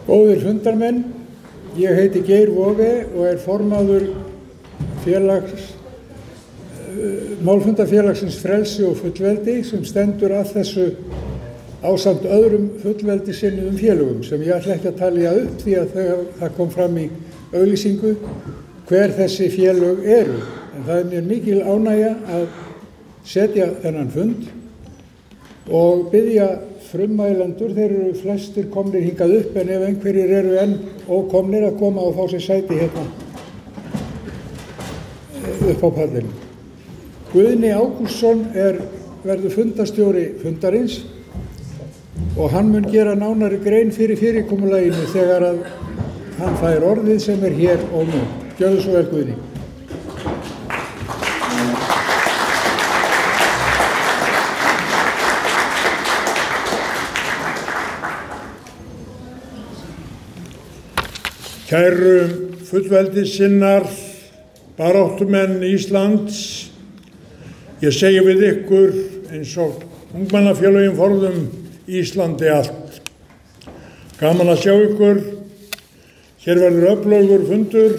Góðir fundarmenn, ég heiti Geir Waage og formaður málfundafélagsins Frelsi og fullveldi sem stendur að þessu ásamt öðrum fullveldisinnuðum félögum sem ég ætla ekki að talja upp því að það kom fram í auglýsingu hver þessi félög eru. En það mér mikil ánægja að setja þennan fund og biðja frummælendur, þeir eru flestir komnir hingað upp en ef einhverjir eru enn ókomnir að koma og fá sér sæti hérna upp á pallinu. Guðni Ágústsson verður fundarstjóri fundarins og hann mun gera nánari grein fyrir fyrirkomulaginu þegar að hann fær orðið sem hér og nú. Gjörðu svo vel, Guðni. Kæru fullveldissinnar, baráttumenn Íslands, ég segi við ykkur eins og ungmennafélögin forðum Íslandi allt. Gaman að sjá ykkur, hér verður öflugur fundur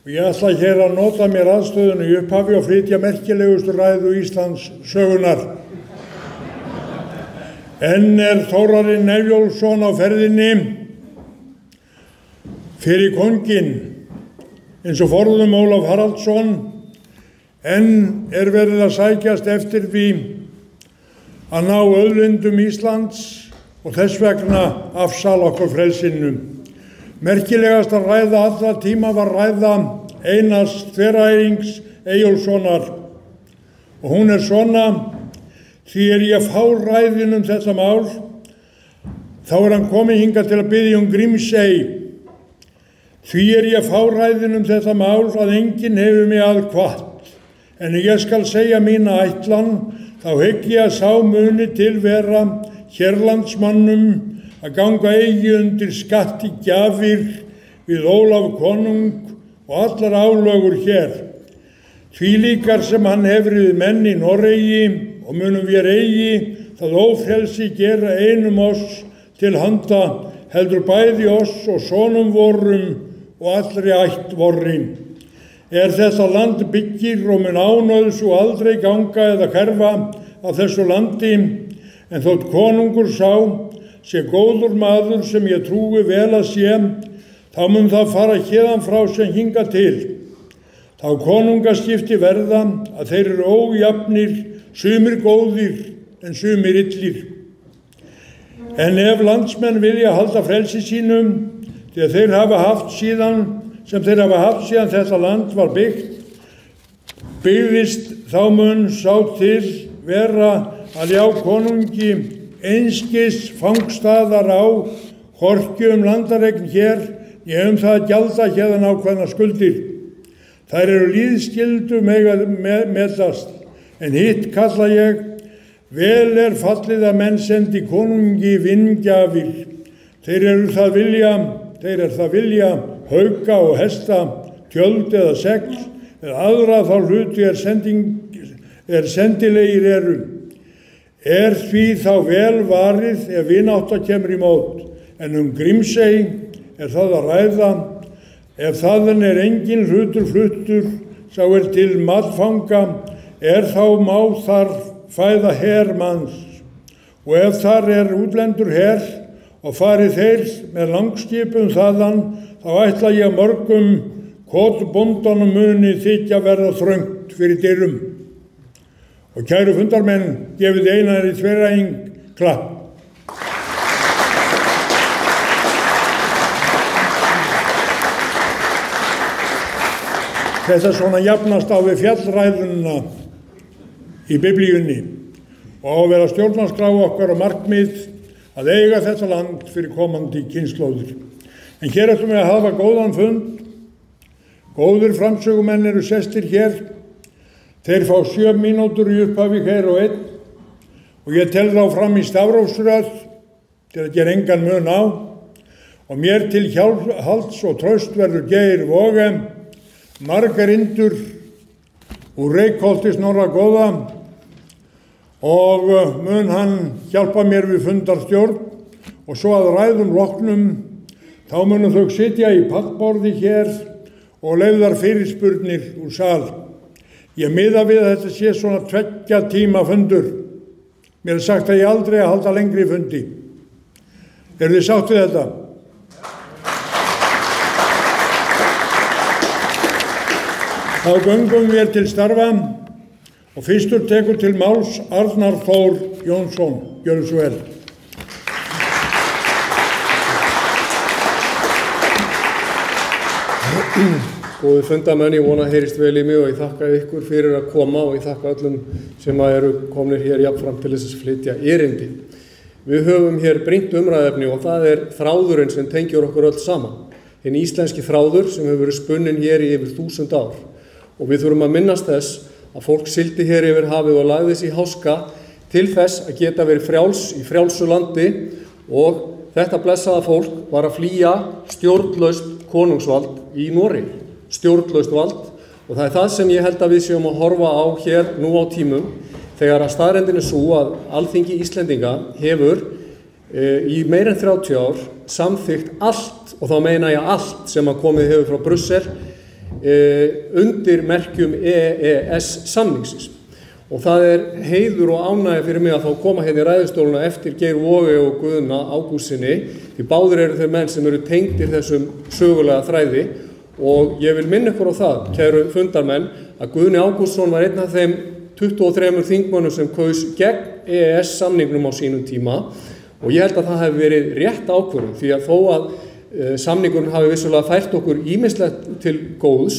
og ég ætla hér að nota mér aðstöðuna í upphafi og flytja merkilegustu ræðu Íslands sögunar. Enn Þórarinn Eyjólfsson á ferðinni fyrir kónginn, eins og forðum Ólaf Haraldsson, enn verið að sækjast eftir því að ná auðlindum Íslands og þess vegna afsala okkur frelsinu. Merkilegasta ræða allra tíma var ræða Einars Þveræings Eyjólfssonar og hún svona: því ég fá ræðin þetta mál, þá hann kominn hingað til að biðja Grímsey. Því ég fá ræðin þetta mál að enginn hefur mig aðkvatt, en ég skal segja mína ætlan, þá hygg ég að sá muni til vera hérlandsmannum að ganga eigi undir skatti gjafir við Ólaf konung og allar álögur hér. Því líkar sem hann hefur við menn í Noregi og munum vér eigi það ófrelsi gera einum oss til handa, heldur bæði oss og sonum vorum og allri ætt vorri. Þetta land byggir og mun ánauðs og aldrei ganga eða hverfa af þessu landi, en þótt konungur sé góður maður sem ég trúi vel að sé, þá mun það fara héðan frá sem hinga til. Þá konungaskipti verða að þeir eru ójafnir, sumir góðir en sumir illir. En ef landsmenn vilja halda frelsi sínum, því að þeir hafa haft síðan þetta land var byggðist, þá mun sá til vera að ljá konungi einskis fangstaðar á, hvorki landareign hér, ég það gjalda hérðan ákveðna skuldir. Þær eru líðskyldu mega metast, en hitt kalla ég, vel fallið að menn sendi konungi vingjafir. Þeir það vilja hauka og hesta, tjöld eða segl, eða aðra þá hluti sendilegir eru. Því þá vel varið ef vinátta kemur í mót, en Grímsey það að ræða, ef þaðan engin hlutur fluttur, sá til matfanga, þá má þar fæða her manns, og ef þar útlendur her, og farið þeir með langskipum þaðan, þá ætla ég mörgum kotbóndanum muni þykja verða þröngt fyrir dyrum. Og kæru fundarmenn, gefið Einari Þveræing klapp. Þetta svona jafnast á við fjallræðuna í Biblíunni og á að vera stjórnarskrá okkar og markmið að eiga þetta land fyrir komandi kynslóðir. En hér ætlum við að hafa góðan fund. Góðir framsögumenn eru sestir hér. Þeir fá 7 mínútur í upphafi hver og einn og ég tel þá fram í stafrófsröð til að gera engan mun á. Og mér til halds og traust verður Geir Waage, margarindur úr Reykholti Snorra góða, og mun hann hjálpa mér við fundarstjórn og svo að ræðum loknum Þá munu þau sitja í pallborði hér og leyfðar fyrirspurnir úr sal. Ég miða við að þetta sé svona 2 tíma fundur. Mér er sagt að ég aldrei að halda lengri fundi. Eru þið sátt við þetta? Þá göngum við til starfa og fyrstur tekur til máls Arnar Þór Jónsson. Gjörðu svo vel. Góði fundamenn, ég vona að heyrist vel í mig og ég þakka ykkur fyrir að koma og ég þakka öllum sem eru komnir hér jafnframt til þess að flytja erindi. Við höfum hér brýnt umræðefni og það er þráðurinn sem tengir okkur öll saman. Hinn íslenski þráður sem hefur verið spunnin hér í yfir 1000 ár. Og við þurfum að minnast þess að fólk sigldi hér yfir hafið og lagði sig í háska til þess að geta verið frjáls í frjálsu landi og þetta blessaða fólk var að flýja stjórnlaust konungsvald í Noregi. Stjórnlaust vald og það er það sem ég held að við séum að horfa á hér nú á tímum þegar að staðreyndin er svo að Alþingi Íslendinga hefur í meira en 30 ár samþykkt allt, og þá meina ég allt sem að komið hefur frá Brussel undir merkjum EES samningsins. Og það er heiður og ánægja fyrir mig að þá koma hérna í ræðustóluna eftir Geir Waage og Guðna Ágústssyni, því báðir eru þeir menn sem eru tengdir þessum sögulega þræði. Og ég vil minna ykkur á það, kæru fundarmenn, að Guðni Ágústsson var einn af þeim 23 þingmönnum sem kaus gegn EES samningnum á sínum tíma og ég held að það hefði verið rétt ákvörðun því að þó að samningurinn hafi vissulega fært okkur ýmislegt til góðs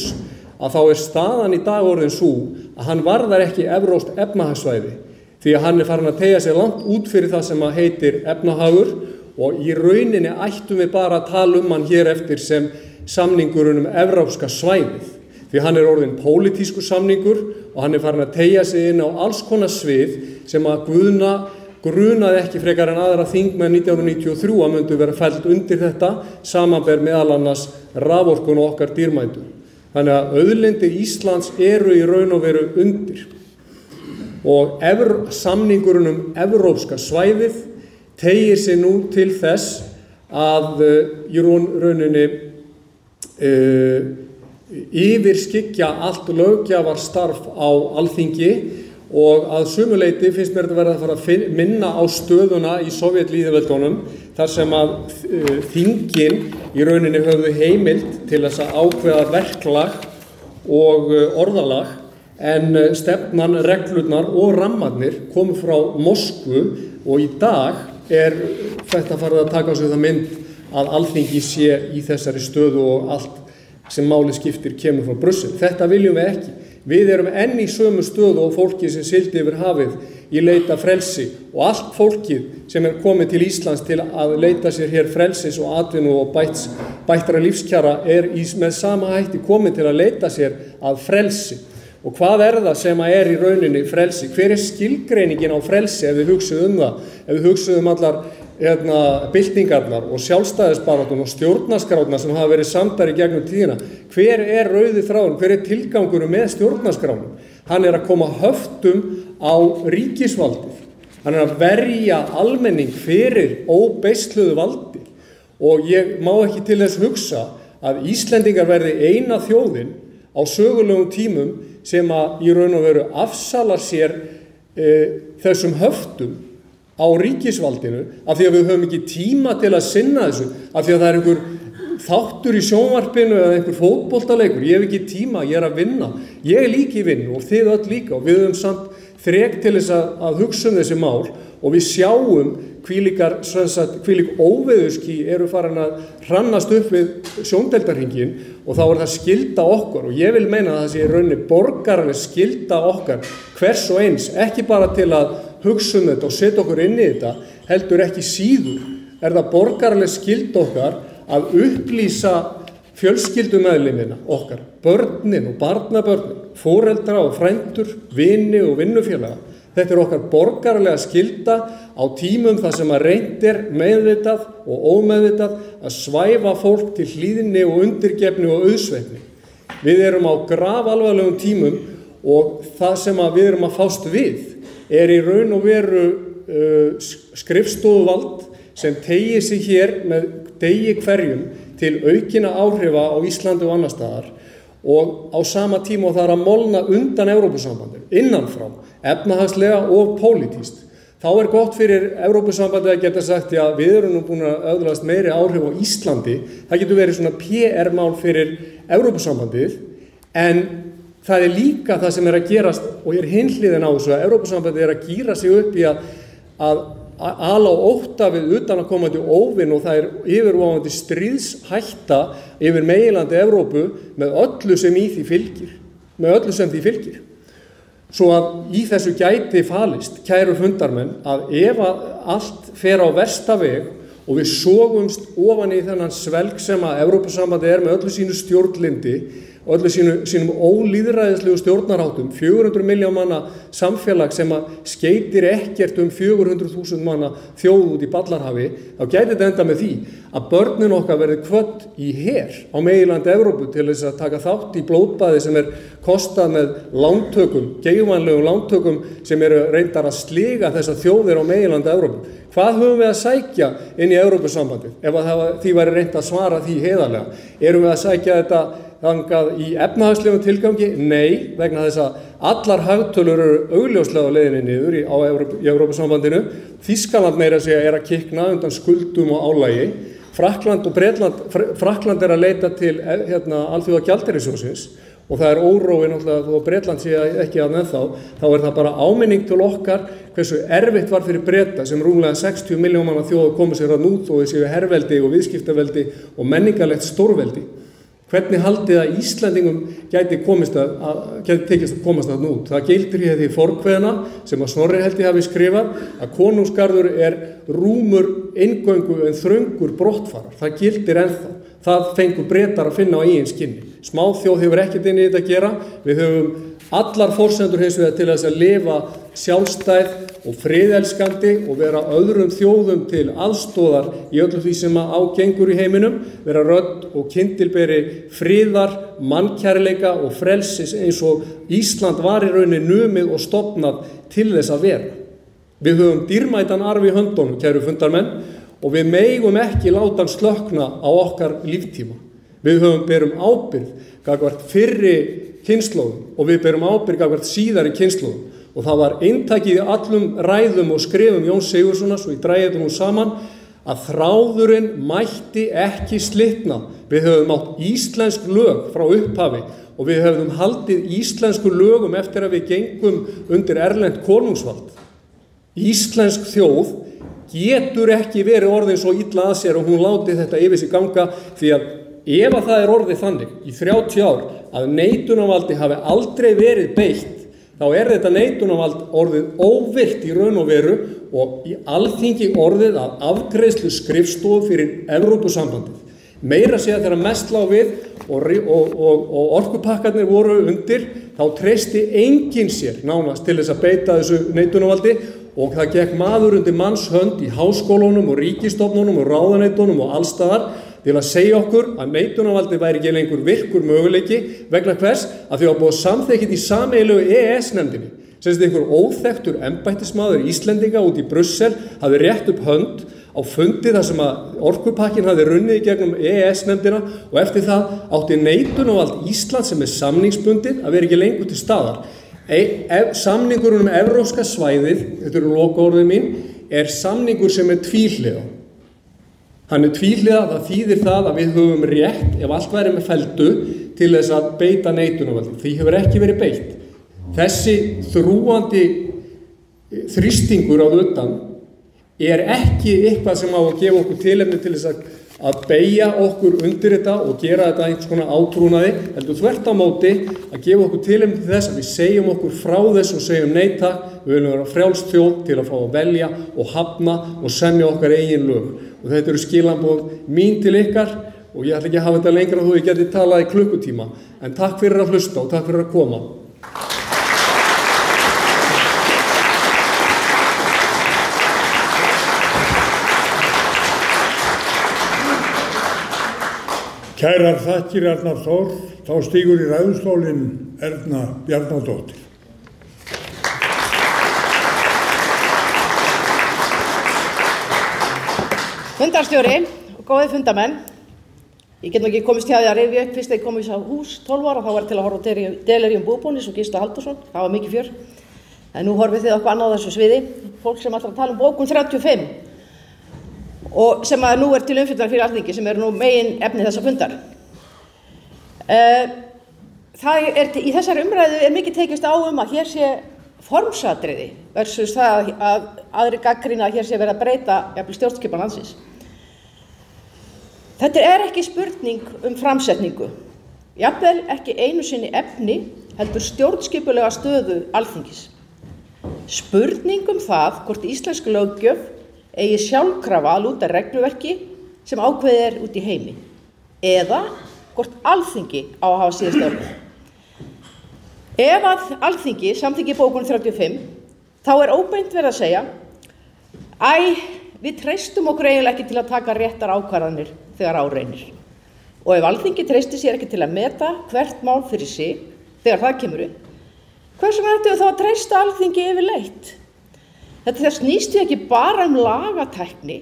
að þá er staðan í dag orðin sú að hann varðar ekki evrópskt efnahagssvæði því að hann er farin að teygja sig langt út fyrir það sem að heitir efnahagur og í rauninni ættum við bara að tala hann hér eftir sem samningurinn evrópska svæðið. Því hann er orðinn pólitískur samningur og hann er farin að teygja sig inn á alls konar svið sem að Guðna grunaði ekki frekar en aðra þingmenn 1993 að myndu vera fellt undir þetta, samanber meðal annars raforkun og okkar dýrmætu. Þannig að auðlindir Íslands eru í raun og veru undir. Og samningurinn evrópska svæðið teygir sig nú til þess að í rauninni yfirskyggja allt löggjafarstarf á Alþingi og að sumuleyti finnst mér þetta verða að fara að minna á stöðuna í Sovétlýðveldunum þar sem að þingin í rauninni höfðu heimild til þess að ákveða verklag og orðalag en stefnan, reglurnar og rammarnir komu frá Moskvu og í dag er þetta farið að taka á sig það mynd að Alþingi sé í þessari stöðu og allt sem máli skiptir kemur frá Brussel. Þetta viljum við ekki. Við erum enn í sömu stöðu og fólki sem sigldi yfir hafið í leita frelsi og allt fólkið sem er komið til Íslands til að leita sér hér frelsis og atvinnu og bættra lífskjara er með sama hætti komið til að leita sér að frelsi. Og hvað er það sem er í rauninni frelsi? Hver er skilgreiningin á frelsi ef við hugsuðum það? Ef við hugsuðum allar byltingarnar og sjálfstæðisbaráttuna og stjórnarskrána sem hafa verið samdar í gegnum tíðina. Hver er rauði þráðurinn? Hver er tilgangurinn með stjórnarskránum? Hann er að koma höftum á ríkisvaldið. Hann er að verja almenning fyrir óbeisluðu valdi. Og ég má ekki til þess hugsa að Íslendingar verði eina þjóðin á sögulegum tímum sem að í raun og veru afsalar sér þessum höftum á ríkisvaldinu af því að við höfum ekki tíma til að sinna þessu, af því að það er einhver þáttur í sjónvarpinu eða einhver fótboltaleikur, ég hef ekki tíma, ég er að vinna, ég er líka í vinnu og þið öll líka og við höfum samt þrek til þess að hugsa þessi mál og við sjáum hvílík óveðurský eru farin að hrannast upp við sjóndeildarhringinn og þá er það skylda okkar og ég vil meina að það sé í rauninni borgaraleg skylda okkar hvers og eins, ekki bara til að hugsa þetta og setja okkur inn í þetta, heldur ekki síður er það borgaraleg skylda okkar að upplýsa fjölskyldumeðlimina okkar, börnin og barnabörnin, foreldra og frændur, vini og vinnufélaga. Þetta er okkar borgaralega skylda á tímum þar sem að reynt er meðvitað og ómeðvitað að svæfa fólk til hlýðni og undirgefni og auðsveifni. Við erum á grafalvarlegum tímum og það sem að við erum að fást við er í raun og veru skrifstofuvald sem teygir sig hér með degi hverjum til aukina áhrifa á Íslandi og annars staðar og á sama tíma og það að molna undan Evrópusambandinu, innanfrá, efnahagslega og pólitískt. Þá gott fyrir Evrópusambandið að geta sagt, já, við erum nú búin að öðlast meiri áhrif á Íslandi. Það getur verið svona PR-mál fyrir Evrópusambandið, en það líka það sem að gerast og hinhliðin á þessu að Evrópusambandið að gíra sig upp í að ala á ótta við utanakomandi óvin og það yfirvofandi stríðshætta yfir meginlandi Evrópu með öllu sem því fylgir. Svo að í þessu gæti falist, kæru fundarmenn, að ef allt fer á versta veg og við sogumst ofan í þennan svelg sem að Evrópusambandið með öllu sínu stjórnlyndi og öllu sínum ólýðræðislegu stjórnarháttum, 400 milljón manna samfélag sem að skeytir ekkert 400.000 manna þjóð út í Ballarhafi, þá gæti þetta enda með því að börnin okkar verði kvödd í her á meginlandi Evrópu til þess að taka þátt í blóðbaði sem kostað með lántökum, geigvænlegum lántökum sem reyndar að sliga þessar þjóðir á meginlandi Evrópu. Hvað höfum við að sækja inn í Evrópusambandið ef því væri reynt að svara því heiðarlega? Erum við að sækja þetta þangað í efnahagslegum tilgangi? Nei, vegna þess að allar hagtölur augljóslega á leiðinni niður í Evrópusambandinu. Þýskaland meira að segja að kikna undan skuldum og álagi. Frakkland og Bretland, Frakkland að leita til Alþjóðagjaldeyrissjóðsins og það órói náttúrulega þó að Bretland sé ekki að með þá það bara áminning til okkar hversu erfitt var fyrir Breta sem rúmlega 60 milljón manna þjóð komu sér að nút og þau séu herveldi og viðskiptaveldi og menningarlegt stórveldi. Hvernig haldið að Íslendingum gæti tekist að komast að nút? Það gildir í því forkveðna sem að Snorri Helgi hafi skrifað að konungsgarður rúmur eingöngu en þröngur brottfarar. Það gildir ennþá. Það fengur Bretar að finna á eigin skinni. Smáþjóð hefur ekkert inn í þetta að gera. Við höfum allar forsendur hins vegar til þess að lifa sjálfstæð og friðelskandi og vera öðrum þjóðum til aðstoðar í öllu því sem ágengur í heiminum, vera rödd og kyndilberi friðar, mannkærleika og frelsis eins og Ísland var í rauninni numið og stofnað til þess að vera. Við höfum dýrmætan arf í höndunum, kæru fundarmenn, og við megum ekki láta hann slökkna á okkar líftíma. Við berum ábyrgð gagnvart fyrri kynslóðum og við berum ábyrgð gagnvart síðari kynslóðum. Og það var inntakið í allum ræðum og skrifum Jóns Sigurðssonar, svo ég dragi þetta nú saman, að þráðurinn mætti ekki slitna. Við höfum átt íslensk lög frá upphafi og við höfum haldið íslensku lögum eftir að við gengum undir erlent konungsvald. Íslensk þjóð getur ekki verið orðin svo illa að sér og hún láti þetta yfir sig ganga því að ef að það orðið þannig í 30 ár að neitunarvaldi hafi aldrei verið beitt, þá þetta neitunarvald orðið óvirkt í raun og veru og í Alþingi orðið að afgreiðslu skrifstofu fyrir Evrópusambandið. Meira segja þegar mest lá við og orkupakkarnir voru undir, þá treysti enginn sér nánast til þess að beita þessu neitunarvaldi og það gekk maður undir manns hönd í háskólunum og ríkisstofnunum og ráðuneytunum og allstaðar til að segja okkur að neitunarvaldi væri ekki lengur virkur möguleiki vegna hvers að þau hafa búið samþykkið í sameiginlegu EES-nefndinni. Sem einhver óþekktur embættismaður Íslendinga út í Brussel hafi rétt upp hönd á fundi þar sem að orkupakkin hafi runnið í gegnum EES-nefndina og eftir það átti neitunarvald Ísland sem samningsbundið að vera ekki lengur til staðar. Samningurinn evrópska svæðið, þetta eru lokaorðið mín, samningur sem tvíhliða. Hann tvíhliða, það þýðir það að við höfum rétt, ef allt væri með feldu, til þess að beita neitunarvaldi. Því hefur ekki verið beitt. Þessi þrúgandi þrýstingur á utan ekki eitthvað sem á að gefa okkur tilefni til þess að beygja okkur undir þetta og gera þetta einhvers konar átrúnaði, heldur þvert á móti að gefa okkur tilefni til þess að við segjum okkur frá þess og segjum nei takk, við viljum vera frjálst þjóð til að fá að velja og hafna og semja okkar eigin lög. Og þetta eru skilaboð mín til ykkar og ég ætla ekki að hafa þetta lengra þó ég geti talað í klukkutíma, en takk fyrir að hlusta og takk fyrir að koma. Kærar þakkir Arnar Þór, þá stígur í ræðustólinn Erna Bjarnadóttir. Fundarstjóri og góðir fundamenn, Ég get nú ekki komist hjá því að rifja upp fyrst þegar ég kom í þess hús 12 ára, þá var til að horfa á Delirium Búbónis og Gísla Halldórsson, það var mikið fjör. En nú horfið þið okkur annað á þessu sviði, fólk sem alltaf tala bókun 35 og sem að nú til umfjöllunar fyrir Alþingi, sem nú megin efni þessa fundar. Í þessari umræðu mikið tekist á að hér sé formsatriði versus það að aðri gagnrýna að hér sé verið að breyta jafnvel stjórnskipan landsins. Þetta ekki spurning framsetningu, jafnvel ekki einu sinni efni, heldur stjórnskipulega stöðu Alþingis. Spurning það hvort íslensk löggjöf eigi sjálfkrafa að lúta regluverki sem ákveðið út í heimi, eða hvort Alþingi á að hafa síðasta orðið. Ef að Alþingi samþykkir bókun 35, þá óbeint verið að segja, við treystum okkur eiginlega ekki til að taka réttar ákvarðanir þegar á reynir. Og ef Alþingi treystir sér ekki til að meta hvert mál fyrir sig þegar það kemur upp, hvers vegna ættum við þá að treysta Alþingi yfirleitt? Þetta snýst ekki bara lagatækni,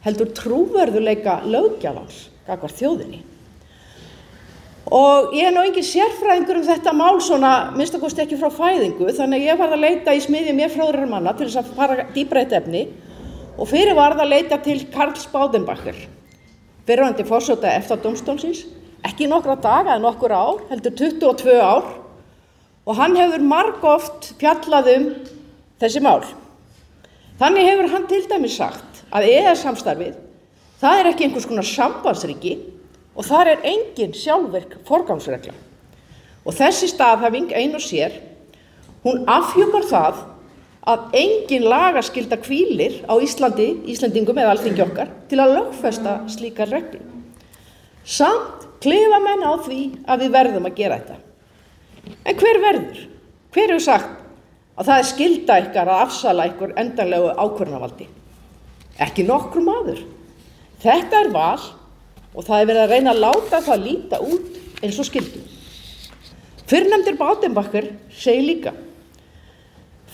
heldur trúverðugleika löggjafans gagnvart þjóðinni. Og ég nú engin sérfræðingur þetta mál svona, minnsta kosti ekki frá fæðingu, þannig að ég varð að leita í smiðju mér fróðrar manna til þess að fara dýpra í þetta efni og fyrir varð að leita til Karls Baudenbacher, fyrrverandi forseta EFTA-dómstólsins, ekki nokkra daga eða nokkur ár, heldur 22 ár, og hann hefur margoft fjallað þessi mál. Þannig hefur hann til dæmis sagt að EES-samstarfið, það ekki einhvers konar sambandsríki og þar engin sjálfvirk forgangsregla. Og þessi staðhæfing ein og sér, hún afhjúpar það að engin lagaskylda hvílir á Íslendingum eða Alþingi okkar til að lögfesta slíkar reglur. Samt klifa menn á því að við verðum að gera þetta. En hver verður? Hver hefur sagt að það skylda ykkar að afsala ykkur endanlegu ákvörðunarvaldi? Ekki nokkur maður. Þetta val og það verið að reyna að láta það líta út eins og skyldu. Fyrrnefndur Baudenbacher segir líka: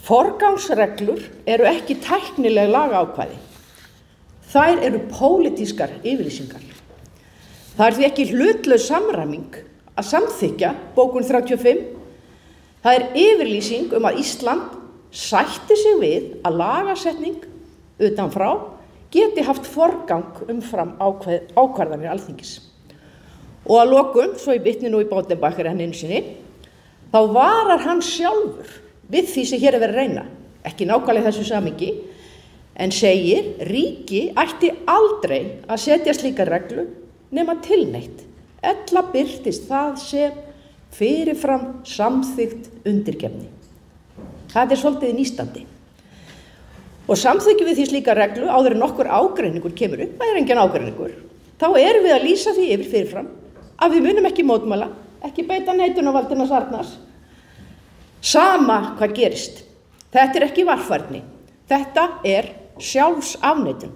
forgangsreglur ekki tæknileg lagaákvæði. Þær pólitískar yfirlýsingar. Það því ekki hlutlaus samræming að samþykkja bókun 35. Það yfirlýsing að Ísland sætti sig við að lagasetning utanfrá geti haft forgang umfram ákvarðanir Alþingis. Og að lokum, svo ég vitni nú í Baudenbacher einu sinni, þá varar hann sjálfur við því sem hér verið að reyna, ekki nákvæmlega þessu samhengi, en segir ríki ætti aldrei að setja slíka reglu nema tilneytt, ella birtist það sem fyrirfram samþykkt undirgefni. Það svolítið nístandi. Og samþykkjum við því slíka reglu áður en nokkur ágreiningur kemur upp, það engin ágreiningur, þá við að lýsa því yfir fyrirfram að við munum ekki mótmæla, ekki beita neitunarvaldina Arnars, sama hvað gerist. Þetta ekki varfærni, þetta sjálfsafneitun.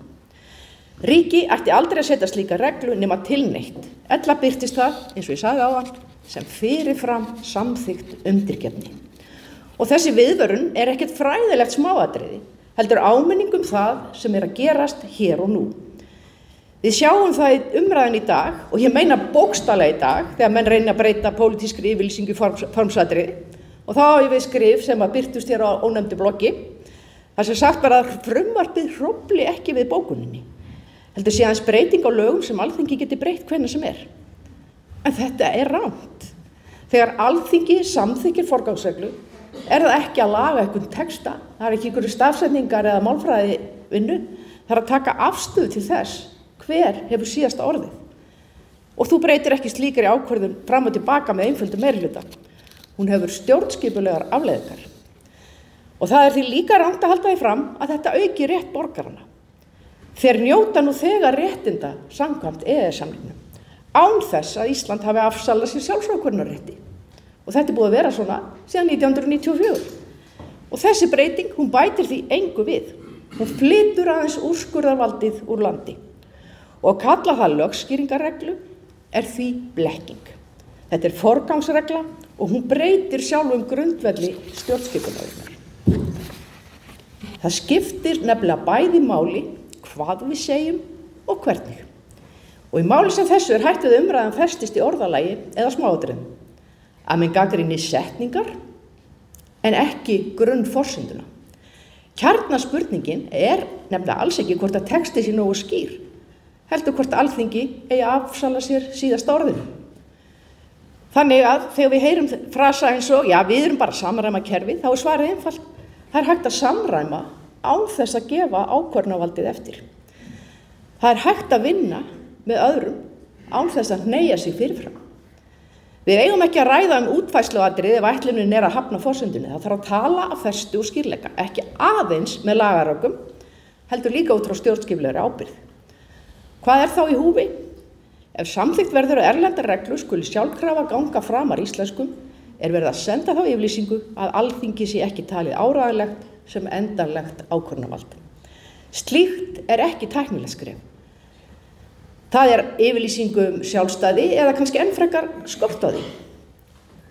Ríki ætti aldrei að setja slíka reglu nema tilneytt, ella birtist það, eins og ég sagði áðan, sem fyrirfram samþykkt undirgefni. Og þessi viðvörun ekkert fræðilegt smáatriði, heldur áminning það sem að gerast hér og nú. Við sjáum það í umræðan í dag, og ég meina bókstaflega í dag, þegar menn reyna að breyta pólitískri yfirlýsingu í formsatriði, og þá á ég við skrif sem að birtust hér á ónefndu bloggi, þar sem sagt bara að frumvarpið hrófli ekki við bókuninni. Heldur sé aðeins breyting á lögum sem Alþingi geti breytt hvenær sem En þetta rangt. Þegar Alþingi samþykkir forgangsreglu, það ekki að laga einhvern texta, það ekki einhverju stafsetningar eða málfræði vinnu, það að taka afstöðu til þess hver hefur síðasta orðið. Og þú breytir ekki slíkri ákvörðun fram og tilbaka með einföldu meirihluta. Hún hefur stjórnskipulegar afleiðingar. Og það því líka rangt að halda því fram að þetta auki rétt borgaranna. Þeir njóta nú þegar réttinda samkvæmt EES-samningnum, án þess að Ísland hafi afsalað sér sjálfsákvörðunarrétti. Og þetta búið að vera svona síðan 1994. Og þessi breyting, hún bætir því engu við. Hún flytur aðeins úrskurðarvaldið úr landi. Og að kalla það lögskýringarreglu því blekking. Þetta forgangsregla og hún breytir sjálfum grundvelli stjórnskipunarinnar. Það skiptir nefnilega bæði máli hvað við segjum og hvernig. Og í máli sem þessu hætt við umræðan festist í orðalagi eða smáatriðum. Að menn gagnrýni setningar en ekki grunnforsenduna. Kjarnaspurningin nefnilega alls ekki hvort að texti sé nógu skýr, heldur hvort Alþingi eigi að afsala sér síðasta orðinu. Þannig að þegar við heyrum frasa eins og, já, við erum bara að samræma kerfið, þá svarið einfalt. Það hægt að samræma án þess að gefa ákvörðunarvaldið eftir. Það hægt að vinna með öðrum án þess að hneigja sig fyrirfram. Við eigum ekki að ræða útfærsluatriði ef ætlunin að hafna forsendunni. Það þarf að tala af festu og skýrleika, ekki aðeins með lagarökum, heldur líka út frá stjórnskipulegri ábyrgð. Hvað þá í húfi? Ef samþykkt verður að erlendar reglur skuli sjálfkrafa ganga framar íslenskum, verið að senda þá yfirlýsingu að Alþingi sé ekki talið áreiðanlegt sem endanlegt ákvörðunarvald. Slíkt ekki tæknilegt skref. Það yfirlýsingu sjálfstæði eða kannski enn frekar skort á því.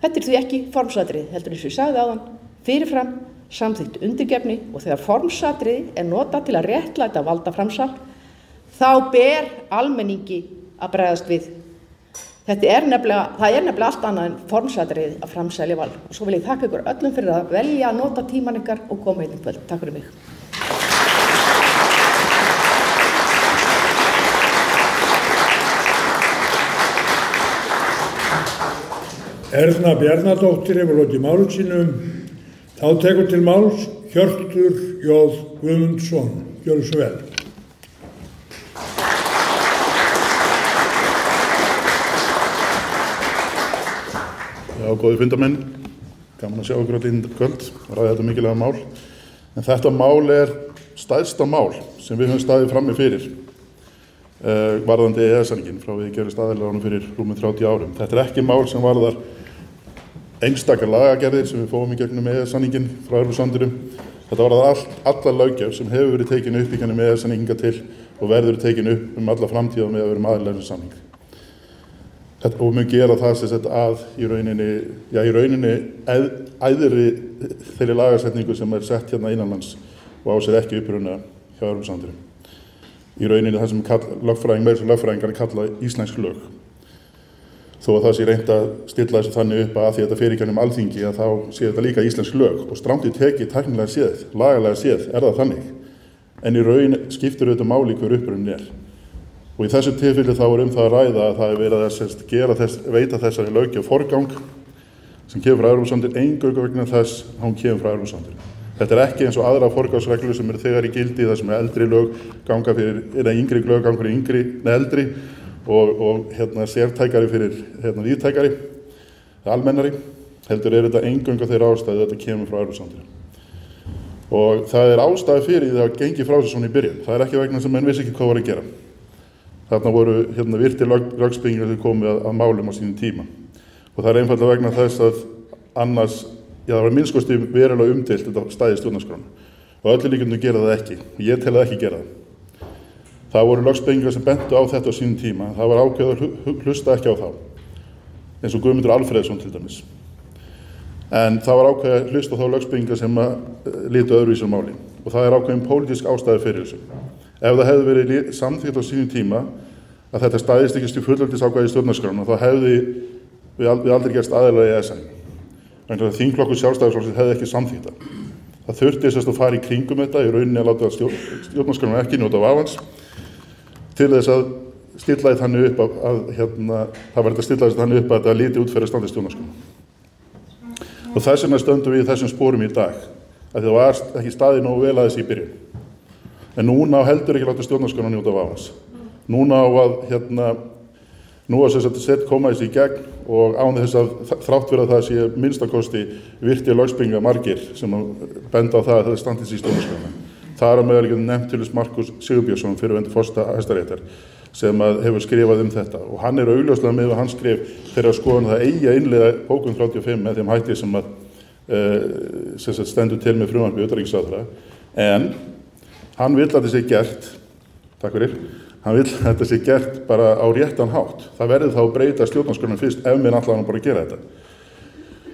Þetta því ekki formsatriði, heldur eins og ég sagði áðan, fyrirfram samþykkt undirgefni og þegar formsatriði notað til að réttlæta valdaframsal, þá ber almenningi að bregðast við. Það nefnilega allt annað en formsatriði að framselja vald. Og svo vil ég þakka ykkur öllum fyrir að velja að nota tíman ykkar og koma í kvöld. Takk fyrir mig. Erna Bjarnadóttir hefur lokið máli sínum. Þá tekur til máls Hjörtur J. Guðmundsson. Gjörðu svo vel. Já, góði fundarmenn. Gaman að sjá ykkur allir í kvöld. Ræði þetta mikilvæga mál. En þetta mál stærsta mál sem við höfum staðið frammi fyrir. Varðandi EES-samninginn frá við gerðist aðilega honum fyrir rúmum 30 árum. Þetta ekki mál sem varðar einstakar lagagerðir sem við fóum í gegnum EES-samninginn frá Evrópusambandinu. Þetta varðar alla löggjöf sem hefur verið tekin upp í gegnum EES-samninga til og verður tekin upp alla framtíð með að vera aðilega þessum samning. Og mun gera það sem þetta að í rauninni æðri þeirri lagasetningu sem sett hérna innanlands og á sér ekki uppruna hjá Evrópusambandinu. Í rauninni það sem lögfræðingar kalla íslensk lög. Þó að það sé reynt að stilla þessu þannig upp að því þetta fer í gegnum Alþingi að þá sé þetta líka íslensk lög og strangt í tekið tæknilega séð, lagalega séð það þannig. En í raun skiptir auðvitað máli hver upprunin Og í þessu tilfelli þá það að ræða að það verið að veita þessari löggjöf forgang sem kemur frá Evrópusambandinu eingöngu vegna þess að hún kemur frá Evrópusambandinu. Þetta ekki eins og aðra forgangsreglur sem þegar í gildi þar sem eldri lög ganga fyrir yngri lög ganga fyrir eldri og sértækari fyrir víðtækari, almennari, heldur þetta eingöngu þeirra ástæði þetta kemur frá Evrópusambandinu. Og það ástæði fyrir því að gengi frá þessu svona í byrjun. Það ekki vegna sem menn vissi ekki hvað var að gera. Þarna voru virtir lögsprengingar sem komu að málum á sínum tíma. Og það einfaldlega vegna þess að annars, það var minnskosti verulega umdeilt þetta stæði stjórnarskrána. Og öllu líkindum gera það ekki. Ég tel það ekki gera það. Það voru lögsprengingar sem bentu á þetta á sínum tíma. Það var ákveðið að hlusta ekki á þá. Eins og Guðmundur Alfreðsson til dæmis. En það var ákveðið að hlusta á þá lögsprengingar sem litu öðruvísum máli. Og það ákveðin pólitísk ástæði fyrir þessu. Ef það hefði verið samþykkt á sínum tíma að þetta stæðist ekki til fullveldisákvæði stjórnarskrána, þá hefði við aldrei gerst aðilar í EES-samninginn. Þannig að þingflokkur Sjálfstæðisflokksins hefði ekki samþykkt það. Það þurfti að fara í kringum þetta, í rauninni að láta stjórnarskrána ekki njóta vafans, til þess að stilla því þannig upp það verður að stilla því þannig upp að þetta líti út fyrir standið stjórnarskrána. Og þess vegna stöndum við í þessum sporum í dag, að það var ekki staðið nógu vel að þessi í byrjun. En núna heldur ekki láta stjórnarskrána njóta vafans. Núna sett koma þessi í gegn og án þess að þrátt fyrir að það sé minnstakosti virtir lögsprengingar margir sem benda á það að það standist í stjórnarskrána. Það á meðal nefnt til þess Markus Sigurbjörnsson fyrrverandi forseta Hæstaréttar sem hefur skrifað þetta og hann augljóslega með að hann skrif þegar skoðan það eigi að innleiða bókun 35 með þeim hætti sem stendur til með frumvarpi utanríkisráðherra en hann vill að þetta sé gert, hann vill að þetta sé gert bara á réttan hátt. Það verður þá að breyta stjórnarskrána fyrst ef mér ætlar hann bara að gera þetta.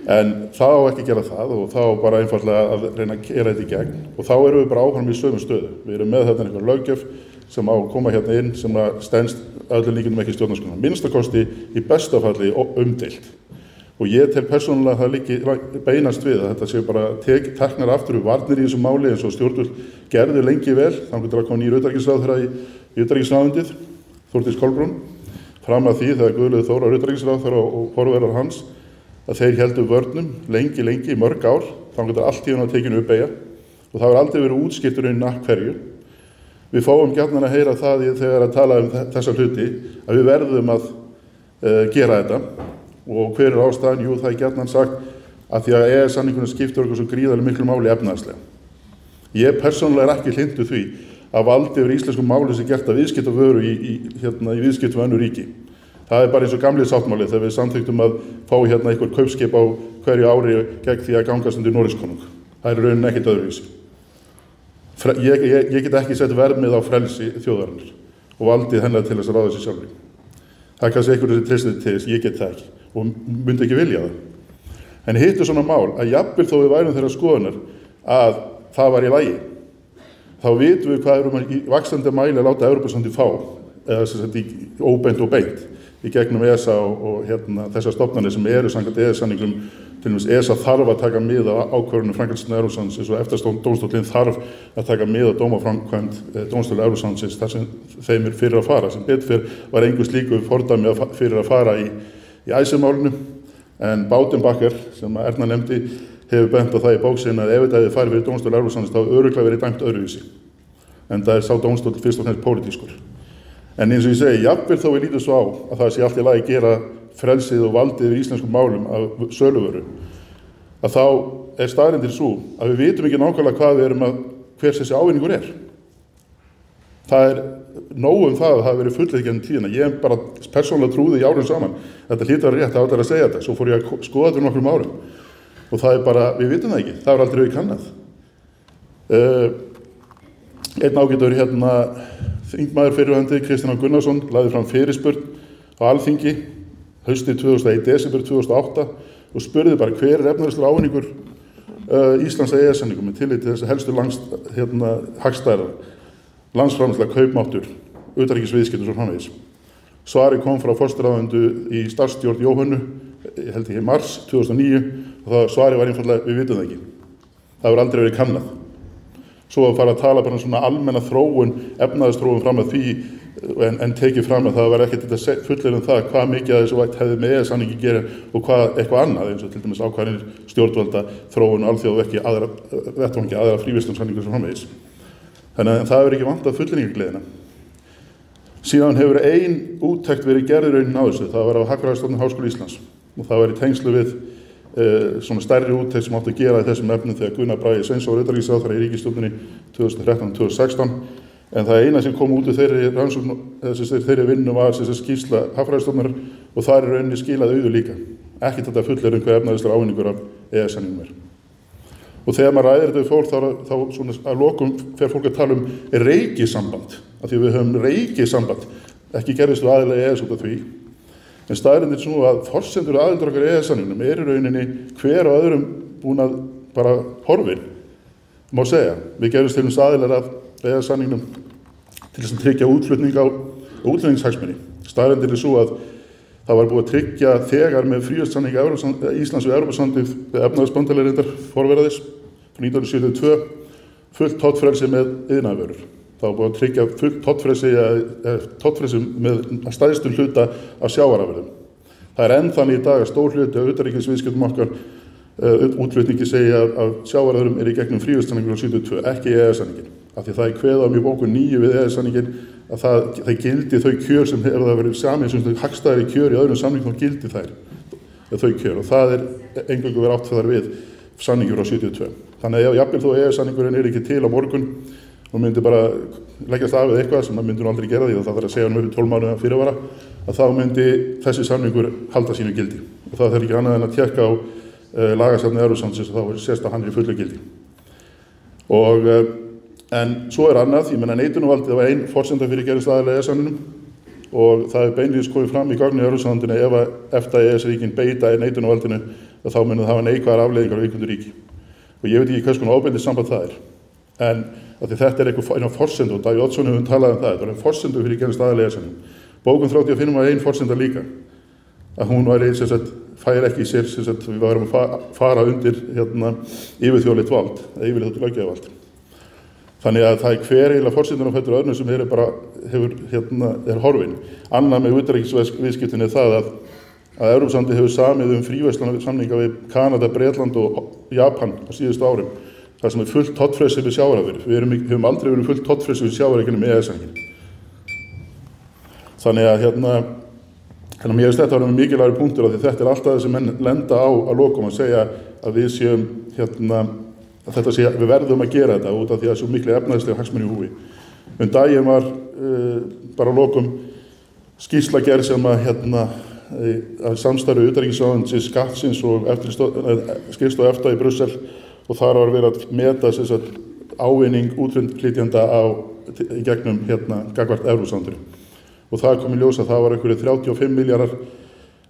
En þá ekki gera það og þá bara einfaldlega að reyna að gera þetta í gegn og þá erum við bara áfram í sömu stöðu. Við erum með þetta einhver löggjöf sem á að koma hérna inn sem að stenst öllum líkindum ekki stjórnarskrána. Minnstakosti í besta falli umdeilt. Og ég tel persónulega að það líki beinast við að þetta séu bara teknar aftur við varnir í þessu máli eins og stjórnvöld gerðu lengi vel, þannig að koma nýr utanríkisráðherra í utanríkisráðuneytið, Þórdís Kolbrún, fram að því þegar Guðlaugur Þór var utanríkisráðherra og forverar hans, að þeir héldu vörnum lengi, mörg ár, þannig að allt í hann að tekinu uppbeygja og það var aldrei verið útskiptur inn að hverju. Við fáum gjarnan að heyra það þegar að tala þessa hluti að við verðum að gera þetta. Og hver ástæðan? Jú, það gjarnan sagt að því að EES-samningurinn skiptir okkur svo gríðarlega miklu máli efnahagslega. Ég persónulega ekki hlynntur því að valdi yfir íslenskum máli sem gert að viðskipta vöru í viðskiptum við önnur ríki. Það bara eins og gamli sáttmáli þegar við samþykktum að fá einhver kaupskip á hverju ári gegn því að gangast undir Noregskonung. Það raunin ekkert öðruvísi. Ég get ekki sett verðmið á frelsi þjóðarinnar og valdið hennar til þess að ráða sig sjálfur. Það kannski einhverju sem treystið til þess, ég get það ekki og myndi ekki vilja það. En hittu svona mál að jafnvel þó við værum þeirra skoðunar að það var í lagi, þá vitum við hvað erum í vaxandi mæli að láta Evrópusambandið fá, eða sem sagt í óbeint og beint, í gegnum ESA og þessar stofnanir sem eru samkvæmt EES-samningnum, til dæmis ESA þarf að taka mið af ákvörðunum framkvæmdastjórnar Evrópusambandsins og EFTA-dómstóllinn þarf að taka mið af dómaframkvæmd dómstóls Evrópusambandsins þar sem þeim fyrir að fara, sem betur fyrr var engu slíku fordæmi fyrir að fara í ICE-málinu, en Baudenbacher, sem Erna nefndi, hefur bent á það í bók sinni að ef þetta hefði farið fyrir dómstól Evrópusambandsins þá örugglega verið dæmt öðruvísi. En það sá dómstóll fyrst og fremst pólitískur. En eins og ég segi, jafnvel þó við lítum svo á að það sé allt í lagi að gera frelsið og valdið við íslenskum málum af söluvöru, að þá staðreyndin sú að við vitum ekki nákvæmlega hvað við erum hver þessi ávinningur er. Það nóg það að það hafi verið fullið gennum tíðina. Ég bara persónulega trúði í árum saman. Þetta hlýtur að rétt, það átti að segja þetta. Svo fór ég að skoða þetta nokkrum árum. Og það bara, við vitum það ekki. Það var aldrei kannað. Einn ágætur þingmaður fyrrverandi, Kristján Gunnarsson, lagði fram fyrirspurn á Alþingi haustið 2001, desember 2008 og spurði bara hver efnahagslegur ávinningur Íslands að EES-samningum með tilliti til þess að helstu hagstæðar, landsframleiðsla, kaupmáttur, utanríkisviðskipti og svo framvegis. Svarið kom frá forsætisráðuneytinu í starfsstjórn Jóhönnu, ég held í mars 2009 og það svarið var einfaldlega, við vitum það ekki. Það hefur aldrei verið kannað. Svo að fara að tala bara svona almenna þróun, efnahagsþróun fram að því en tekið fram að það var ekkert þetta fullur það hvað mikið að þessu hefði með EES-samningi gera og hvað eitthvað annað eins og til dæmis ákvarðanir stjórnvalda, þróun og alþjóðaverki, vettvangi, aðra fríverslunarsamningar sem framvegis. Þannig að það hefur ekki vantað fullyrðingargleðina. Síðan hefur ein úttekt verið gerð í rauninni á þessu, það var af Hagfræðistofnun Háskóla Íslands og það var í tengslu við svona stærri úttekt sem átti að gera í þessum efnum þegar Gunnar Bragi Sveinsson var utanríkisráðherra í ríkisstjórninni 2013-2016 en það eina sem kom út úr þeirri vinnu var skýrsla Hagfræðistofnunar og þar er rauninni skilað auðu líka. Ekki þetta fullyrðing hver efnahagslegur ávinningur af EES-samningnum er. Og þegar maður ræðir þetta við fólk þá svona að lokum fer fólk að tala reikisamband, af því við höfum reikisamband, ekki gerðist við aðilega EES út af því. En staðreyndin svo að forsendur aðildur okkar EES-samningnum er í rauninni hver og öðrum búin að bara horfin, má segja. Við gerðumst til þess aðilar af EES-samningnum til þess að tryggja útflutning á útflutningshagsmuni. Staðreyndin svo að það var búið að tryggja þegar með fríverslunarsamning Íslands við Evrópusambandið við efnahagsbandalagið forveraðis frá 1972 fullt tollfrelsi með iðnaðarvörur. Það var búið að tryggja fullt tollfrelsi með stærstum hluta af sjávarafurðum. Það er enn þannig í dag að stór hluti af utanríkisviðskiptum okkar útflutningi segja að sjávarafurðum er í gegnum fríverslunarsamninginn frá 1972, ekki EES-samninginn. Af því það er kveðið á mjög bókun 9 við EES-samninginn að það gildi þau kjör sem hefur það verið samin sem hagstæðari kjör í öðrum samningum þá gildi þau kjör og það er eingöngu verið átt þar við samningur á 72. Þannig að jafnvel þó EES-samningurinn er ekki til á morgun og myndi bara leggjast af við eitthvað sem maður myndi nú aldrei gera því að það þarf að segja upp 12 mánuða fyrirvara að þá myndi þessi samningur halda sínu gildi og það þarf ekki annað en að tékka á lagasafni Evrópusambandsins og þá sést að hann er í fullu gildi. En svo er annað, ég menna neitunarvaldið var ein forsenda fyrir gerðist aðilega EES-samningnum og það er beinlínis komið fram í gögn í Evrópusambandinu ef að EFTA-EES-ríkin beita neitunarvaldinu að þá muni það hafa neikvæðar afleiðingar á viðkomandi ríki. Og ég veit ekki hvers konar ofbeldissamband það er. En af því þetta eina forsendu, og Davíð Oddsson hefur talað það, þetta er forsendu fyrir gerðist aðalega EES-samning. Bókun 35 var ein forsenda líka, að hún væri, fær ekki í sér, við varum að fara undir yfirþjóðlegt vald, eða yfirþjóðlegt löggjafarvald. Þannig að það hver eiginlega forsendun á fætur öðrum sem er horfin. Annað með utanríkisviðskiptin það að Evrópusambandið hefur samið fríverslunarsamninga við Kanada, Bretland og Japan á síðustu árum. Það sem fullt tollfrelsi við sjávarafurðir. Við höfum aldrei verið fullt tollfrelsi við sjávarafurðir með EES-samninginn. Þannig að mér finnst þetta að vera mikilvægur punktur af því þetta alltaf það sem menn lenda á að lokum að segja að við séum við verðum að gera þetta út af því að svo miklu efnahagslega hagsmuni í húfi. Daginn var bara að lokum skýrsla gerð sem að samstarfi utanríkisráðuneytis Skattsins og skrifstofu EFTA í Brussel og þar var verið að meta ávinning útflytjenda í gegnum gagnvart Evrópusambandinu. Og það kom í ljós að það var einhverjir 35 milljarðar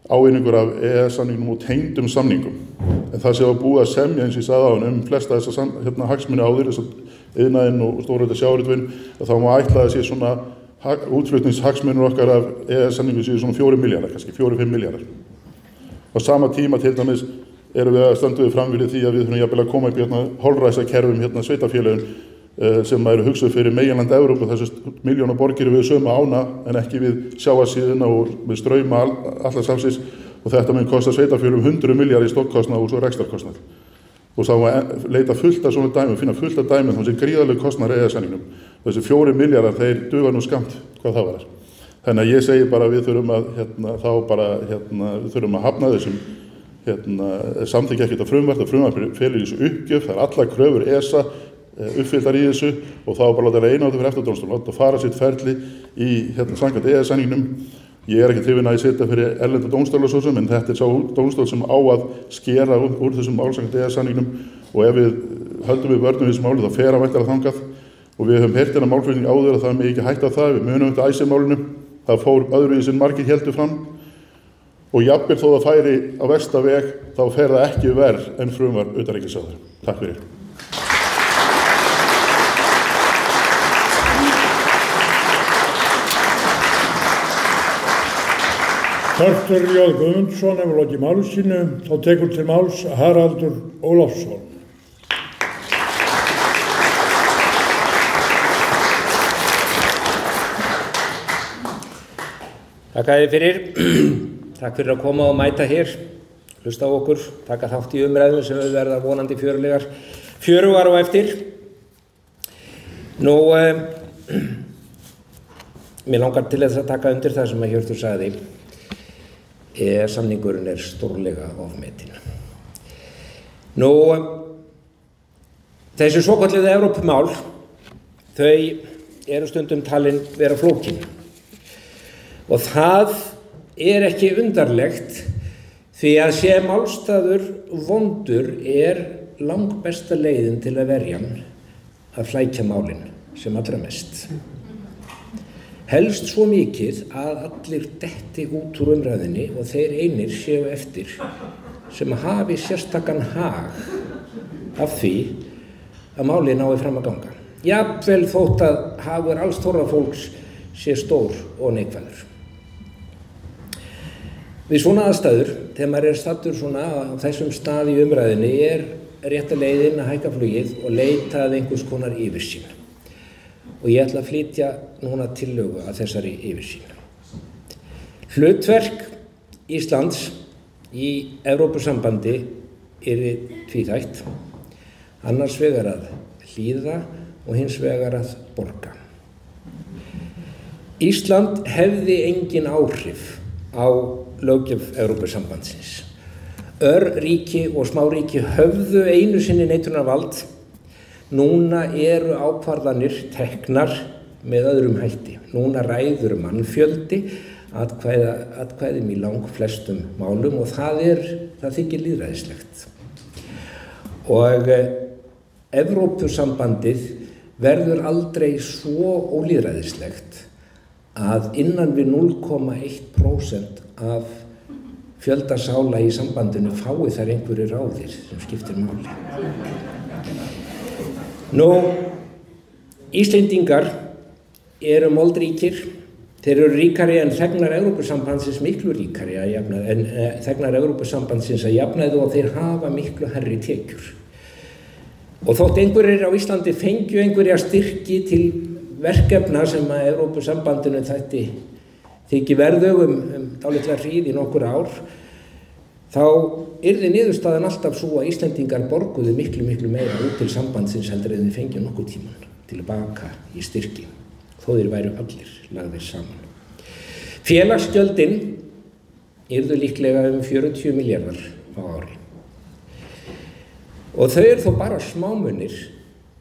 ávinningur af EES-samningnum og tengdum samningum. En það sem var búið að semja eins og ég sagði áðan flesta þessa hagsmuni áður, iðnaðinn og stórhluta sjávarútveginn, að þá má ætla að sé svona útflutningshagsmunir okkar af EES-samningu séu svona 4 milljarðar, kannski 4-5 milljarðar. Á sama tíma til dæmis erum við að stöndum við framfyrir því að við þurfum jafnvel að koma upp holræsakerfum sveitarfélögum sem eru hugsuð fyrir meginland Evrópu, þessu milljóna borgir við sömu ána en ekki við sjávarsíðuna og við strauma Atlantshafsins og þetta mun kosta sveitarfélögum 100 milljarðar í stofnkostnað og svo rekstrarkostnað. Og þá leita fullt af svona dæmum, finna fullt af dæmum þessi gríðarleg kostnaður EES-samningnum. Þessi 4 milljarðar, þeir duga nú skammt hvað það var. Þannig að ég segi bara við þurfum við þurfum að hafna þessum samþykkja ekkert að frumvarp felur í þessu uppgjöf, það allar kröfur ESA uppfylltar í þessu og þá bara láta reyna á þetta fyrir EFTA-dómstól, láta fara sitt ferli í samkvæmt EES-samningnum. Ég er ekki hrifinn að ég sitja fyrir erlenda dómstóla svo sem, en þetta er sá dómstól sem á að skera úr þessum mál samkvæmt EES-samningnum og ef við höldum við vörnum við þessu máli þá fer að væntanlega þangað og við höfum heyrt málflutning áður að það er ekki hægt á það, við munum þetta ICE-málinu, það fór öðruvísi en margir héldu fram og jafnvel þó það færi á versta veg þá fer það ekki verr en frumvarp utanríkisráðherra. Takk fyrir. Þorsteinn J. Guðmundsson hefur lokið máli sínu, þá tekur til máls Haraldur Ólafsson. Takk að þið fyrir. Takk fyrir að koma og mæta hér, hlusta á okkur, taka þátt í umræðum sem við verða vonandi fjörugar og eftir. Nú, mér langar til þess að taka undir það sem að Hjörtur sagði. Samningurinn er stórlega ofmetinn. Nú, þessi svokölluðu Evrópumál, þau eru stundum talin vera flókin. Og það er ekki undarlegt því að sé málstaður vondur er langbesta leiðin til að verja hann að flækja málin sem allra mest. Helst svo mikið að allir detti út úr umræðinni og þeir einir séu eftir sem hafi sérstakan hag af því að málið nái fram að ganga. Jafnvel þótt að hagur alls þorra fólks sé stór og neikvæður. Við svona aðstæður, þegar maður er staddur svona á þessum stað í umræðinni, er rétta leiðin að hækka flugið og leita að einhvers konar yfirsýn. Og ég ætla að flytja núna tillögu að þessari yfirsýn. Hlutverk Íslands í Evrópusambandi yrði tvíþætt, annars vegar að hlýða og hins vegar að borga. Ísland hefði engin áhrif á löggjöf Evrópusambandsins. Örríki og smáríki höfðu einu sinni neitunarvald. Núna eru ákvarðanir teknar með öðrum hætti. Núna ræður mannfjöldi atkvæðum í langflestum málum og það þykir lýðræðislegt. Og Evrópusambandið verður aldrei svo ólýðræðislegt að innan við 0,1% af fjölda sála í sambandinu fái þær einhverjir ráðir sem skiptir máli. Nú, Íslendingar eru moldríkir, þeir eru ríkari en þegnar Evrópusambandsins, miklu ríkari en þegnar Evrópusambandsins að jafnaði og þeir hafa miklu hærri tekjur. Og þótt einhverjir á Íslandi fengju einhverja styrki til verkefna sem að Evrópusambandinu þykir verðug dálitla hríð í nokkur ár, þá yrði niðurstaðan alltaf svo að Íslendingar borguðu miklu meira út til sambandsins heldur en þeir fengju nokkuð tíman til að baka í styrki, þó þeir væru allir lagðir saman. Félagsgjöldin yrðu líklega 40 milljarðar á ári. Og þau eru þó bara smámunir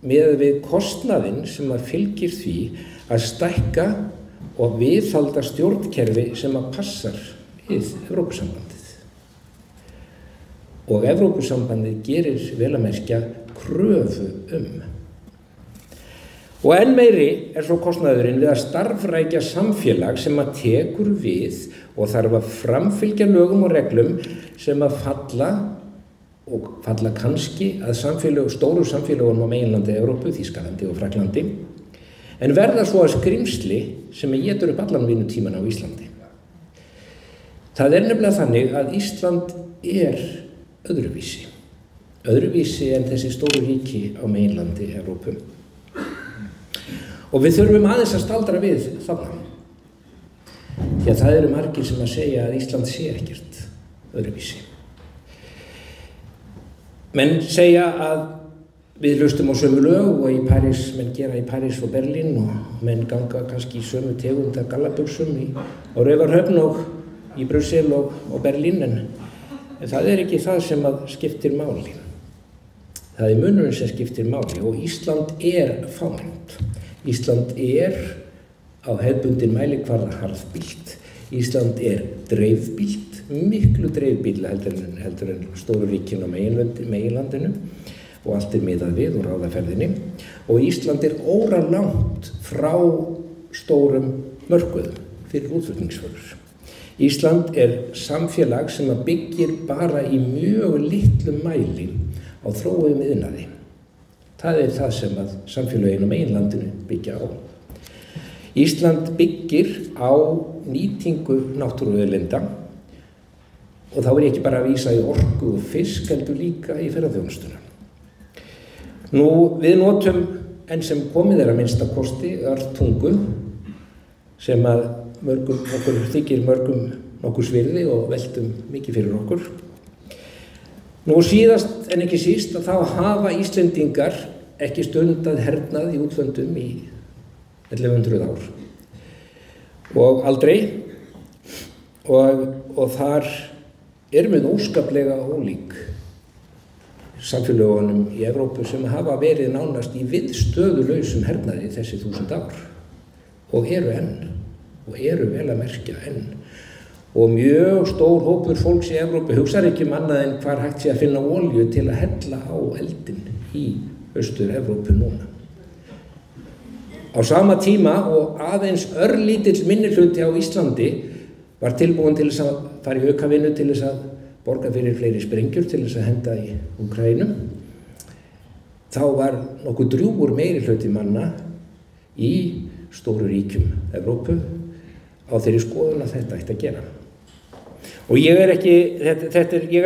með við kostnaðinn sem að fylgir því að stækka og viðhalda stjórnkerfi sem að passar við Evrópusambandið. Og Evrópusambandið gerir vel að merkja kröfu Og enn meiri svo kostnaðurinn við að starfrækja samfélag sem að tekur við og þarf að framfylgja lögum og reglum sem að falla kannski að stóru samfélögunum á meginlandi Evrópu, Þýskalandi og Frakklandi, en verða svo að skrimsli sem étur upp allan vinnutíman á Íslandi. Það nefnilega þannig að Ísland öðruvísi en þessi stóru ríki á meginlandi Evrópu. Og við þurfum aðeins að staldra við þarna. Því að það eru margir sem að segja að Ísland sé ekkert öðruvísi. Menn segja að við hlustum á sömu lög og menn gera í París og Berlín og menn ganga kannski í sömu tegund af gallabuxum á Raufarhöfn og í Brussel og Berlín, en það ekki það sem að skiptir máli. Það munurinn sem skiptir máli og Ísland fámennt. Ísland á hefðbundin mælikvarða harðbýlt. Ísland dreifbýlt, miklu dreifbýl heldur en stóru ríkin á meginlandinu og allt miðað við og ráðaferðinni. Og Ísland óralangt frá stórum mörkuðum fyrir útflutningsvörur. Ísland samfélag sem að byggir bara í mjög litlum mæli á þróuðum iðnaði. Það það sem að samfélögin á meginlandinu byggja á. Ísland byggir á nýtingu náttúruauðlinda og þá ég ekki bara að vísa í orku og fisk heldur líka í ferðaþjónustuna. Við notum enn sem komið að minnsta kosti tungu sem að okkur þykir mörgum nokkur svirði og veltum mikið fyrir okkur. Síðast en ekki síst að þá hafa Íslendingar ekki stundað hernað í útlöndum í 1100 ár og aldrei og þar við óskaplega ólík samfélögunum í Evrópu sem hafa verið nánast í viðstöðulausum hernaði þessi 1000 ár og eru vel að merkja enn. Og mjög stór hópur fólks í Evrópu hugsar ekki annað en hvar hægt sé að finna olíu til að hella á eldin í Austur-Evrópu núna. Á sama tíma og aðeins örlítill minnihluti á Íslandi var tilbúin til þess að fara í aukavinnu til þess að borga fyrir fleiri sprengjur til þess að henda í Úkraínu. Þá var nokkuð drjúgur meirihluti manna í stóru ríkjum Evrópu á þeirri skoðun að þetta ætti að gera. Og ég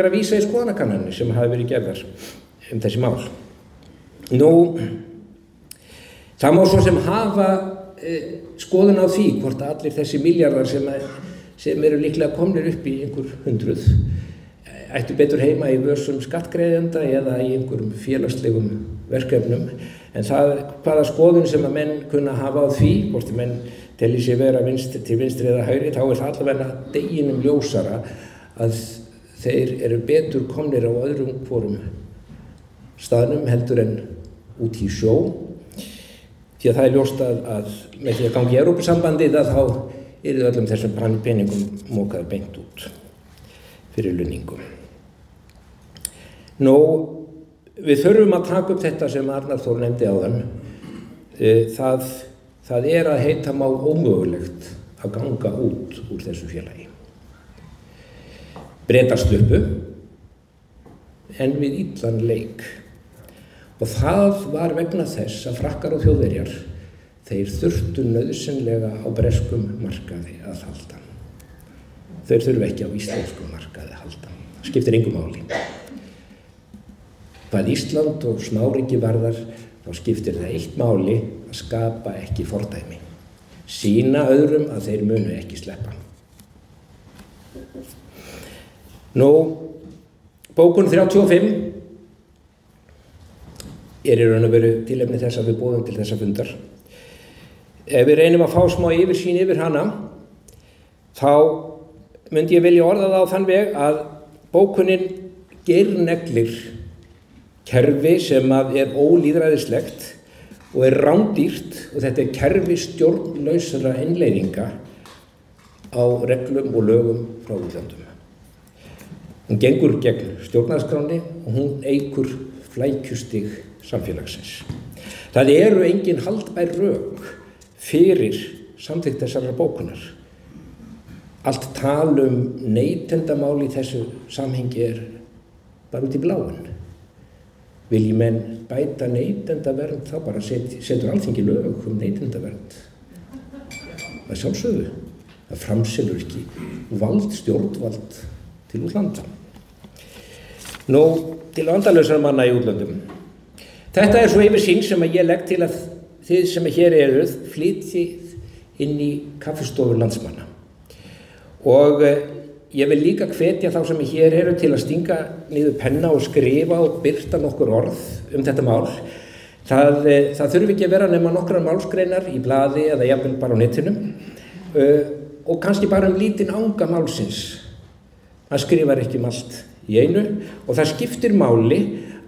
að vísa í skoðanakannanir sem hafa verið gerðar þessi mál. Það má svo sem hafa skoðun á því hvort allir þessi milljarðar sem eru líklega komnir upp í einhver 100 ættu betur heima í vörsum skattgreiðenda eða í einhverjum félagslegum verkefnum. En hvaða skoðun sem að menn kunna hafa á því, hvort menn telji sér vera til vinstri eða hægri, þá það allavega deginum ljósara að þeir eru betur komnir á öðrum hvorum staðnum heldur en út í sjó. Því að það ljóst að með því að gangi í Evrópusambandið að þá öllum þessum peningum mókað beint út fyrir lunningum. Við þurfum að taka upp þetta sem Arnar Þór nefndi áðan. Það að heita má ómögulegt að ganga út úr þessu félagi. Bretar sluppu en við illan leik. Og það var vegna þess að Frakkar og Þjóðverjar þeir þurftu nauðsynlega á breskum markaði að halda. Þeir þurfu ekki á íslenskum markaði að halda. Það skiptir engu máli. Hvað Ísland og smáríki varðar, þá skiptir það eitt máli að skapa ekki fordæmi. Sýna öðrum að þeir munu ekki sleppa. Bókun 35 í raun og veru tilefni þess að við boðum til þessa fundar. Ef við reynum að fá smá yfirsýn yfir hana, þá myndi ég vilja orða það á þann veg að bókunin geirneglir kerfi sem er ólýðræðislegt og er rándýrt, og þetta er kerfi stjórnlausra innleiðinga á reglum og lögum frá útlöndum. Hún gengur gegn stjórnarskránni og hún eykur flækjustig samfélagsins. Það eru engin haldbær rök fyrir samþykkt þessarar bókunar. Allt tal neytendamál í þessu samhengi er bara út í bláinn. Vilji menn bæta neytendavernd, þá bara setur Alþingi lög neytendavernd. Það sjálfsögðu. Það framselur ekki stjórnvald til útlanda. Til vandalausra manna í útlöndum. Þetta er svo yfirsýn sem ég legg til að þið sem hér eruð flytjið inn í kaffistofur landsmanna. Og ég vil líka hvetja þá sem hér eru til að stinga niður penna og skrifa og birta nokkur orð þetta mál. Það þurfi ekki að vera nema nokkrar málsgreinar í blaði eða jafnvel bara á netinu og kannski bara lítinn anga málsins. Það skrifar ekki allt í einu og það skiptir máli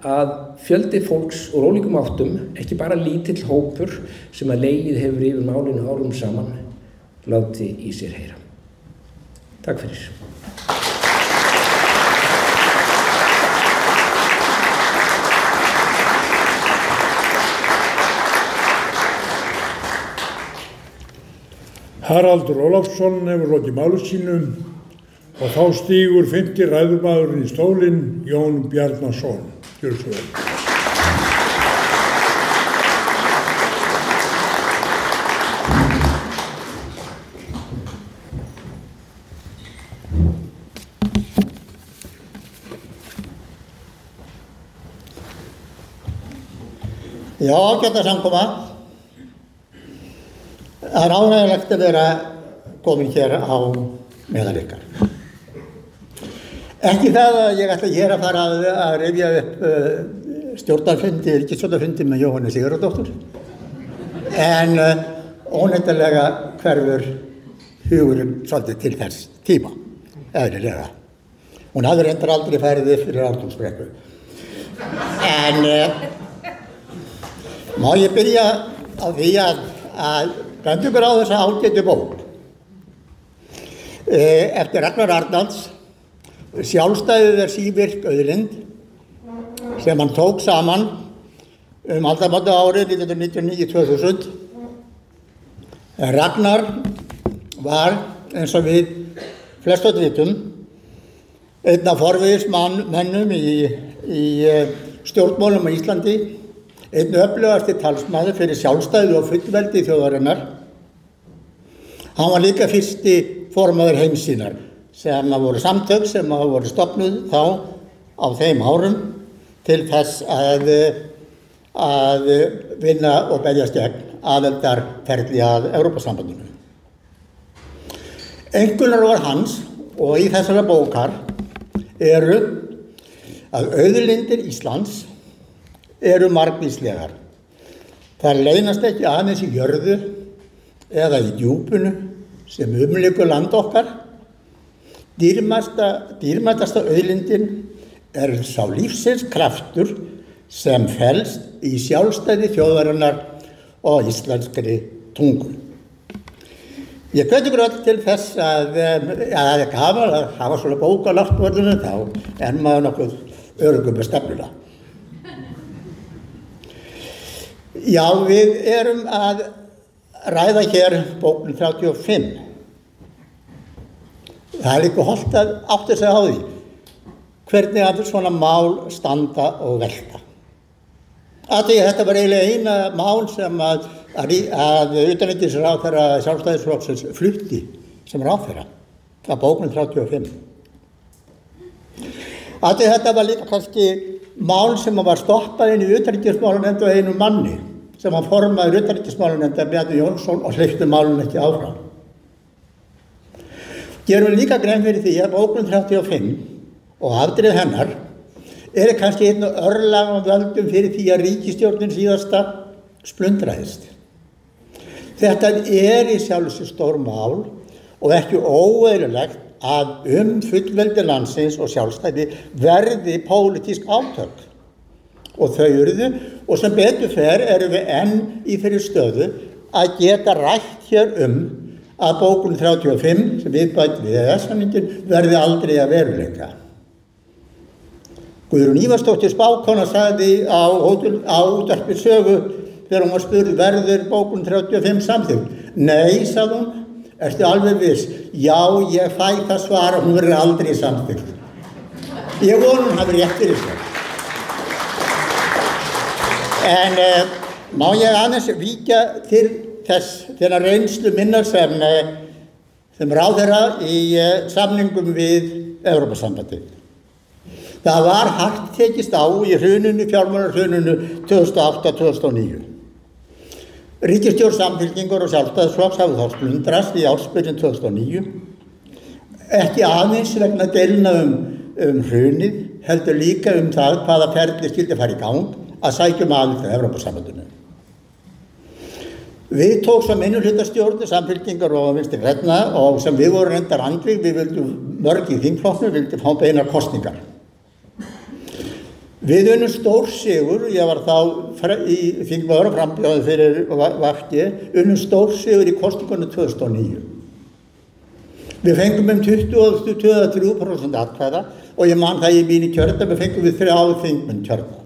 að fjöldi fólks úr ólíkum áttum, ekki bara lítill hópur sem að legið hefur yfir málinu árum saman, láti í sér heyra. Takk fyrir. Haraldur Ólafsson hefur lokið máli sínu og þá stígur 5. ræðumaðurinn í stólinn, Jón Bjarnason. Gjörðu svo vel. Já, ágæta samkoma. Það er ánægjulegt að vera komin hér á meðal ykkar. Ekki það að ég ætla hér að fara að rifja upp stjórnarfundi, ríkisstjórnarfundi með Jóhannu Sigurðardóttur, en óneitanlega hverfur hugurinn svolítið til þess tíma, eðlilega. Hún hafði reyndar aldrei farið upp fyrir Ártúnsbrekku. En má ég byrja á því að benda ykkur á þessa ágætu bók eftir Ragnar Arnalds, Sjálfstæðið sívirk auðlind, sem hann tók saman aldamóta árið 1999-2000. Ragnar var, eins og við flestöld vitum, einn af forvígismönnum í stjórnmálum á Íslandi, einn öflugasti talsmaður fyrir sjálfstæði og fullveldi þjóðarinnar. Hann var líka fyrsti formaður Heimssýnar, sem voru samtök sem voru stofnuð þá á þeim árum til þess að vinna og berjast gegn aðildarferli að Evrópusambandinu. Einkunnarorð hans og í þessara bókar eru að auðlindir Íslands eru margvíslegar. Það leynast ekki aðeins í jörðu eða í djúpinu sem umlykur land okkar. Dýrmætasta auðlindin er sá lífsins kraftur sem felst í sjálfstæði þjóðarinnar og íslenskri tungu. Ég hvet ykkur öll til þess að það er gaman að hafa svona bók á náttúrunni, þá er maður nokkuð öruggur með stefnuna. Já, við erum að ræða hér bókun 35. Það er líka hollt að átta sig á því hvernig að svona mál standa og velta. Þetta var eiginlega eina mál sem að að utanríkisráðherra Sjálfstæðisflokksins flutti sem ráðherra. Það bókun 35. Þetta var líka kannski mál sem var stoppað inn í utanríkismálanefnd og einu manni sem var formaður utanríkismálanefndar Bjarni Jónsson og hleypti málun ekki áfram. Gerum líka grein fyrir því að bókun 35 og afdrif hennar kannski einn og örlagum völdum fyrir því að ríkisstjórnin síðasta splundraðist. Þetta í sjálfu sér stór mál og ekki óeðlilegt að fullveldi landsins og sjálfstæði verði pólitísk átök. Og þau urðu, og sem betur fer erum við enn í þeirri stöðu að geta rætt hér að bókun 35 sem viðbætt við EES-samninginn verði aldrei að veruleika. Guðrún Ívarsdóttir spákona sagði á útvarpi Sögu þegar hún var spurð verður bókun 35 samþykkt. Nei, sagði hún. Ertu alveg viss? Já, ég fæ það svar að hún verður aldrei samþykkt. Ég vona hún hafi rétt fyrir sér. En má ég aðeins víkja til þeirra reynslu minnar sem ráðherra í samningum við Evrópusambandið. Það var hart tekist á í fjármálahruninu 2008-2009. Ríkisstjórn Samfylkingar og Sjálfstæðisflokks hafði þá splundrast í ársbyrjun 2009. Ekki aðeins vegna deilna hrunið, heldur líka það hvaða ferli skyldi fara í gang að sækja aðild að Evrópusambandinu. Við tók sem minnihlutastjórn Samfylkingar og Vinstri grænna og sem við vorum reyndar andvíg, við vildum mörg í þingflokknum, við vildum fá beinar kosningar. Við unnum stór sigur, ég var þá í þingmaður og frambjóði fyrir VG, unnum stór sigur í kosningunum 2009. Við fengum 23% atkvæða og ég man það í mínu kjördæmi fengum við 3 þingmenn kjörna.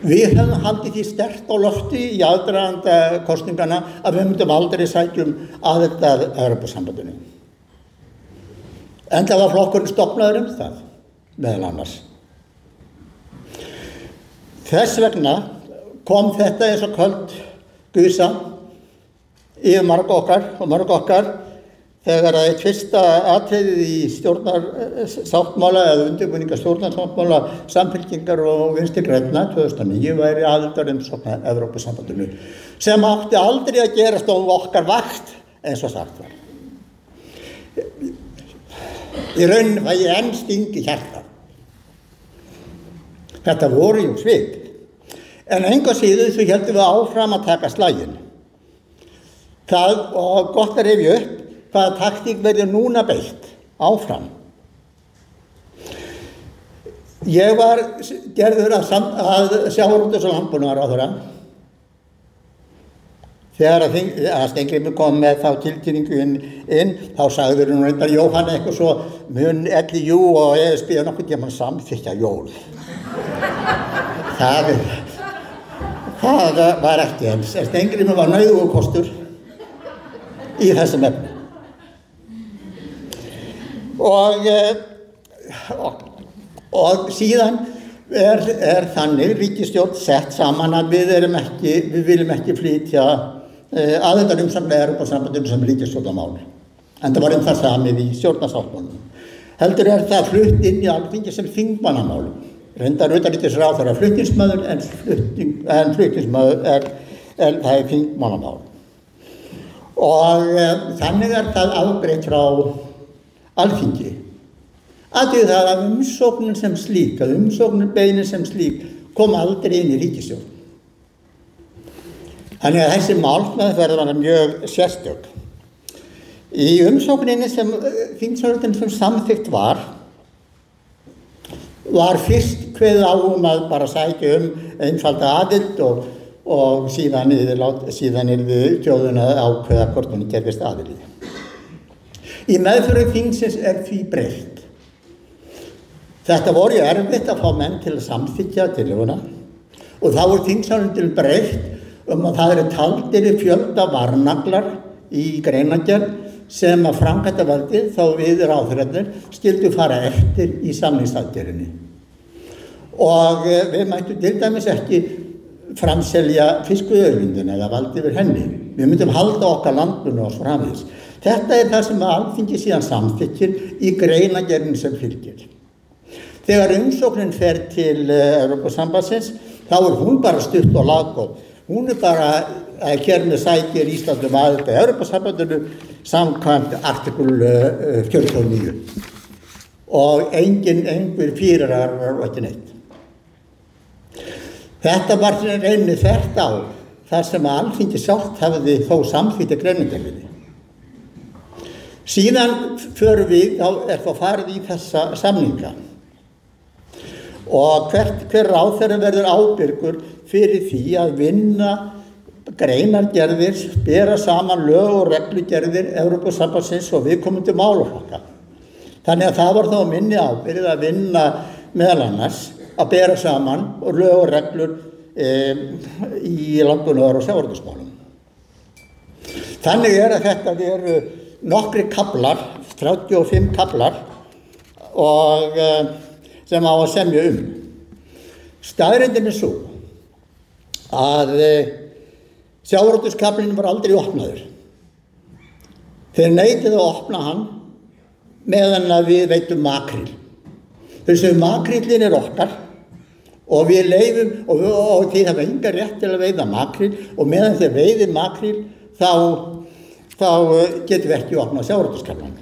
Við höfum haldið því sterkt á lofti í aðdraganda kosningana að við myndum aldrei sækja aðild að Evrópusambandinu. Enda var flokkurinn stofnaður það. Meðal annars. Þess vegna kom þetta eins og köld gusa yfir mörg okkar þegar að eitt fyrsta atriðið í stjórnarsáttmála eða undirbúninga stjórnarsáttmála Samfylkingar og Vinstri grænna 2009 væri aðildarumsókn að Evrópusambandinu sem átti aldrei að gerast á okkar vakt eins og sagt var. Í rauninni var ég enn sting í hjarta. Þetta voru jú svik. En engu að síður svo héldum við áfram að taka slaginn. Og gott að rifja upp hvaða taktík verður núna beitt áfram. Ég var gerður að sjávarútvegs- og landbúnaðarráðherra þegar að Steingrímur kom með þá tilkynningu inn, þá sagði hún reyndar Jóhann eitthvað svo mun LIU og ESB nokkuð tímann samþykkja jól. Það var ekki eins. Steingrímur var nauðugkostur í þessum efni. Og síðan þannig ríkisstjórn sett saman að við viljum ekki flytja aðildarumsókn að Evrópusambandinu sem ríkisstjórnarmál. En það var það samið í stjórnarsáttmálanum. Heldur það flutt inn í Alþingi sem þingmannamál. Reyndar utanríkisráðherra flutningsmaður en flutningsmaður það þingmannamál. Og þannig það afgreitt frá Alþingi. Að umsóknin sem slík, að umsóknarbeinin sem slík kom aldrei inn í ríkisstjórn. Þannig að þessi málsmeðferð var mjög sérstök. Í umsókninni sem þingsályktun sem samþykkt var fyrst kveðið á að bara sækja einfalda aðild og síðan yrði þjóðin að ákveða hvort hún gerðist aðild. Í meðferð þingsins því breytt. Þetta voru erfitt að fá menn til að samþykkja tillöguna og þá þingsályktun breytt að það eru taldir fjölda varnaglar í greinargerð sem að framkvæmdarvaldið þá við ráðherrarnir skyldu fara eftir í samningsaðgerðinni. Og við mættum til dæmis ekki framselja fiskveiðiauðlindina eða valda yfir henni. Við myndum halda okkar landbúnaði og svo framvegis. Þetta er það sem Alþingi síðan samþykkir í greinargerðinni sem fylgir. Þegar umsóknin fer til Evrópusambandsins, þá er hún bara stutt og laggóð. Hún er bara að hér með sækir Ísland aðild að Evrópusambandinu samkvæmt artikul 49. Og einhver fyrirar og ekki neitt. Þetta var reyni þvert á það sem Alþingi sjálft hafði þó samþykkt í greinargerðinni. Síðan förum við, þá er þá farið í þessa samninga. Og hver ráðherra verður ábyrgur fyrir því að vinna greinargerðir, bera saman lög og reglugerðir Evrópusambandsins og viðkomandi málaflokka. Þannig að það var þá minni ábyrgð að vinna meðal annars að bera saman lög og reglur í landbúnaðar- og sjávarútvegsmálum. Þannig að þetta eru nokkri kaflar, 35 kaflar og sem á að semja Staðreyndin er svo að sjávarútvegskaflinn var aldrei opnaður. Þeir neituðu að opna hann meðan að við veitum makríl. Þessu makríllin er okkar og við leyfum og því það var enga rétt til að veiða makríl og meðan þeir veiði makríl þá getum við ekki opnað sjávarútvegskaflann.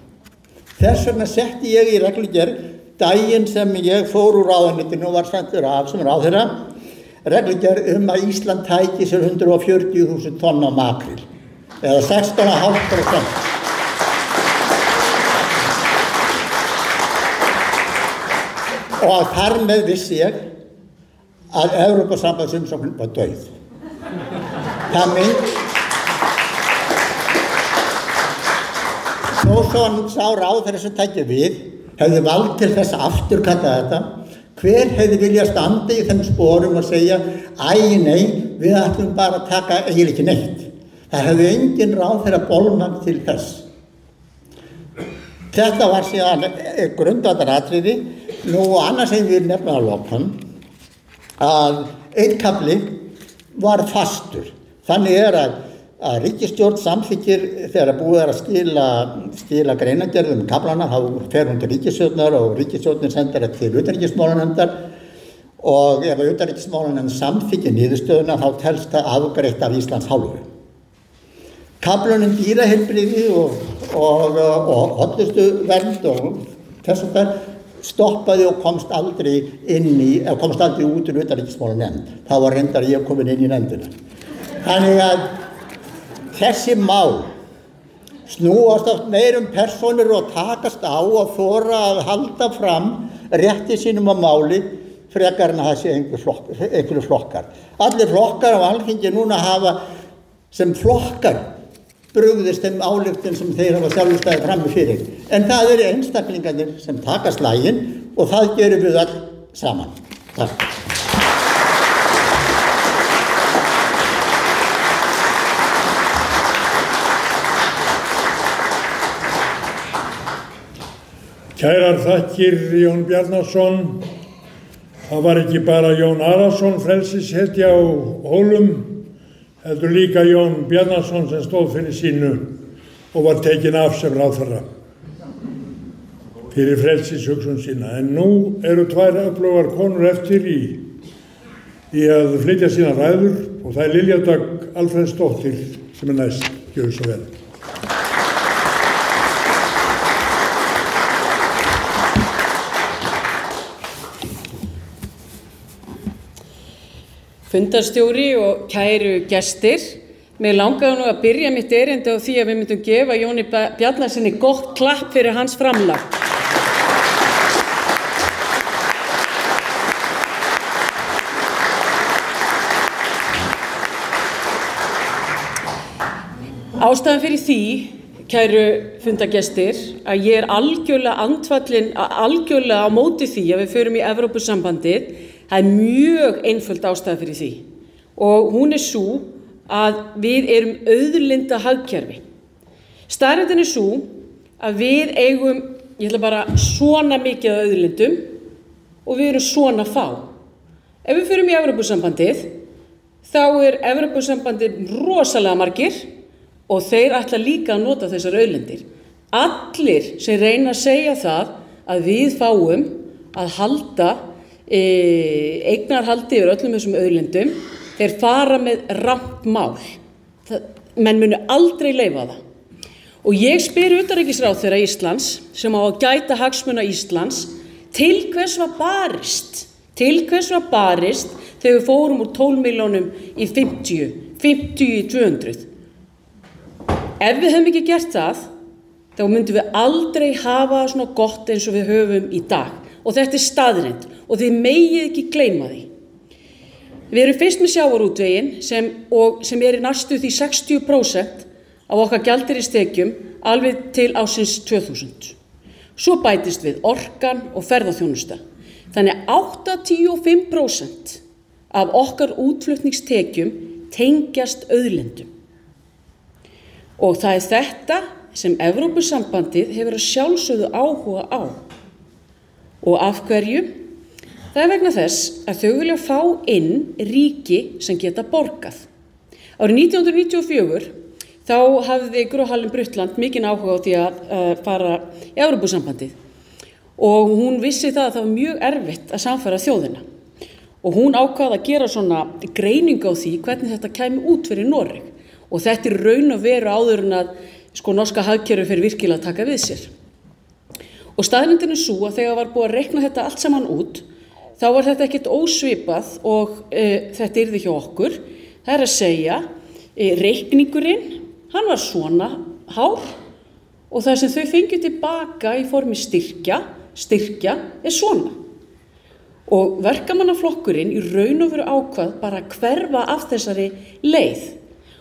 Þess vegna setti ég í reglugerð daginn sem ég fór úr ráðuneytinu og var sendur af sem ráðherra reglugerð að Ísland tæki sér 140.000 tonn af makríl eða 16,5%. Og þar með vissi ég að Evrópusambandsumsóknin var dauð. Þó svo sá ráðherra sem tæki við hefði vald til þess að afturkalla þetta. Hver hefði viljað standa í þeim sporum og segja nei, við ætlum bara að taka eiginlega ekki neitt. Það hefði engin ráðherra bolmagn til þess. Þetta var síðan grundvallaratriði. Nú annars hefði við nefna að lokum að einn kafli var fastur. Þannig að ríkisstjórn samþykkir þegar búið að skila greinargerðum kaflana, þá fer hún til ríkisstjórnar og ríkisstjórnin sendar þetta til utanríkismálanefndar og ef utanríkismálanefnd samþykkir niðurstöðuna þá telst það afgreitt af Íslands hálfu. Kaflunum dýraheilbrigði og hollustuvernd og þessum þar stoppaði og komst aldrei út úr utanríkismálanefnd. Þá var reyndar ég komin inn í nefndina. Þannig að þessi mál snúast oft meir persónur og takast á og þora að halda fram rétti sínum á máli frekar en að það sé einhverju flokkar. Allir flokkar á Alþingi núna hafa sem flokkar brugðist þeim ályktum sem þeir hafa sjálfur staðið frammi fyrir. En það eru einstaklingarnir sem taka slaginn og það gerum við öll saman. Takk. Kærar þakkir Jón Bjarnason. Það var ekki bara Jón Arason frelsishetja á Hólum, heldur líka Jón Bjarnason sem stóð fyrir sínu og var tekinn af sem ráðherra fyrir frelsishugsun sína. En nú eru tvær öflugar konur eftir í að flytja sína ræður og það er Lilja Dögg Alfreðsdóttir sem er næst. Gjörðu svo vel. Fundarstjóri og kæru gestir, mig langaði nú að byrja mitt erindi á því að við myndum gefa Jóni Bjarnasyni gott klapp fyrir hans framlag. Ástæðan fyrir því, kæru fundargestir, að ég er algjörlega á móti því að við förum í Evrópusambandið. Það er mjög einföld ástæða fyrir því og hún er sú að við erum auðlinda hagkerfi. Staðreyndin er sú að við eigum, ég ætla bara svona mikið af auðlindum og við erum svona fá. Ef við förum í Evrópusambandið þá Evrópusambandið rosalega margir og þeir ætla líka að nota þessar auðlindir. Allir sem reyna að segja það að við fáum að halda eignarhaldi yfir öllum þessum auðlindum, þeir fara með rangt mál. Menn munu aldrei leyfa það. Og ég spyr utanríkisráðherra Íslands sem á að gæta hagsmuna Íslands, til hvers var barist? Til hvers var barist þegar við fórum úr 12 milljónum í 50 í 200? Ef við hefum ekki gert það, þá myndum við aldrei hafa svona gott eins og við höfum í dag. Og þetta staðreynd og þið megið ekki gleyma því. Við erum fyrst með sjávarútveginn sem í næstu því 60% af okkar gjaldeyristekjum alveg til ársins 2000. Svo bætist við orkan og ferðaþjónusta. Þannig 85% af okkar útflutningstekjum tengjast auðlindum. Og það þetta sem Evrópusambandið hefur að sjálfsögðu áhuga á. Og af hverju? Það vegna þess að þau vilja fá inn ríki sem geta borgað. Árið 1994 þá hafði Gro Harlem Brundtland mikinn áhuga á því að fara í Evrópusambandið. Og hún vissi það að það var mjög erfitt að samfæra þjóðina. Og hún ákvað að gera svona greiningu á því hvernig þetta kæmi út fyrir Noreg. Og þetta raun og veru áður en að norska hagkerfið fyrir virkilega að taka við sér. Og staðreyndin sú að þegar var búið að reikna þetta allt saman út, þá var þetta ekkert ósvipað og þetta yrði hjá okkur. Það að segja, reikningurinn, hann var svona hár og það sem þau fengju tilbaka í formi styrkja svona. Og verkamannaflokkurinn í raun og veru ákvað bara að hverfa af þessari leið.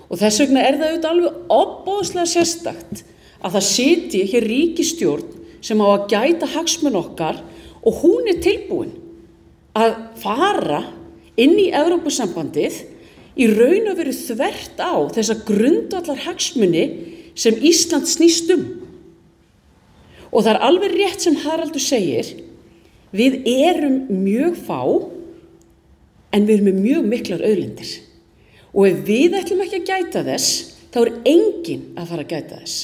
Og þess vegna það auðvitað alveg ofboðslega sérstakt að það sitji hér ríkisstjórn sem á að gæta hagsmun okkar og hún tilbúin að fara inn í Evrópusambandið í raun og veru þvert á þessa grundvallar hagsmuni sem Ísland snýst Og það alveg rétt sem Haraldur segir, við erum mjög fá en við erum með mjög miklar auðlindir. Og ef við ætlum ekki að gæta þess, þá enginn að fara að gæta þess.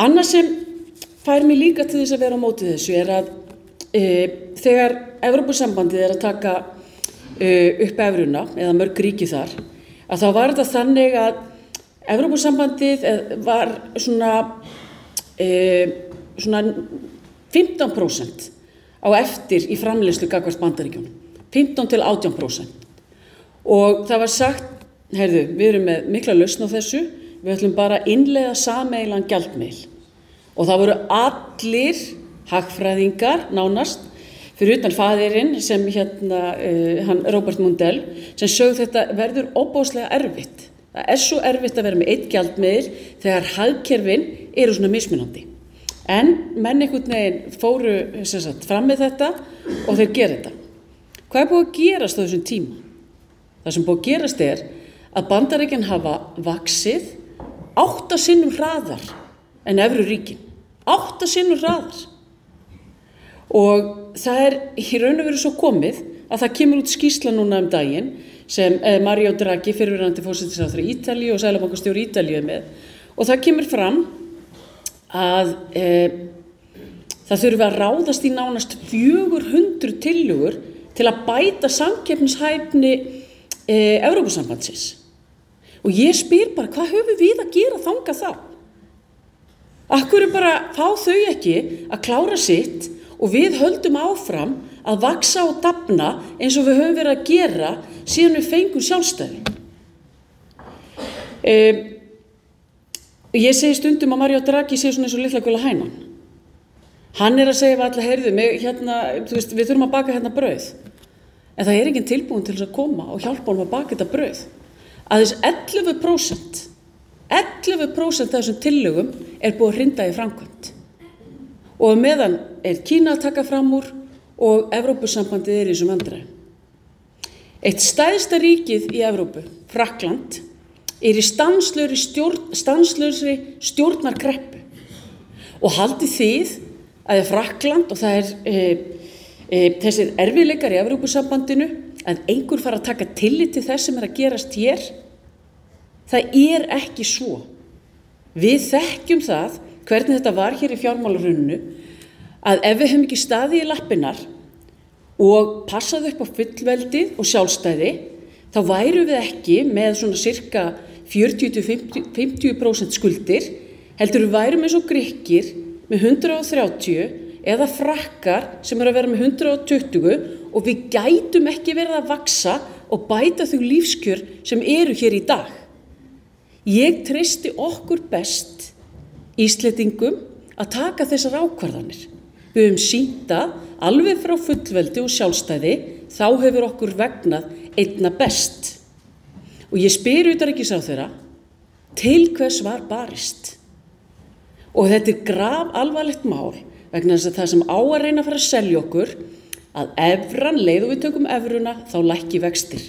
Annað sem fær mig líka til þess að vera á móti þessu að þegar Evrópusambandið að taka upp evruna, eða mörg ríki þar, að þá var þetta þannig að Evrópusambandið var svona 15% á eftir í framleiðslu gagnvart Bandaríkjunum. 15–18%. Og það var sagt, heyrðu, við erum með mikla lausn á þessu, við ætlum bara að innleiða sameiginlegan gjaldmiðil. Og það voru allir hagfræðingar nánast, fyrir utan faðirinn sem hann Robert Mundell, sem sögðu þetta verður óbáslega erfitt. Það svo erfitt að vera með einn gjaldmiðil þegar hagkerfin eru svona mismunandi. En menn einhvern veginn fóru fram með þetta og þeir gera þetta. Hvað búið að gerast á þessum tíma? Það sem búið að gerast að Bandaríkin hafa vaxið 8 sinnum hraðar en Evruríkin. 8 sinnum hraðar. Og það í raun og veru svo komið að það kemur út skýrsla núna daginn sem Mario Draghi, fyrrverandi forsætisráðherra Ítalíu og seðlabankastjóri Ítalíu með. Og það kemur fram að það þurfi að ráðast í nánast 400 tillögur til að bæta samkeppnishæfni Evrópusambandsins. Og ég spyr bara, hvað höfum við að gera þangað þá? Af hverju bara fá þau ekki að klára sitt og við höldum áfram að vaxa og dafna eins og við höfum verið að gera síðan við fengum sjálfstæði. Ég segi stundum að Mario Draghi sé svona eins og litla gula hænan. Hann að segja við alla, heyrðu, við þurfum að baka hérna brauð. En það enginn tilbúin til þess að koma og hjálpa honum að baka þetta brauð. Aðeins 11% af þessum tillögum búið að hrinda í framkvæmd. Og meðan Kína að taka fram úr og Evrópusambandið í þessum vandræðum. Eitt stærsta ríkið í Evrópu, Frakkland, í stanslausri stjórnarkreppu. Og haldið þið að Frakkland, og það þessir erfiðleikar í Evrópusambandinu, að einhver fara að taka tillit til þess sem að gerast hér. Það ekki svo. Við þekkjum það, hvernig þetta var hér í fjármálahruninu, að ef við höfum ekki staðið í lappirnar og passað upp á fullveldið og sjálfstæði, þá værum við ekki með svona cirka 40-50% skuldir, heldur við værum eins og Grikkir með 130 eða Frakkar sem að vera með 120 og við gætum ekki verið að vaksa og bæta þau lífskjör sem eru hér í dag. Ég treysti okkur best, Íslendingum, að taka þessar ákvarðanir. Við höfum sýnt að alveg frá fullveldi og sjálfstæði þá hefur okkur vegnað einna best. Og ég spyr utanríkisráðherra, til hvers var barist? Og þetta graf alvarlegt mál vegna þess að það sem á að reyna að fara að selja okkur, að evran, leið og við tökum evruna, þá lækki vextir.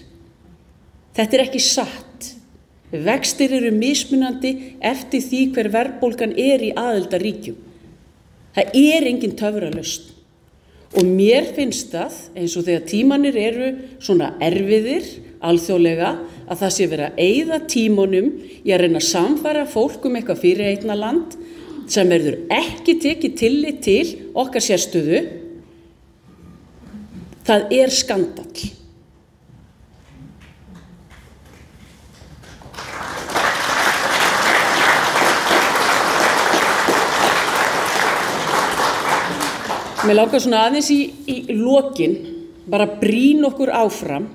Þetta ekki satt. Vextir eru mismunandi eftir því hver verðbólgan í aðildarríkjum. Það engin töfralausn. Og mér finnst það, eins og þegar tímanir eru svona erfiðir, alþjóðlega, að það sé verið að eyða tímunum í að reyna að samfæra fólk eitthvað fyrireignarland sem verður ekki tekið tillit til okkar sérstöðu. Það skandall. Mér langar svona aðeins í lokin, bara brýna okkur áfram.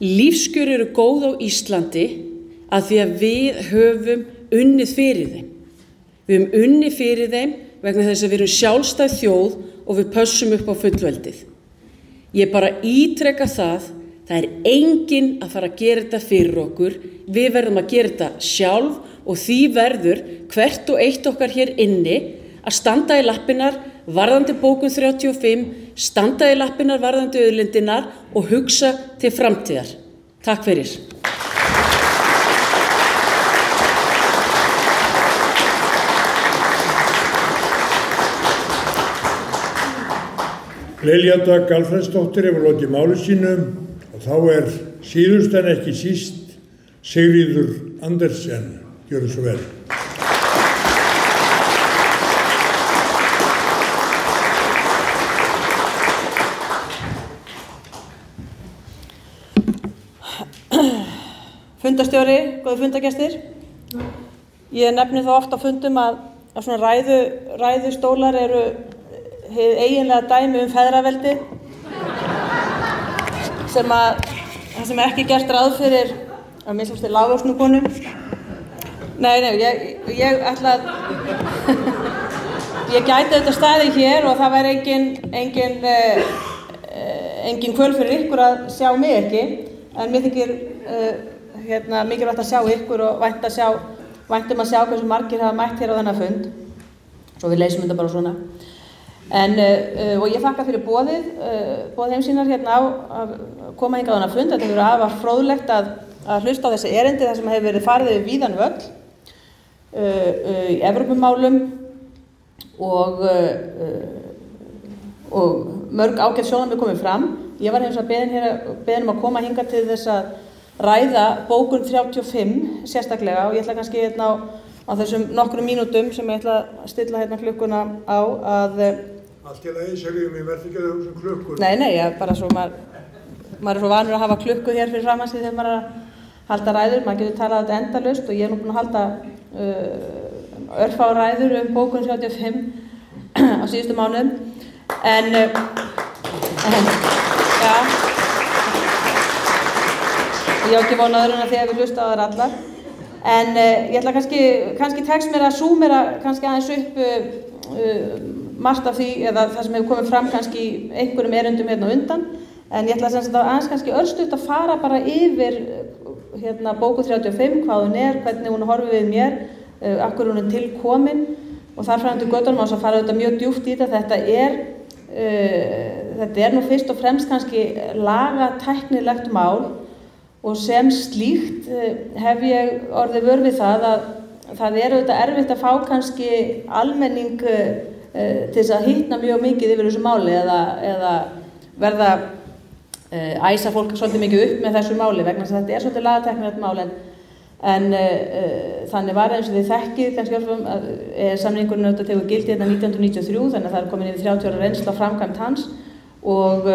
Lífskjör eru góð á Íslandi að því að við höfum unnið fyrir þeim. Við höfum unnið fyrir þeim vegna þess að við erum sjálfstæð þjóð og við pössum upp á fullveldið. Ég bara ítreka það enginn að fara að gera þetta fyrir okkur. Við verðum að gera þetta sjálf og því verður hvert og eitt okkar hér inni að standa í lappirnar varðandi bókun 35, standa í lappirnar varðandi auðlindirnar og hugsa til framtíðar. Takk fyrir. Lilja Dögg Alfreðsdóttir hefur lokið máli sínu og þá síðust en ekki síst Sigríður Andersen. Gjörðu svo vel. Fundarstjóri, góðu fundargestir. Ég nefni það oft á fundum að svona ræðustólar eru hið eiginlega dæmi feðraveldi sem ekki gert ráð fyrir að minnst kosti lágvöxnum konum. Nei, ég ætla að ég gæti þetta staðið hér og það væri engin kvöl fyrir ykkur að sjá mig ekki, en mér þykir mikilvægt að sjá ykkur og væntum að sjá hversu margir hafa mætt hér á þennan fund, svo við leysum þetta bara svona. Og ég þakka fyrir boðið heimsýnar hérna á að koma hingað á þennan fund. Þetta hefur verið afar fróðlegt að hlusta á þessi erindi þar sem hefur verið farið yfir víðan völl í Evrópumálum og mörg ágæt sjónarmið komið fram. Ég var hins vegar beðin að koma hingað til þess að ræða bókun 35 sérstaklega og ég ætla kannski á þessum nokkrum mínútum sem ég ætla að stilla klukkuna á að Allt í lagi, segjum ég verð ekki að hugsa klukkur. Nei, bara svo maður svo vanur að hafa klukku hér fyrir framan sig þegar maður halda ræður. Maður getur talað þetta endalaust og ég nú búin að halda örfá ræður bókun 35 á síðustu mánuðum. Já, ég á ekki von öðru en að þegar við hlusta á þær allar. En ég ætla kannski tekst mér að súmera kannski aðeins upp margt af því, eða það sem hefur komið fram kannski í einhverjum erindum hérna á undan, en ég ætla aðeins kannski örstutt að fara bara yfir bókun 35, hvað hún hvernig hún horfir við mér, af hverju hún til komin og þar fram til götunum á þess að fara auðvitað mjög djúpt í þetta. Þetta nú fyrst og fremst kannski lagatæknilegt mál og sem slíkt hef ég orðið vör við það að það auðvitað erfitt að fá kannski almenning til þess að hittna mjög mikið yfir þessu máli eða verða æsa fólk svolítið mikið upp með þessu máli vegna þess að þetta svolítið lagateknilegt mál en þannig var eins og þið þekkið kannski að samningurinn auðvitað tekur gildi hérna 1993 þannig að það komin yfir 30 ára reynsla á framkvæmd hans og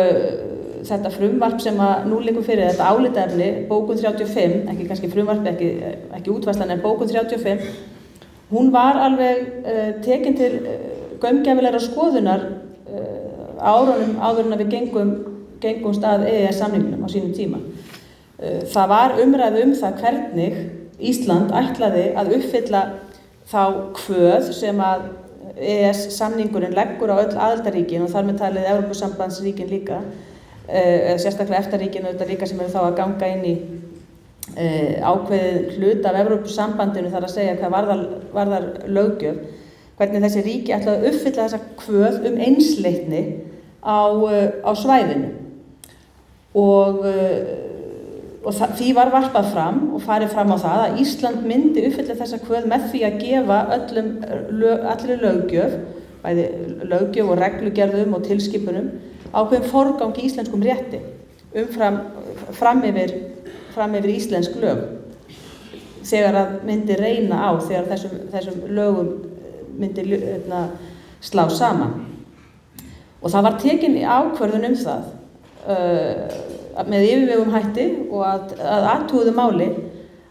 þetta frumvarp sem að nú liggur fyrir þetta álitaefni, bókun 35, ekki kannski frumvarp, ekki útværslan en bókun 35, hún var alveg tekin til gaumgæfilegrar skoðunar árunum áður en við gengumst að EES-samningnum á sínum tíma. Það var umræðu það hvernig Ísland ætlaði að uppfylla þá kvöð sem að EES-samningurinn leggur á öll aðildarríkin og þar með talið Evrópusambandsríkin líka, sérstaklega EFTA-ríkin auðvitað líka sem eru þá að ganga inn í ákveðið hlut af Evrópusambandinu þar að segja hvað varðar löggjöf, hvernig þessi ríki ætlaði að uppfylla þessa kvöð einsleitni á svæðinu og því var varpað fram og farið fram á það að Ísland myndi uppfylla þessa kvöð með því að gefa allri löggjöf, bæði löggjöf og reglugerðum og tilskipunum ákveðin forgang í íslenskum rétti fram yfir íslensk lög þegar að myndi reyna á þegar þessum lögum myndi slá saman og það var tekin ákvörðun það með yfirvegum hætti og að athuguðu máli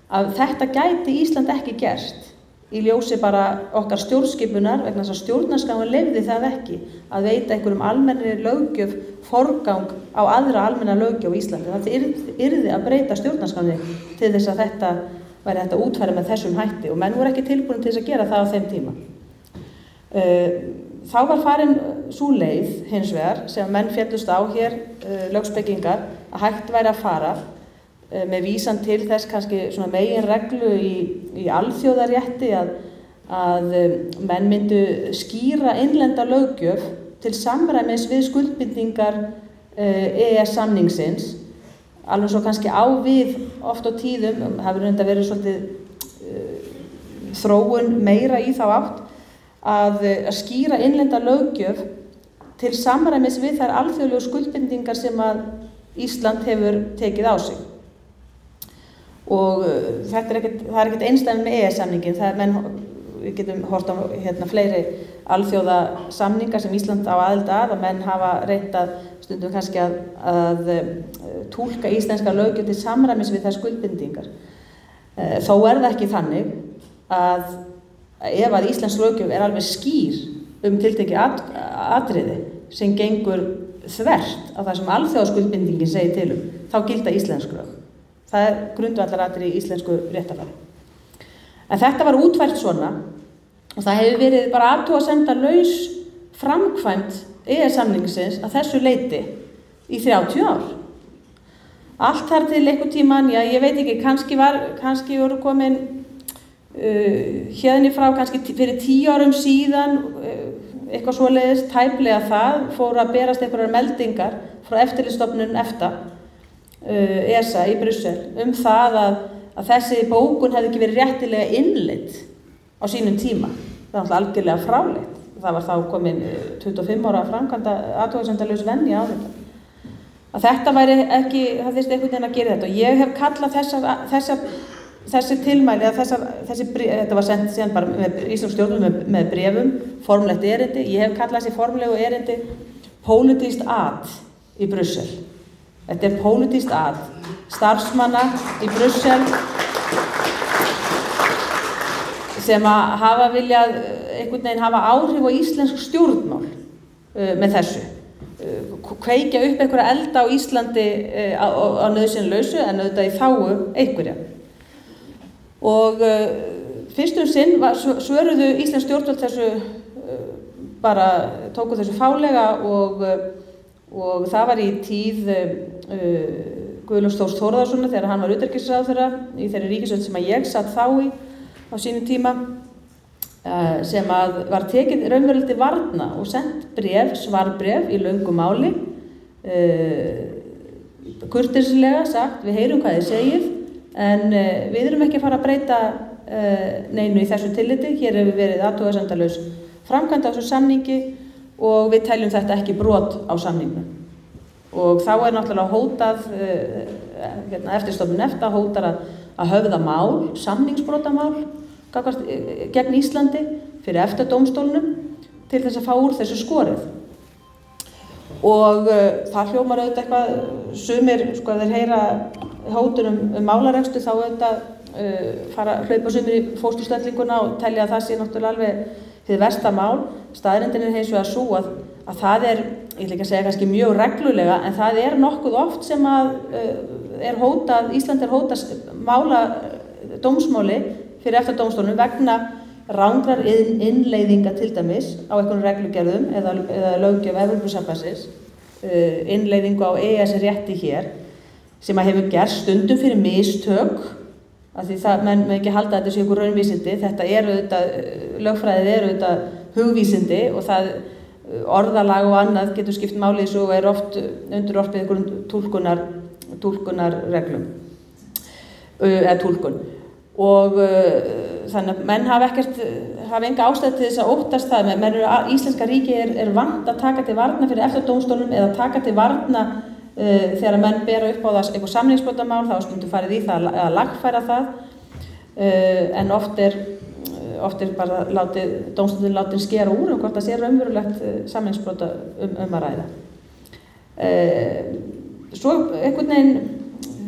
að þetta gæti Ísland ekki gert í ljósi bara okkar stjórnskipunar vegna þess að stjórnarskráin leyfði það ekki að veita einhverjum almennri löggjöf forgang á aðra almenna löggjöf á Íslandi. Það yrði að breyta stjórnarskráinni til þess að þetta væri hægt að útfæra með þessum hætti og menn voru ekki tilbúin til þess að gera það á þeim tíma. Þá var farin sú leið hins vegar sem menn féllust á hér lögspekingar að hægt væri að fara með vísan til þess kannski svona meginreglu í alþjóðarétti að menn myndu skýra innlenda löggjöf til samræmis við skuldbindingar EES-samningsins alveg svo kannski á við oft á tíðum hafi reynda verið svolítið þróun meira í þá átt að skýra innlenda löggjöf til samræmis við þær alþjóðlegu skuldbindingar sem að Ísland hefur tekið á sig. Og það er ekkert einstæmi með EES-samningin, við getum hort á fleiri alþjóðasamningar sem Ísland á aðild að menn hafa reynt að stundum kannski að túlka íslenska löggjöf til samræmis við þær skuldbindingar. Þó það ekki þannig að ef að íslensk löggjöf alveg skýr tiltekið atriði sem gengur þvert á það sem alþjóðaskuldbindingin segir til þá gilda íslensk lög. Það grundvallaratriði í íslensku réttarfari. En þetta var útfært svona og það hefur verið bara athugasemdalaus framkvæmd EES-samningsins að þessu leyti í 30 ár. Allt þar til einhvern tímann, ég veit ekki, kannski voru komin hérni frá kannski fyrir 10 árum síðan eitthvað svoleiðis tæplega það fóru að berast einhverjar meldingar frá eftirlitsstofnun EFTA ESA í Brussel það að þessi bókun hefði ekki verið réttilega innleidd á sínum tíma. Það var algjörlega fráleitt. Það var þá komin 25 ára framkvæmda athugasemdalaus venja á þetta. Að þetta væri ekki, það þyrfti einhvern veginn að gera þetta og ég hef kallað þessi tilmæli, þetta var sendt síðan bara með íslenskum stjórnvöldum með bréfum, formlegt erindi, ég hef kallað þessi formlegu erindi pólitískt at í Brussel. Þetta pólitískt at starfsmanna í Brussel sem að hafa viljað einhvern veginn hafa áhrif á íslensk stjórnmál með þessu. Kveikja upp einhverja elda á Íslandi á nauðsynlausu en auðvitað í þágu einhverja. Og fyrst sinn svöruðu íslensk stjórnvöld þessu bara tóku þessu fálega og það var í tíð Guðlaugs Þórs Þórðarsonar þegar hann var utanríkisráðherra í þeirri ríkisstjórn sem að ég satt þá í á sínum tíma sem að var tekið raunverulega til varna og sent svarbréf í löngu máli kurteislega sagt við heyrum hvað þið segið en við erum ekki að fara að breyta neinu í þessu tilliti. Hér hefur verið athugasemdalaus framkvæmd á þessu samningi og við teljum þetta ekki brot á samningnum. og þá náttúrulega hótað, eftirstofnun EFTA hótar að höfða mál, samningsbrotamál gegn Íslandi fyrir EFTA-dómstólnum til þess að fá úr þessu skorið. Og það hljómar auðvitað eitthvað, sumir, þeir heyra hótunum málarekstur, þá auðvitað hlaupa sumir í fósturstellinguna og telja að það sé náttúrulega alveg hið versta mál. Staðreyndin hins vegar sú að það ég ætla ekki að segja kannski mjög reglulega, en það nokkuð oft sem að Ísland hótað mála dómsmáli fyrir EFTA-dómstólnum vegna rangrar innleiðinga til dæmis á einhverjum reglugerðum eða löggjöf Evrópusambandsins, innleiðingu á EES-rétti hér, sem að hefur gerst stundum fyrir mistök, af því það menn ekki halda að þetta sé einhver raunvísindi. Þetta auðvitað, lögfræðið auðvitað hugvísindi og það orðalag og annað getur skipt máli svo og oft undirorpið einhverjum túlkunarreglum eða túlkun. Og þannig að menn hafa enga ástæðu til þess að óttast það. Íslenska ríki vant að taka til varna fyrir EFTA-dómstólnum eða taka til varna þegar menn bera upp á það eitthvað samningsbrotamál, þá stundum farið í það að lagfæra það, en oft bara dómstólinn látin skera úr hvort það sé raunverulegt samningsbrota að ræða. Svo einhvern veginn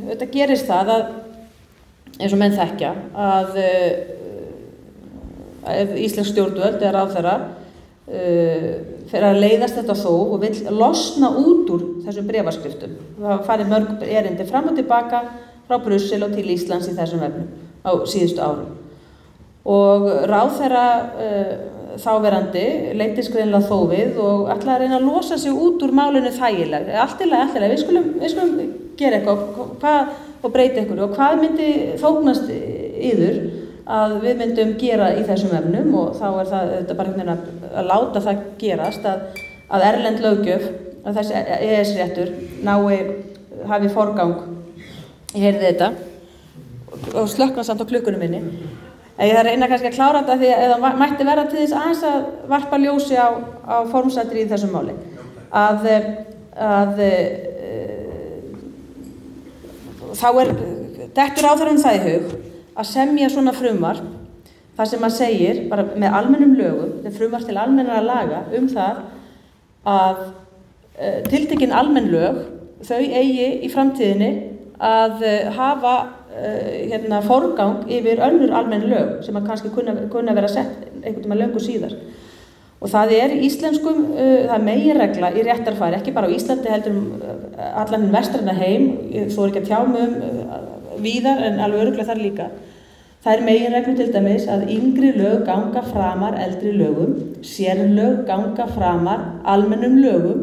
þetta gerist það að eins og menn þekkja að íslensk stjórnvöld eða ráðherra fer að leiðast þetta þó og vill losna út úr þessum bréfaskriftum. Það farið mörg erindi fram og tilbaka frá Brussel og til Íslands í þessum efnum á síðustu árum. Og ráðherra þáverandi leiddist greinilega þó við og ætlaði að reyna að losa sig út úr málinu þægilega. Allt í lagi, við skulum gera eitthvað og breyta einhverju og hvað myndi þóknast yður að við myndum gera í þessum efnum, og þá þetta bara einhvern veginn að láta það gerast að erlend löggjöf, að þessi EES-réttur hafi forgang. Ég heyrði þetta og slökkna samt á klukkunum minni. Ég þarf að reyna kannski að klára þetta því að það mætti vera til þess aðeins að varpa ljósi á formsatriði í þessum máli. Þá dettur ráðherranum það í hug að semja svona frumvarp, þar sem að segir, bara með almennum lögum, þetta frumvarp til almennara laga það að tiltekin almenn lög, þau eigi í framtíðinni að hafa forgang yfir önnur almenn lög sem að kannski kunna vera sett einhvern tíma löngu síðar. Og það íslenskum, það meginregla í réttarfari, ekki bara á Íslandi heldur allan vestræna heim, svo ekki að tjá víðar en alveg örugglega þar líka. Það meginreglu til dæmis að yngri lög ganga framar eldri lögum, sérlög ganga framar almennum lögum.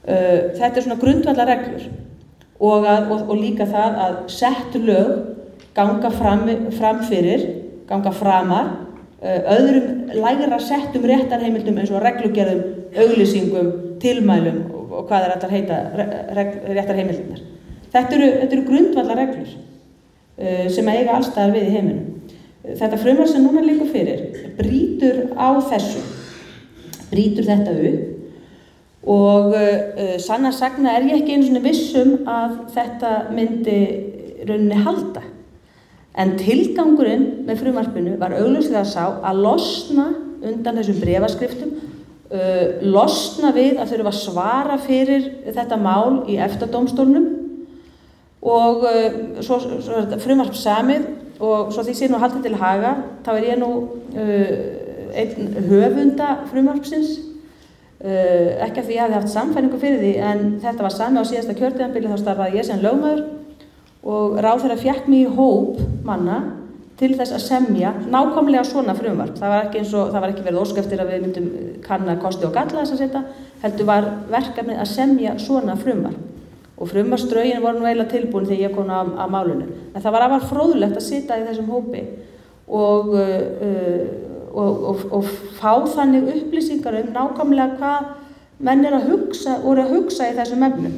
Þetta svona grundvallarreglur og líka það að sett lög ganga ganga framar öðrum lægra settum réttarheimildum eins og reglugerðum, auglýsingum, tilmælum og hvað allar heita réttarheimildirnar. Þetta eru grundvallarreglur sem eiga alls staðar við í heiminum. Þetta frumvarp sem núna liggur fyrir brýtur á þessu, brýtur þetta upp og sanna sagna ég ekki einu svona vissum að þetta myndi rauninni halda. En tilgangurinn með frumvarpinu var augljóslega sá að losna undan þessum bréfaskriftum, losna við að þurfa að svara fyrir þetta mál í EFTA-dómstólnum og svo er frumvarp samið og svo því sé nú haldið til haga, þá ég nú einn höfunda frumvarpsins, ekki að því ég hafði haft samfæringu fyrir því, en þetta var samið á síðasta kjörtímabili, þá starfaði ég sem lögmaður og ráðherra fékk mig í hóp manna til þess að semja nákvæmlega svona frumvarp. Það var ekki verið ósk eftir að við myndum kanna kosti og galla þess að setja, heldur var verkefnið að semja svona frumvarp. Og frumvarpsdrögin voru nú eiginlega tilbúin þegar ég kom að málinu. En það var afar fróðlegt að sitja í þessum hópi og fá þannig upplýsingar nákvæmlega hvað menn voru að hugsa í þessum efnum.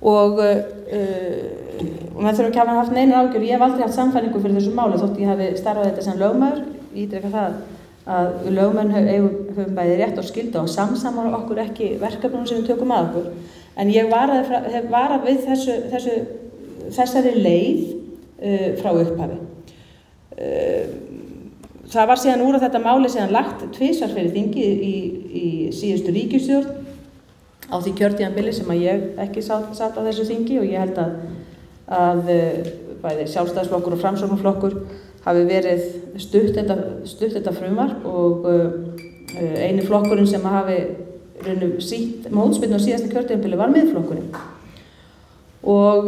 Og menn þurfa ekki að hafa haft neina ágjör. Ég hef aldrei haft samfæringu fyrir þessu máli þótt ég hafi starfað þetta sem lögmaður. Ég ítreka það að lögmenn höfum bæði rétt og skyldu og samsamar okkur ekki verkefnum sem við tökum að okkur. En ég hef varað við þessari leið frá upphafi. Það var síðan úr að þetta máli síðan lagt tvisvar fyrir þingið í síðustu ríkisstjórn á því kjörtímabili sem að ég ekki satt á þessu þingi, og ég held að bæði Sjálfstæðisflokkur og Framsóknarflokkur hafi verið stutt þetta frumvarp, og eini flokkurinn sem hafi sýnt mótspyrnu á síðasta kjörtímabili var Miðflokkurinn. Og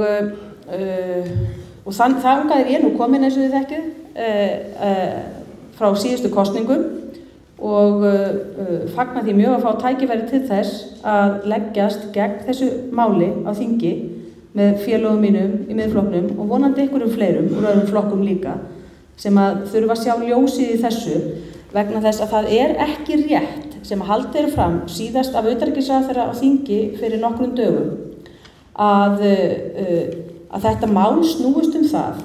þangað ég nú komin, eins og þið þekkið, frá síðustu kosningum, og fagna því mjög að fá tækifæri til þess að leggjast gegn þessu máli á þingi með félögum mínum í Miðflokknum og vonandi einhverjum fleirum úr öðrum flokkum líka sem að þurfa að sjá ljósið í þessu, vegna þess að það er ekki rétt sem haldið er fram síðast af utanríkisráðherra á þingi fyrir nokkrum dögum að þetta mál snúist það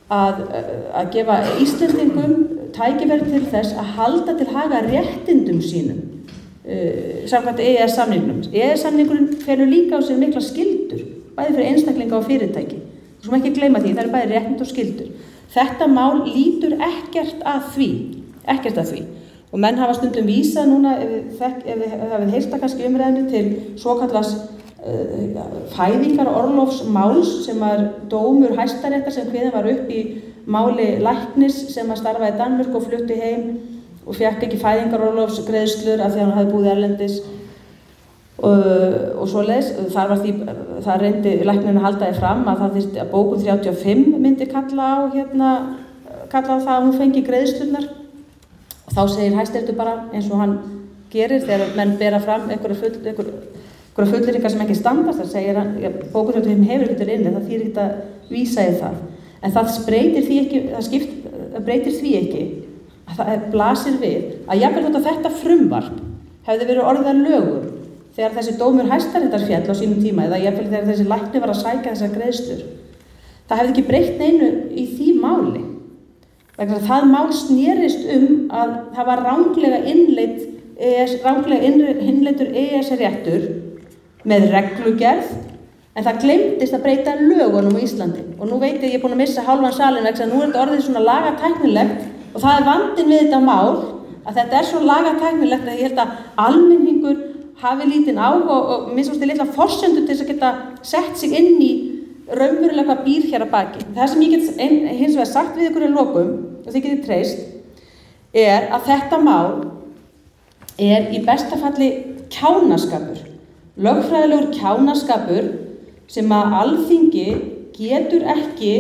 að gefa Íslendingum tækifæri til þess að halda til haga réttindum sínum samkvæmt EES-samningnum. EES-samningurinn felur líka á sig mikla skyldur, bæði fyrir einstaklinga og fyrirtæki. Þú sem ekki gleyma því, það er bæði réttindi og skyldur. Þetta mál lítur ekkert að því. Og menn hafa stundum vísað núna, ef þið hafið heyrt það kannski umræðinu, til svokallars fæðingarorlofsmáls sem var dómur Hæstaréttar sem kveðinn var upp í máli læknis sem að starfa í Danmörk og flutti heim og fékk ekki fæðingarorlofsgreiðslur af því að hann hafði búið erlendis og svoleiðis. Það reyndi læknirinn að halda því fram að það þyrfti að bókun 35 myndi kalla á það að hún fengi greiðslurnar. Og þá segir Hæstaréttur bara, eins og hann gerir þegar menn bera fram einhverja fullyrðingar sem ekki standast, það segir hann, bókun 35 hefur ekki inni, það þýðir ekki að vísa í það. En það breytir því ekki að það blasir við að jafnvel þótt að þetta frumvarp hefði verið orðið að lögum þegar þessi dómur Hæstaréttar féll á sínum tíma, eða jafnvel þegar þessi læknir var að sækja þessar greiðslur, það hefði ekki breytt neinu í því máli. Vegna að það mál snerist að það var ranglega innleiddur EES-réttur með reglugerð, en það gleymdist að breyta lögunum á Íslandi. Og nú veit ég er búin að missa hálfan salinn vegna að nú er þetta orðið svona lagatæknilegt, og það er vandinn við þetta mál, að þetta er svo lagatæknilegt að ég held að almenningur hafi lítinn áhuga og minnst litla forsendur til þess að geta sett sig inn í raunverulega hvað býr hér að baki. Það sem ég get hins vegar sagt við ykkur í lokum, og þið getið treyst, er að þetta mál er í besta falli kjánaskapur, lögfræðilegur kjánaskapur sem að Alþingi getur ekki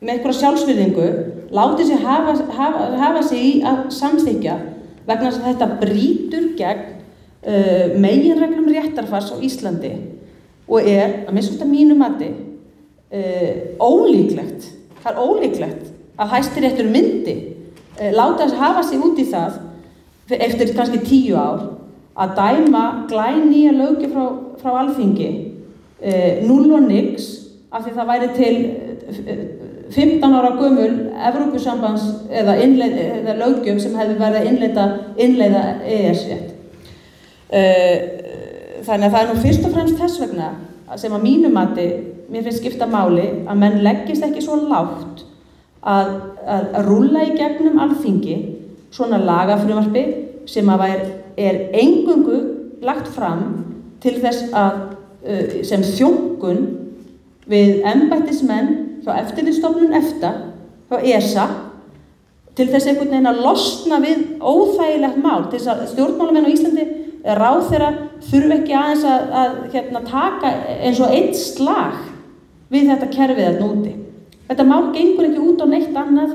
með einhverja sjálfsvirðingu látið sig hafa sig í að samþykkja, vegna þess að þetta brýtur gegn meginreglum réttarfars á Íslandi og er, að minnst að mínu mati, ólíklegt. Það er ólíklegt að Hæstiréttur myndi láta sig hafa sig út í það eftir kannski 10 ár að dæma glænýja löggjöf frá Alþingi 0 og nix, af því það væri til 15 ára gömul Evrópusambands eða löggjöf sem hefði verið að innleiða EES-rétt. Þannig að það er nú fyrst og fremst þess vegna sem að mínu mati mér finnst skipta máli að menn leggist ekki svo lágt að rúlla í gegnum Alþingi svona lagafrumvarpi sem að er eingöngu lagt fram til þess að sem þjónkun við embættismenn hjá eftirlitsstofnun EFTA, hjá ESA, til þess einhvern veginn að losna við óþægilegt mál, til þess að stjórnmálamenn á Íslandi ráðherra þurfi ekki aðeins að taka eins og einn slag við þetta kerfið þarna úti. Þetta mál gengur ekki út á neitt annað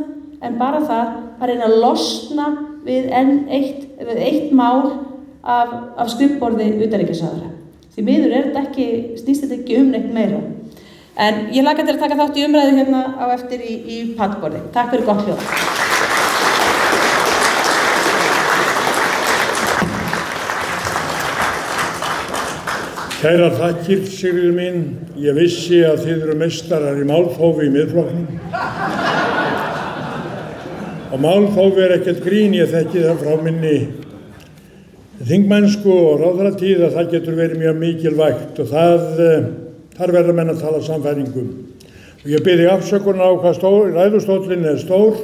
en bara það að reyna að losna við eitt mál af skrifborði utanríkisráðherra. Því miður snýst þetta ekki neitt meira. En ég hlakka til að taka þátt í umræðu hérna á eftir í pallborði. Takk fyrir gott hljóð. Kærar þakkir, Sigríður mín. Ég vissi að þið eru meistarar í málþófi í Miðflokknum. Og málþóf ekkert grín, ég þekki það frá minni þingmennsku og ráðherratíð að það getur verið mjög mikilvægt og þar verða menn að tala sannfæringum. Og ég biðji afsökunar á hvað ræðustóllinn stór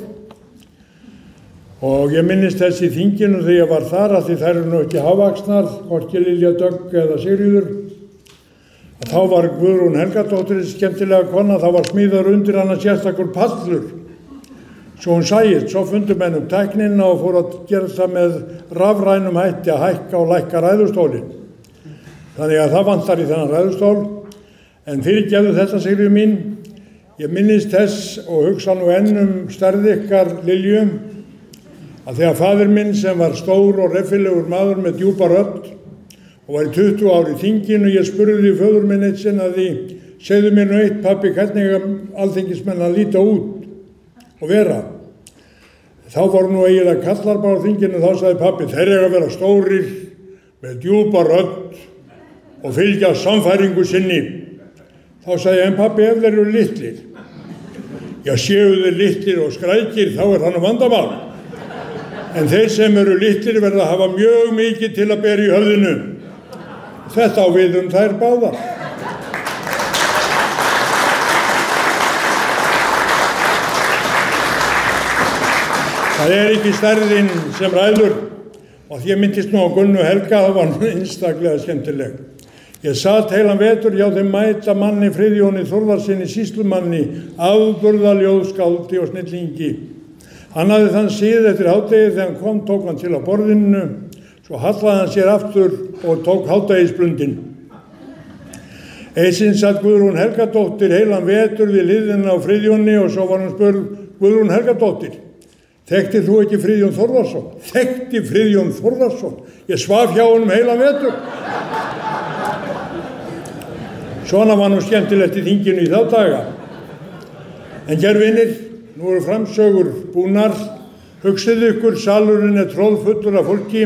og ég minnist þess í þinginu þegar ég var þar að því þær eru nú ekki hávaxnar, hvorki Lilja Dögg eða Sigríður. Þá var Guðrún Helgadóttir skemmtilega kona, þá var smíðaður undir hana sérstakur pallur. Svo hún sæist, svo fundu menn tæknina og fór að gera það með rafrænum hætti að hækka og lækka ræðustólinn. Þannig að það vantar í þennan ræðustól. En fyrirgefðu þetta, Sigríður mín, ég minnist þess og hugsa nú enn stærð ykkar Lilju, að þegar faðir minn sem var stór og reffilegur maður með djúpa rödd og var í 20 ár í þinginu, ég spurði föður minn eitt sinn að því, segðu mér nú eitt, pabbi, hvernig alþingismenn að líta út og vera. Þá voru nú eiginlega kallar bara á þinginu, þá sagði pabbi, þeir eiga að vera stórir með djúpa rödd og fylgja sannfæringu sinni. Þá sagði ég, en pabbi, ef þeir eru litlir, já séu þeir litlir og skrækir, þá það nú vandamál. En þeir sem eru litlir verða að hafa mjög mikið til að bera í höfðinu. Þetta á við þær báðar. Það ekki stærðin sem ræður og því ég myndist nú á Gunnu Helga, það var einstaklega skemmtileg. Ég satt heilan vetur hjá þeim mæta manni Friðjóni Þórðarsyni sýslumanni, afburða ljóðskáldi og snillingi. Hann hafði þann síð eftir hádegi þegar hann kom, tók hann til á borðinu, svo hallaði hann sér aftur og tók hádegisblundin. Eitt sinn satt Guðrún Helgadóttir heilan vetur við hliðina á Friðjóni og svo var hann spurð, Guðrún Helgadóttir, þekkti þú ekki Friðjón Þórðarsson? Þekkti Friðjón Þórðarsson? Ég svaf hjá honum heilan vetur. Svona var nú skemmtilegt í þinginu í þá daga. En gervinir, nú eru framsögur búnar. Hugsið ykkur, salurinn troðfullur af fólki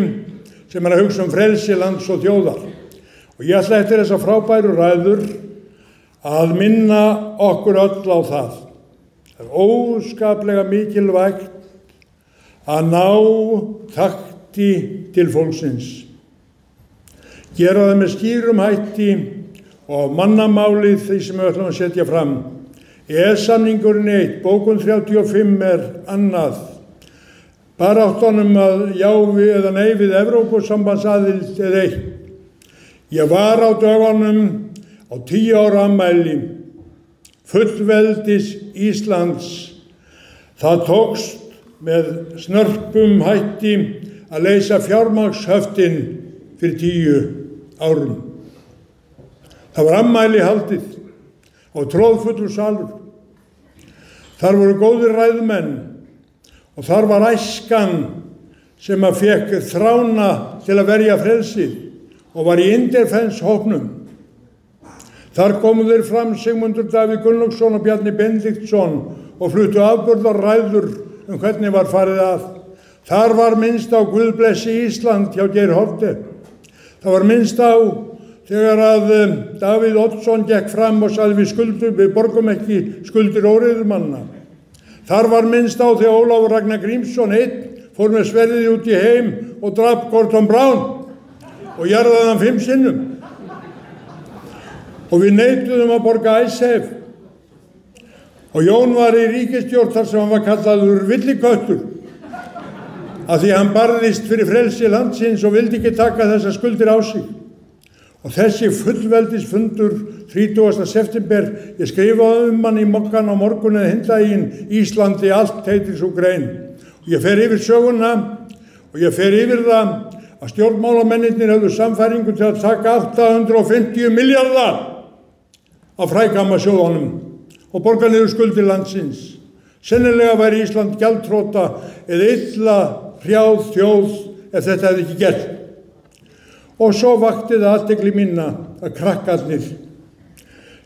sem að hugsa frelsi lands og þjóðar. Og ég ætla eftir þessa frábæru ræður að minna okkur öll á það. Það óskaplega mikilvægt að ná takti til fólksins. Gera það með skýrum hætti og mannamálið því sem við ætlum að setja fram. EES-samningurinn 1, bókun 35 annað. Baráttunum að já við eða nei við Evrópusambandsaðild 1. Ég var á dögunum á 10 ára afmæli fullveldis Íslands. Það tókst með snörpum hætti að leysa fjármagnshöftin fyrir 10 árum. Það var afmæli haldið og troðfullur salur. Þar voru góðir ræðumenn og þar var æskan sem að fékk þrána til að verja frelsið og var í Indefense-hópnum. Þar komu þeir fram Sigmundur Davíð Gunnlaugsson og Bjarni Benediktsson og fluttu afburðar ræður hvernig var farið að. Þar var minnst á Guð blessi Ísland hjá Geir Haarde. Það var minnst á þegar að Davíð Oddsson gekk fram og sagði við borgum ekki skuldir óreiðumanna. Þar var minnst á þegar Ólafur Ragnar Grímsson fór með sverðið út í heim og drap Gordon Brown og jarðaði hann 5 sinnum. Og við neituðum að borga Icesave. Og Jón var í ríkisstjórn þar sem hann var kallaður villiköttur af því hann barðist fyrir frelsi landsins og vildi ekki taka þessar skuldir á sig. Og þessi fullveldisfundur 30. september, ég skrifaði hann í Mokkan á morgun eða hindaginn, Íslandi allt heitir svo grein. Og ég fer yfir söguna og ég fer yfir það að stjórnmálamennirnir höfðu samfæringu til að taka 850 milljarða af frægammasjóðunum og borga niður skuldir landsins. Sennilega væri Ísland gjaldþrota eða illa hrjáð þjóð ef þetta hefði ekki gert. Og svo vakti það athygli mína að krakkarnir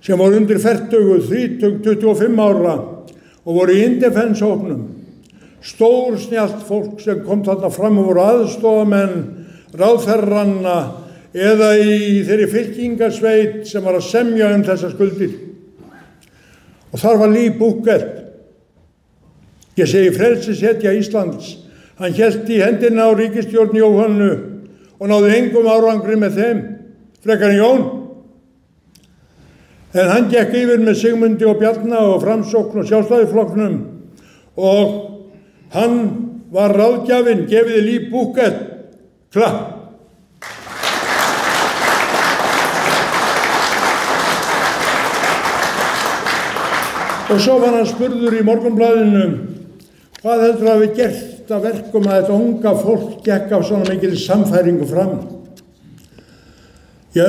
sem voru undir 40, 25 ára og voru í Indefense-hópnum. Stór snjallt fólk sem kom þarna fram og voru aðstofamenn ráðherranna eða í þeirri fylkingasveit sem var að semja þessar skuldir. Og þar var Lee Buchert, Ég segi frelsishetja Íslands. Hann hélt í hendina á ríkisstjórn Jóhönnu og náði engum árangri með þeim, frekar en Jón. En hann gekk yfir með Sigmundi og Bjarna og Framsókn og Sjálfstæðisflokknum og hann var ráðgjafinn, gefiði Lee Bucket, klapp. Og svo var hann spurður í Morgunblaðinu, hvað heldur hafi gert að verkum að þetta unga fólk gekk af svona mikil samfæringu fram? Ja,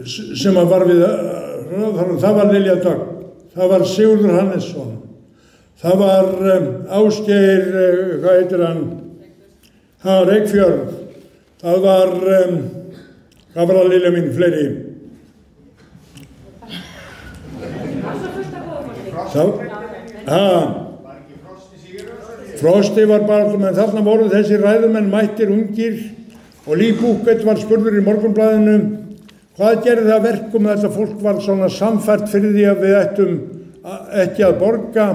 sem að var við, það var Lilja Dögg, það var Sigurður Hannesson, það var Ásgeir, hvað heitir hann, Reykfjörð, það var, hvað var að Lilja mín, fleiri? Frosti var bara, menn þarna voru þessi ræðumenn mættir ungir og Lee Bucket var spurður í Morgunblaðinu hvað gerði það verkum að þetta fólk var svona samfært fyrir því að við ættum ekki að borga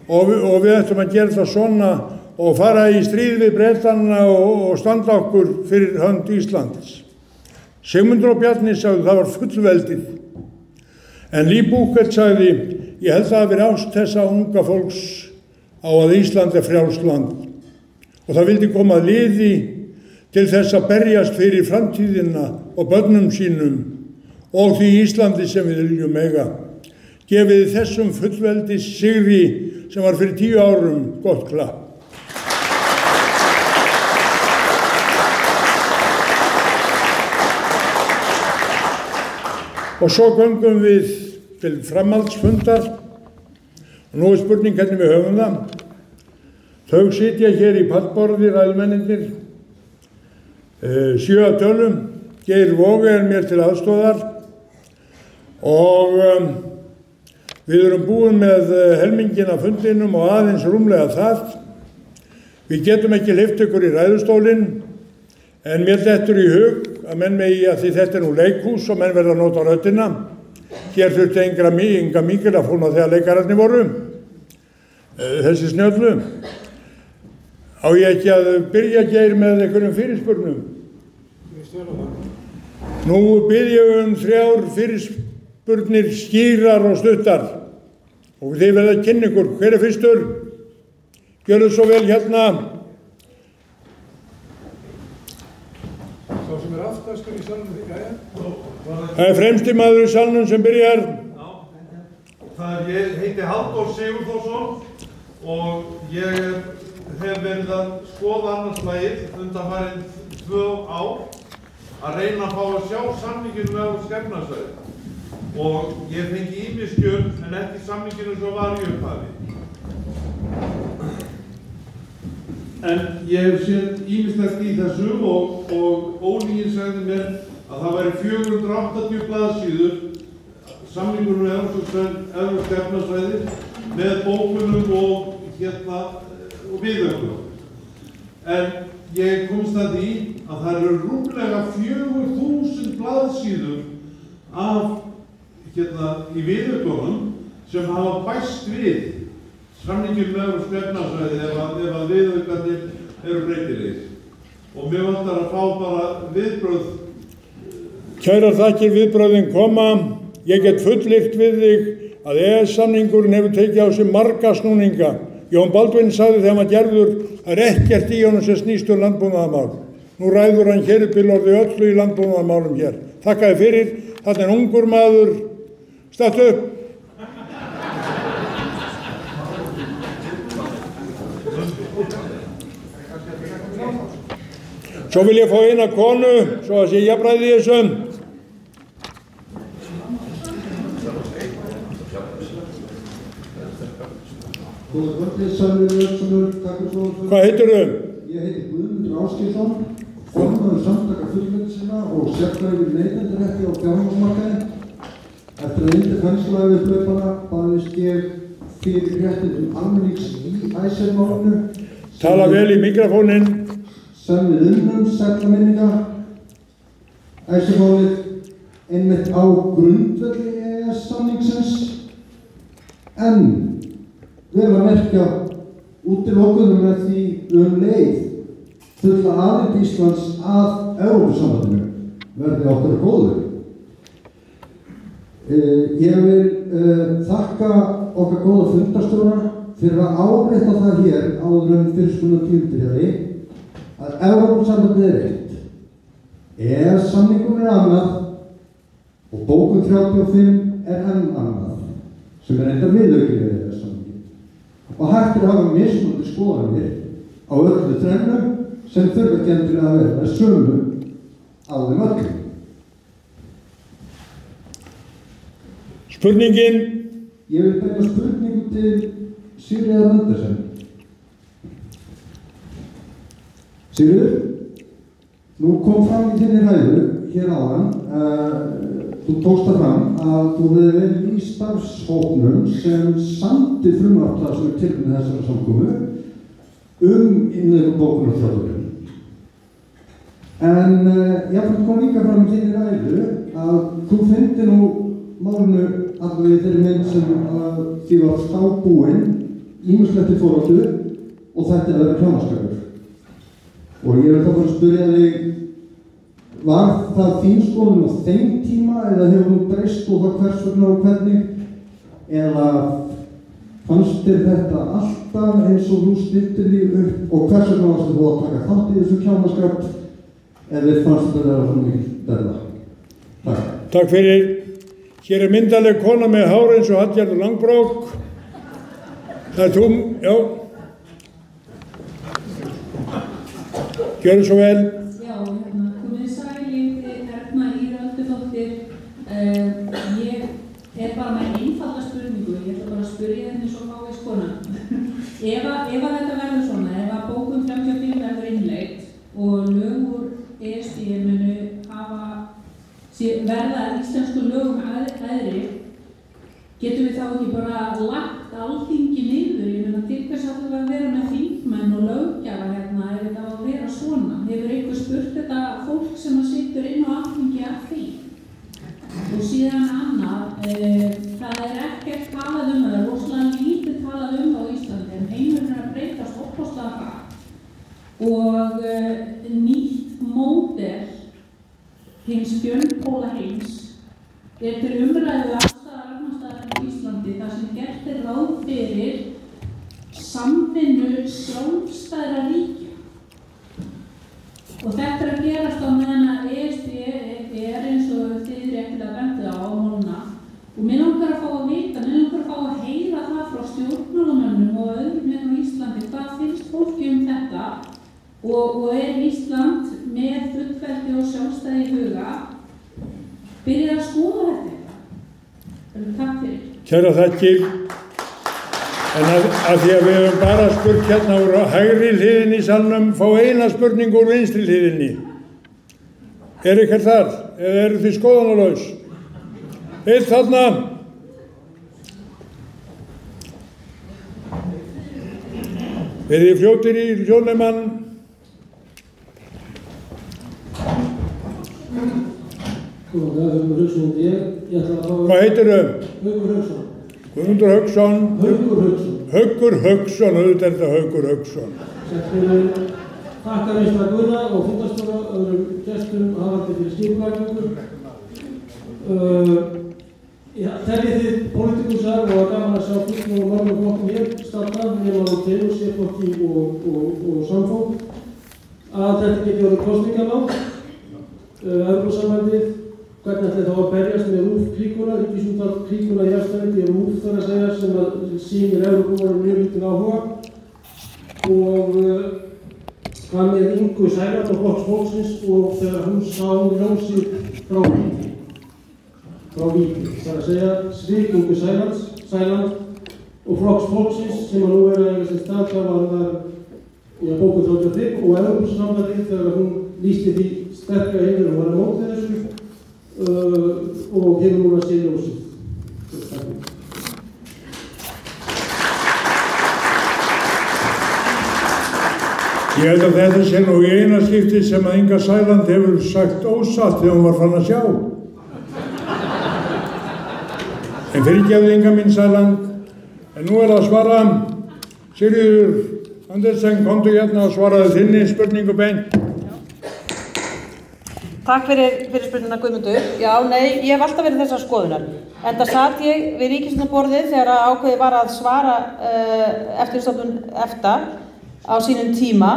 og við ættum að gera það svona og fara í stríð við Bretana og standa okkur fyrir hönd Íslands. Sigmundur og Bjarni sagði það var fullveldið. En Lee Bucket sagði, ég held það að vera ást þessa unga fólks á að Ísland frjálst land og það vildi koma liði til þess að berjast fyrir framtíðina og börnum sínum og því Íslandi sem við viljum eiga. Gefiði þessum fullveldis sigri sem var fyrir 10 árum gott klapp. Og svo göngum við til framhaldsfundar og nú spurning hvernig við höfum það. Þau sitja hér í pallborði, ræðumennirnir, 7 að tölum, Geir Våge mér til aðstoðar og við erum búin með helmingin af fundinum og aðeins rúmlega það. Við getum ekki lyft ykkur í ræðustólinn en mér dettur í hug að menn megi að því þetta nú leikhús og menn verða að nota röddina. Hér þurfti enga míkrafóna þegar leikararnir voru, þessi snjöllu. Á ég ekki að byrja Geir með einhverjum fyrirspurnum? Nú bið ég 3 fyrirspurnir skýrar og stuttar og þið verða að kynna ykkur. Hver fyrstur? Gjörðu svo vel hérna. Sá sem aftastur í salnum því, Það fremsti maður í salnum sem byrjar. Ég heiti Halldór Sigurþórsson og ég hef verið að skoða annars lagið undanfarin 2 ár að reyna að fá að sjá samninginn með Evrópska efnahagssvæðið og ég fengi ýmis skjöl en ekki samninginn svo var í upphafi. En ég hef séð ýmislegt í þessu og Ólíginn sagði mér að það væri 480 blaðsíður samningur með Evrópska efnahagssvæðið með bókunum og viðaukum. En ég komst að því að það eru rúmlega 4000 blaðsíður í viðaukunum sem hafa bæst við samningin með Evrópska efnahagssvæðið ef að viðaukarnir eru breytilegir. Og mér vantar að fá bara viðbrögð. Kærar þakkir viðbrögðin koma. Ég get fullyrt við þig að EES-samningurinn hefur tekið á sig marga snúninga. Jón Baldvin sagði þegar maður gerður að ekkert í honum sem snýst landbúnaðarmál. Nú ræður hann hér upp í orði öllu í landbúnaðarmálum hér. Þakka þér fyrir. Þarna ungur maður. Stattu upp. Svo vil ég fá eina konu, svo að sé jafnræði í þessum. Hvað heitir þau? Ég heiti Guðmundur Ásgeirsson, formaður samtaka fullveldissinna og sérfræðingur í neytendarétti á fjármálamarkaði. Eftir að undir þensla yfir hlaupana baðist ég fyrir réttindum almennings í Icesave-málinu. Tala vel í mikrofóninn. Sem við unnum sælla minninga. Icesave-málið einmitt á grundvelli EES-samningsins. En vel að merkja útilokuðum með því leið fulla aðild Íslands að Evrópusambandinu verði okkur góður. Ég vil þakka okkar góða fundarstjóra fyrir að árétta það hér áður en fyrirspurnar tíðbyrjaði að Evrópusambandið eitt. EES-samningurinn annað og bókun 35 enn annað sem enda viðauki við EES-samninginn. Og hægt að hafa mismunandi skoðanir á öllu þrennu sem þurfa ekki endilega að vera með sömu á þeim öllum. Spurningin. Ég vil beina spurningu til Sigríðar Andersen. Sigríður, nú kom fram í þinni ræðu hér áðan, þú tókst það fram að þú hefði verið í starfshópnum sem samdi frumvarp sem tilbúin þessara samkomu innleiðingu bókunarþjóðurinn. En jafnvel kom líka fram í þinni ræðu að þú fyndi nú málinu alveg í þeirri mynd sem því var stábúinn, ýmislegt til foráttu og þetta að vera kjánaskapur. Og ég vil þá bara að spyrja þig, var það þín skoðun á þeim tíma eða hefur nú breyst og það hvers vegna og hvernig? Eða fannst þér þetta alltaf eins og þú stiltir því upp og hvers vegna varst þú að taka þátt í þessu kjánaskap eða fannst þetta vera svona mikil derða? Takk. Takk fyrir. Hér myndarleg kona með hár eins og Hallgerður Langbrók. Það þú, já. Gjörðu svo vel. Já, komið sæli, Erna Ýr Öldudóttir. Ég bara með einfalda spurningu. Ég ætla bara að spyrja henni svo fáið skona. Ef þetta verður svona, ef að bókun 35 verður innleitt og lög úr ESB munu verða íslensku lögum æðri, getum við þá ekki bara lagt Alþingi niður? Ég meina, til hvers að það vera með þingmenn og löggjafa hérna ef þetta á að vera svona? Hefur einhver spurt þetta fólk sem að situr inn á Alþingi af því? Og síðan annað, það ekkert talað um það, rosalega lítið talað um það á Íslandi, en heimurinn að breytast opaslega hratt og nýtt módel hins fjölpóla heims til umræðu afstæða Ragnarstaðar í Íslandi þar sem gert ráð fyrir samvinnu sjálfstæðra ríkja. Og þetta að gerast á meðan að ESB eins og þið réttilega bendið á máluna. Og mér langar að fá að vita, mér langar að fá að heyra það frá stjórnmálamönnum og öðrum hérna á Íslandi hvað finnst fólki þetta og Ísland með fullveldi og sjálfstæði í huga byrjað að skoða þetta. Takk fyrir. Kæra þakkir. En að því að við höfum bara spurt hérna úr hægri hliðinni í salnum, fá eina spurningu úr vinstri hliðinni. Ykkur þar? Eða eru þið skoðanalaus? Eitt þarna. Verið þið fljótir í hljóðnefnann? Hvað heitir þau? Haukur Hauksson. Guðmundur Hauksson. Haukur Hauksson. Haukur Hauksson, auðvitað er þetta Haukur Hauksson. Þakka Ísla Gunna og fundarstjóra öðrum gestum hafandi fyrir skipulagningu. Teljið þið pólitíkusar og gaman að sjá fulltrúa og mörgum flokkum hér starta nema á til og sérflokki og samfólk að þetta geti orðið kosningamál. Evrópusambandið, hvernig ætli þá að berjast með RÚV-klíkuna, ríkisútvarp-klíkuna í Efstaleiti og RÚV þar að segja sem að sýnir Evrópubúar mjög lítinn áhuga og hvað með Ingu Sæland og Flokks Fólksins og þegar hún sá ljósið frá Víti, þar að segja svik Ingu Sæland og Flokks Fólksins sem að nú er að eiga sem stað þá var það bókun 35 og Evrópusambandið þegar hún lýsti því sterka yfir og var að móta þessu og hefur núna séð ljósið. Ég held að þetta sé nú í eina skipti sem að Inga Sæland hefur sagt ósatt þegar hún var fann að sjá. En fyrirgefðu Inga mín Sæland, en nú er að svara Sigríður Andersen, komdu hérna og svaraði þinni spurningu beint. Takk fyrir spurninguna, Guðmundur. Já, nei, ég hef alltaf verið þessar skoðunar. Enda satt ég við ríkisstjórnarborðið þegar ákveðið var að svara eftirlitsstofnun EFTA á sínum tíma.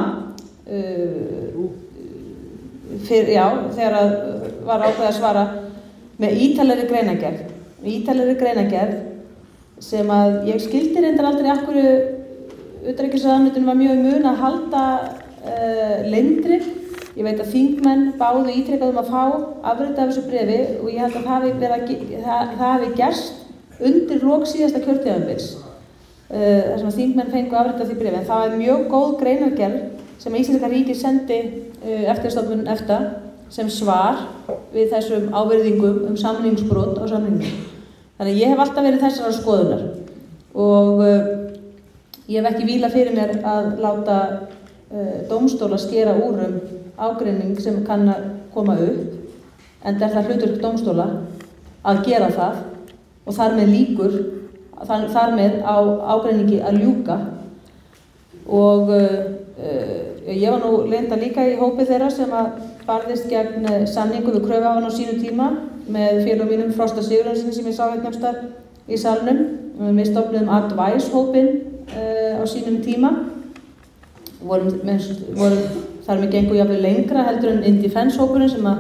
Þegar var ákveðið að svara með ítarlegri greinargerð sem að ég skildi reyndar aldrei af hverju utanríkisráðuneytinu var mjög mun að halda leyndri. Ég veit að þingmenn báðu ítrekað að fá afrit af þessu bréfi og ég held að það hafi gerst undir lok síðasta kjörtímabils þar sem að þingmenn fengu afrit af því bréfi. En það var mjög góð greinargerð sem Íslenska ríkið sendi eftirlitsstofnun EFTA sem svar við þessum ávirðingum samningsbrot á samningum. Þannig að ég hef alltaf verið þessara skoðunar og ég hef ekki vílað fyrir mér að láta dómstóla skera úr ágreining sem kann að koma upp en það hlutverk dómstóla að gera það og þar með á ágreiningi að ljúka og ég var nú leyndar líka í hópi þeirra sem að barðist gegn samningu við kröfuhafana á sínu tíma með félögum mínum Frosta Sigurjónssyni sem ég sá hérna eftir í salnum. Við stofnuðum Advice hópinn á sínum tíma vorum þar með gengur jafnvel lengra heldur en Indefense-hópurinn sem að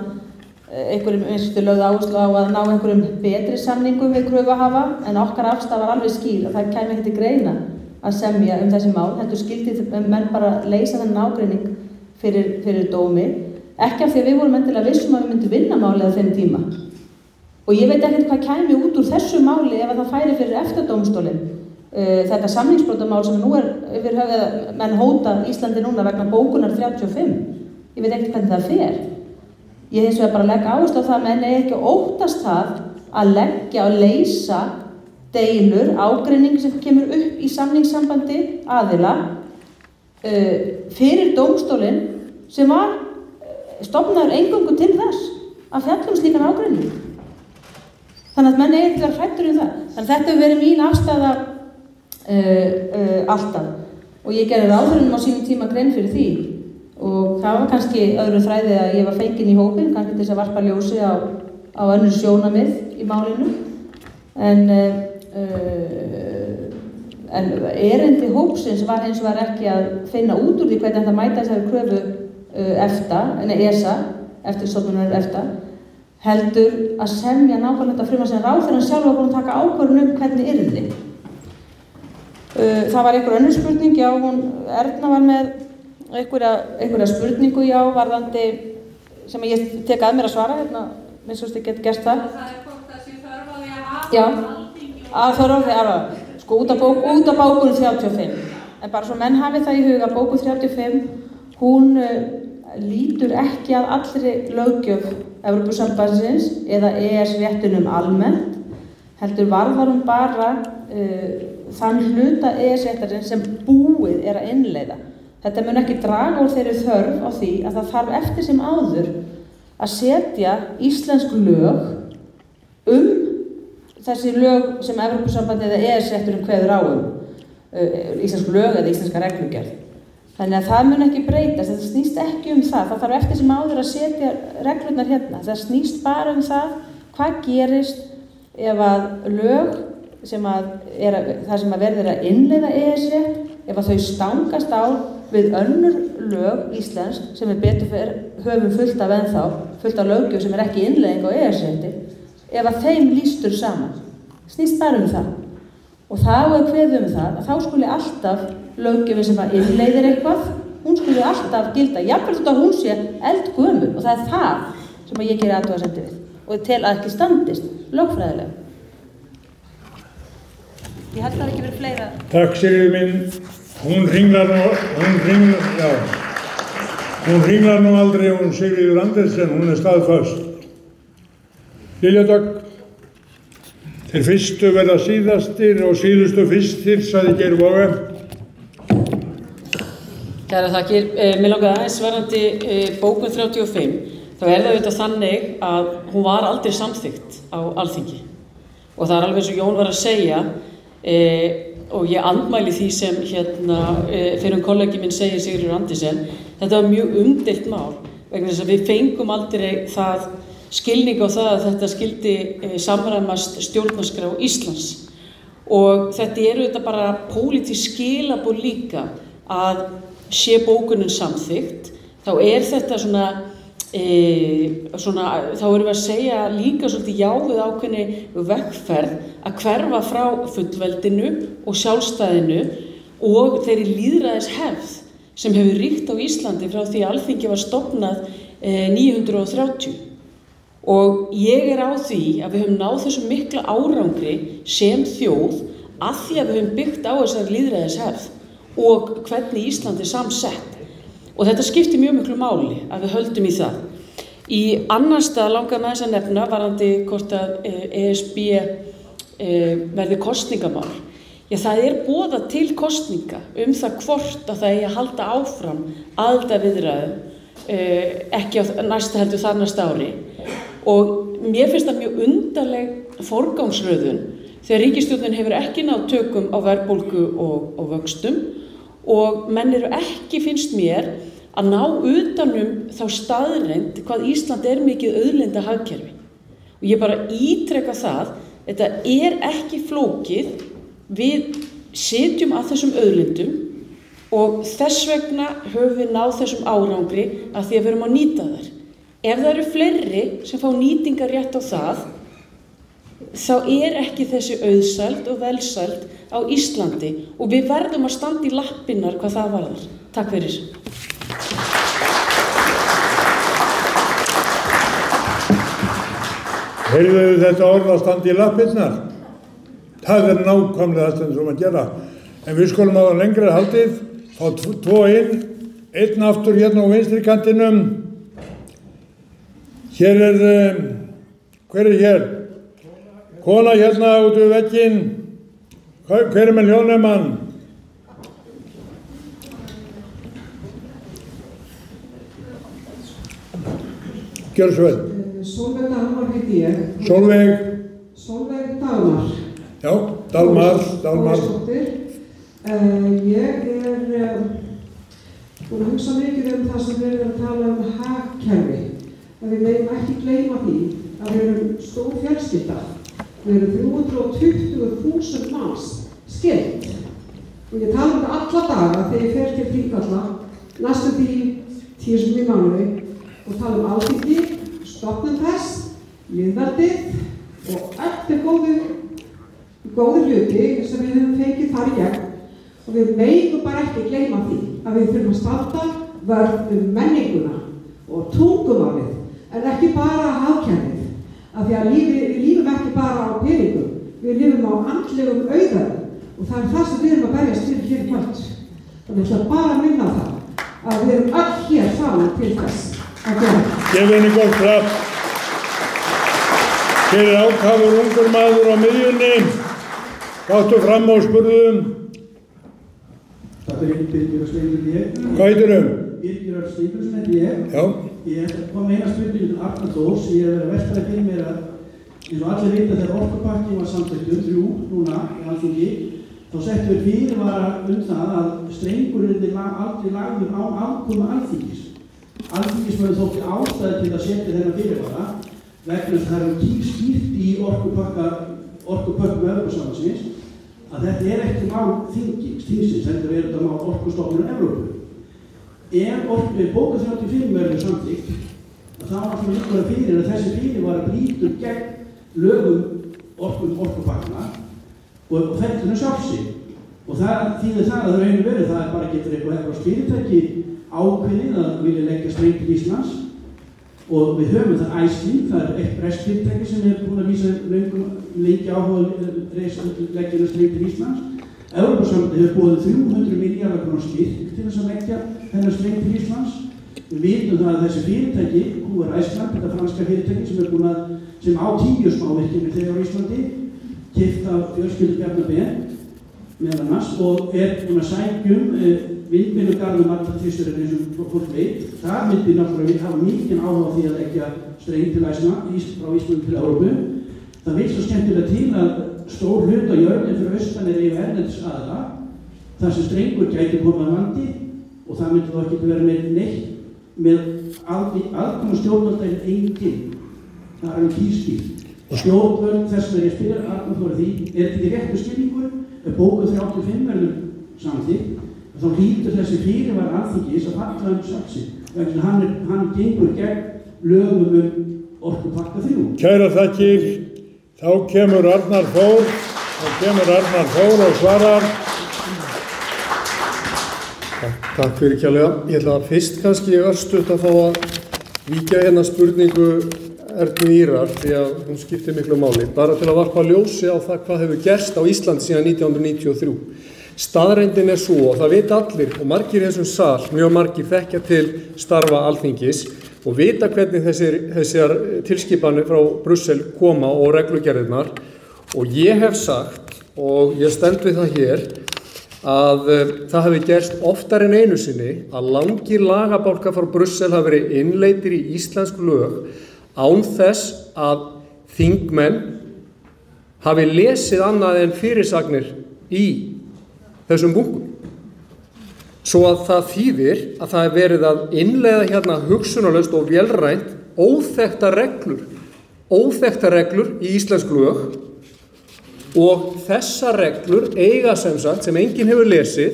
einhverjum lögðu áherslu á að ná einhverjum betri samningum við kröfuhafa en okkar afstaða var alveg skýr að það kæmi ekki til greina að semja þessi mál, heldur skildi menn bara leysa þennan ágreining fyrir dómi, ekki af því að við vorum endilega vissum að við myndum vinna málið á þeim tíma og ég veit ekkert hvað kæmi út úr þessu máli ef það færi fyrir EFTA-dómstólinn. Þetta samningsbrotamál sem nú yfir höfuð að menn hóta Íslandi núna vegna bókunar 35. Ég veit ekkert hvernig það fer. Ég hins vegar bara legg áherslu á það að menn eigi ekki að óttast það að leggja og leysa deilur, ágreining sem kemur upp í samningssambandi aðila fyrir dómstólinn sem var stofnaður eingöngu til þess að fjalla slíkan ágreining. Þannig að menn eigi ekki að vera hræddur það. Þannig að þetta hefur verið mín afstaða alltaf og ég gerði ráðherranum á sínum tíma grein fyrir því og það var kannski öðru þræði að ég var fengin í hópinn, kannski til þess að varpa ljósi á önnur sjónarmið í málinu en erindi hópsins var hins vegar ekki að finna út úr því hvernig þetta mæta þessari kröfu ESA, eftirlitsstofnunar EFTA, heldur að semja nákvæmlega þetta frumvarp sem ráðherrann sjálf var búin að taka ákvörðun hvernig yrði. Það var einhver önnur spurning, já, Erna var með einhverja spurningu, já, varðandi, sem ég tek að mér að svara, hérna, minnst þú get gert það. Það hvort það sé þörf á því að hafa Alþingi að þörf á því að sko út af bókun 35. En bara svo menn hafi það í huga, bókun 35, hún lítur ekki að allri löggjöf Evrópusambandsins eða EES-réttinum almennt, heldur varðar hún bara þann hluta EES-réttarins sem búið er að innleiða. Þetta mun ekki draga úr þeirri þörf á því að það þarf eftir sem áður að setja íslensk lög þessi lög sem Evrópusambandið eða EES-rétturinn kveður á íslensk lög eða íslenska reglugerð. Þannig að það mun ekki breytast, þetta snýst ekki það þarf eftir sem áður að setja reglurnar hérna. Það snýst bara það hvað gerist ef að lög það sem að verður að innleiða EES-rétt, ef að þau stangast á við önnur lög íslensk sem við betur höfum fullt af löggjöf sem ekki innleiðing á EES-rétti, ef að þeim lýstur saman. Snýst bara það. Og þá er kveðið það að þá skuli alltaf löggjöfin sem að innleiðir eitthvað, hún skuli alltaf gilda, jafnvel þótt að hún sé eldgömul og það er það sem ég geri athugasemdir við og tel að ekki standist lögfræðilega. Ég held að það ekki verið fleira. Takk Sigríður minn, hún hringlar nú aldrei, hún Sigríður Andersen, hún staðföst. Lilja Dögg, þeir fyrstu verða síðastir og síðustu fyrstir, sagði Geir Waage. Kæra þakkir, mér langaði aðeins varðandi bókun 35, þá er það auðvitað þannig að hún var aldrei samþykkt á Alþingi og það er alveg eins og Jón var að segja, og ég andmæli því sem fyrir kollegi minn segir Sigríður Andersen, þetta var mjög umdeilt mál vegna þess að við fengum aldrei það skilning á það að þetta skildi samræmast stjórnarskrá Íslands og þetta þetta bara pólitísk skilaboð líka að sé bókunin samþykkt þá þetta þá erum við að segja líka svolítið já við ákveðinni vegferð að hverfa frá fullveldinu og sjálfstæðinu og þeirri lýðræðishefð sem hefur ríkt á Íslandi frá því að Alþingi var stofnað 930 og ég á því að við höfum náð þessum mikla árangri sem þjóð að því að við höfum byggt á þessari lýðræðishefð og hvernig Ísland samsett og þetta skiptir mjög miklu máli að við höldum í það. Í annan stað langar með þess að nefna varðandi hvort að ESB verði kosningamál. Já, það boðað til kosninga það hvort að það eigi að halda áfram aðildarviðræðum ekki á næsta heldur þar næsta ári og mér finnst það mjög undarleg forgangsröðun þegar ríkisstjórnin hefur ekki náð tökum á verðbólgu og vöxtum og menn ekki finnst mér að ná utanum þá staðreynd hvað Ísland mikið auðlindahagkerfi og ég bara ítreka það, þetta ekki flókið, við sitjum að þessum auðlindum og þess vegna höfum við náð þessum árangri að því að við erum að nýta þær. Ef það eru fleiri sem fá nýtingarétt á það, þá ekki þessi auðsæld og velsæld á Íslandi og við verðum að standa í lappirnar hvað það varðar. Takk fyrir. Heyrðu þetta orð að standa í lappirnar? Það nákvæmlega það sem við þurfum að gera. En við skulum á það lengra haldið, fá tvo inn, einn aftur hérna á vinstri kantinum. Hér hver hér? Kona hérna út við vegginn. Hver með hljóðnemann? Gjörðu svo vel. Sólveig Dalmar heiti ég. Sólveig Dalmar. Já, Dalmar. Ég búin að hugsa mikið það sem við erum að tala hagkerfi. Við megum ekki gleyma því að við erum stór fjölskylda. Við erum 320.000 manns skilt. Og ég tala þetta alla daga þegar ég fer til Þingvalla, næstum því 10 sinnum í mánuði og tala Alþingi, stofnun þess, lýðveldið og góðu hluti sem við höfum fengið þar í gegn og við megum bara ekki gleyma því að við þurfum að standa vörð menninguna og tungumálið en ekki bara hagkerfið af því að við lífum ekki bara á peningum, við lífum á andlegum auðæðum og það það sem við erum að berjast fyrir hér í kvöld. Þannig að ég bara minna það að við erum öll hér saman til þess að gera. Gefið henni gott klapp. Hér ákafur ungur maður á miðjunni. Gáttu fram og spurðum. Það Birgir og Steindur ég. Hvað heitirðu? Birgir og Steindur sem heiti ég. Já. Ég kom eina spurning til Arnar Þórs. Ég verið að velta fyrir mér að eins og allir vita þegar orkupakki var samþykktur 3 núna í Alþingi þá settum við fyrirvara það að strengurinn aldrei lagður á afkomu Alþingis. Alþingismenn þótti ástæði til að setja þennan fyrirvara vegna þess að það skýrt í orkupökkum Evrópusambandsins að þetta ekki mál þingsins, þetta þetta mál Orkustofnunar Evrópu. Ef bókun 35 verður samþykkt, þá var það líka fyrir að þessi fyrirvara brýtur gegn lögum orkupakkana og fellur sjálfsig. Og það þýðir það að raun og veru það bara getur eitthvað evrópskt fyrirtæki ákveðið að vilja leggja streng til Íslands og við höfum það Iceland, það eitt breskt fyrirtæki sem búin að vísa lengi áhuga leggja streng til Íslands. Evrópusambandið hefur boðið 300 milljarða króna styrk til þess að leggja þennan streng til Íslands. Við vitum það að þessi fyrirtæki, HR Iceland, þetta franska fyrirtæki sem á 10 smávirkjunum þegar á Íslandi, keypt af fjölskyldu Bjarna Ben meðal annars og búin að sækjum vindmyllugarðum allar tvistur eins og fólk veit. Það myndi náttúrulega hafa mikinn áhuga á því að leggja streng til Iceland frá Íslandi til Evrópu. Það vil svo skemmtilega til að stór hlut á jörðin fyrir austan yfir erlendis aðila, þar sem strengur gæti komið að landi og það myndi þá ekki vera með neitt með aðkomu stjórnvalda en engin. Það er kýrskýrt. Og stjórnvöld þess að ég spyrir Arnar Þór því, er þetta ekki réttur skilningur? Ef bókuð 35 verður samþykkt, þá hlýtur þessi fyrirvar Alþingis að falla salsi, vegna hann gengur gegn lögum orkupakka 3. Kærar þakkir, þá kemur Arnar Þór og svarar. Takk fyrir kjærlega. Ég ætla að fyrst kannski örstutt að fá að víkja hérna spurningu Ernu Ýrar því að hún skiptir miklu máli, bara til að varpa ljósi á það hvað hefur gerst á Íslandi síðan 1993. Staðreyndin svo, og það vita allir, og margir í þessum sal, mjög margir þekkja til starfa Alþingis og vita hvernig þessar tilskipanir frá Brussel koma og reglugerðirnar, og ég hef sagt, og ég stend við það hér, að það hefði gerst oftar en einu sinni að langir lagabálkar frá Brussel hafi verið innleiddir í íslensk lög án þess að þingmenn hafi lesið annað en fyrirsagnir í þessum bunkum. Svo að það þýðir að það er verið að innleiða hérna hugsunarlaust og vélrænt óþekktar reglur í íslensk lög og þessar reglur eiga sem sagt, sem enginn hefur lesið,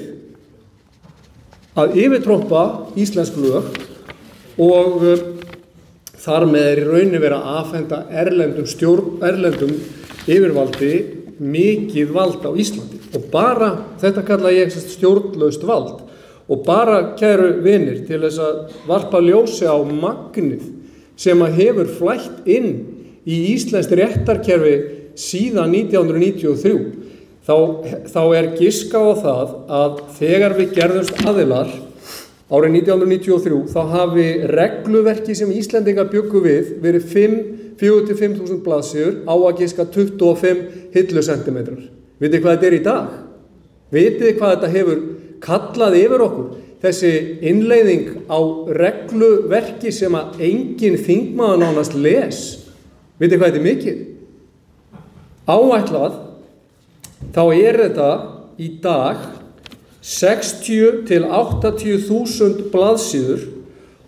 að yfirtrompa íslensk lög og þar með í rauninni vera að afhenda erlendum yfirvaldi mikið vald á Íslandi. Og bara, þetta kalla ég stjórnlaust vald, og bara, kæru vinir, til þess að varpa ljósi á magnið sem að hefur flætt inn í íslenskt réttarkerfi síðan 1993, þá er giskað á það að þegar við gerðumst aðilar árið 1993, þá hafi regluverki sem Íslendingar bjuggu við verið 4.000–5.000 blaðsíður á að giska 25 hillusentimetrar. Vitið hvað þetta er í dag? Vitið hvað þetta hefur kallað yfir okkur? Þessi innleiðing á regluverki sem að engin þingmaður nánast les. Vitið hvað þetta er mikið? Áætlað, þá er þetta í dag 60–80.000 blaðsíður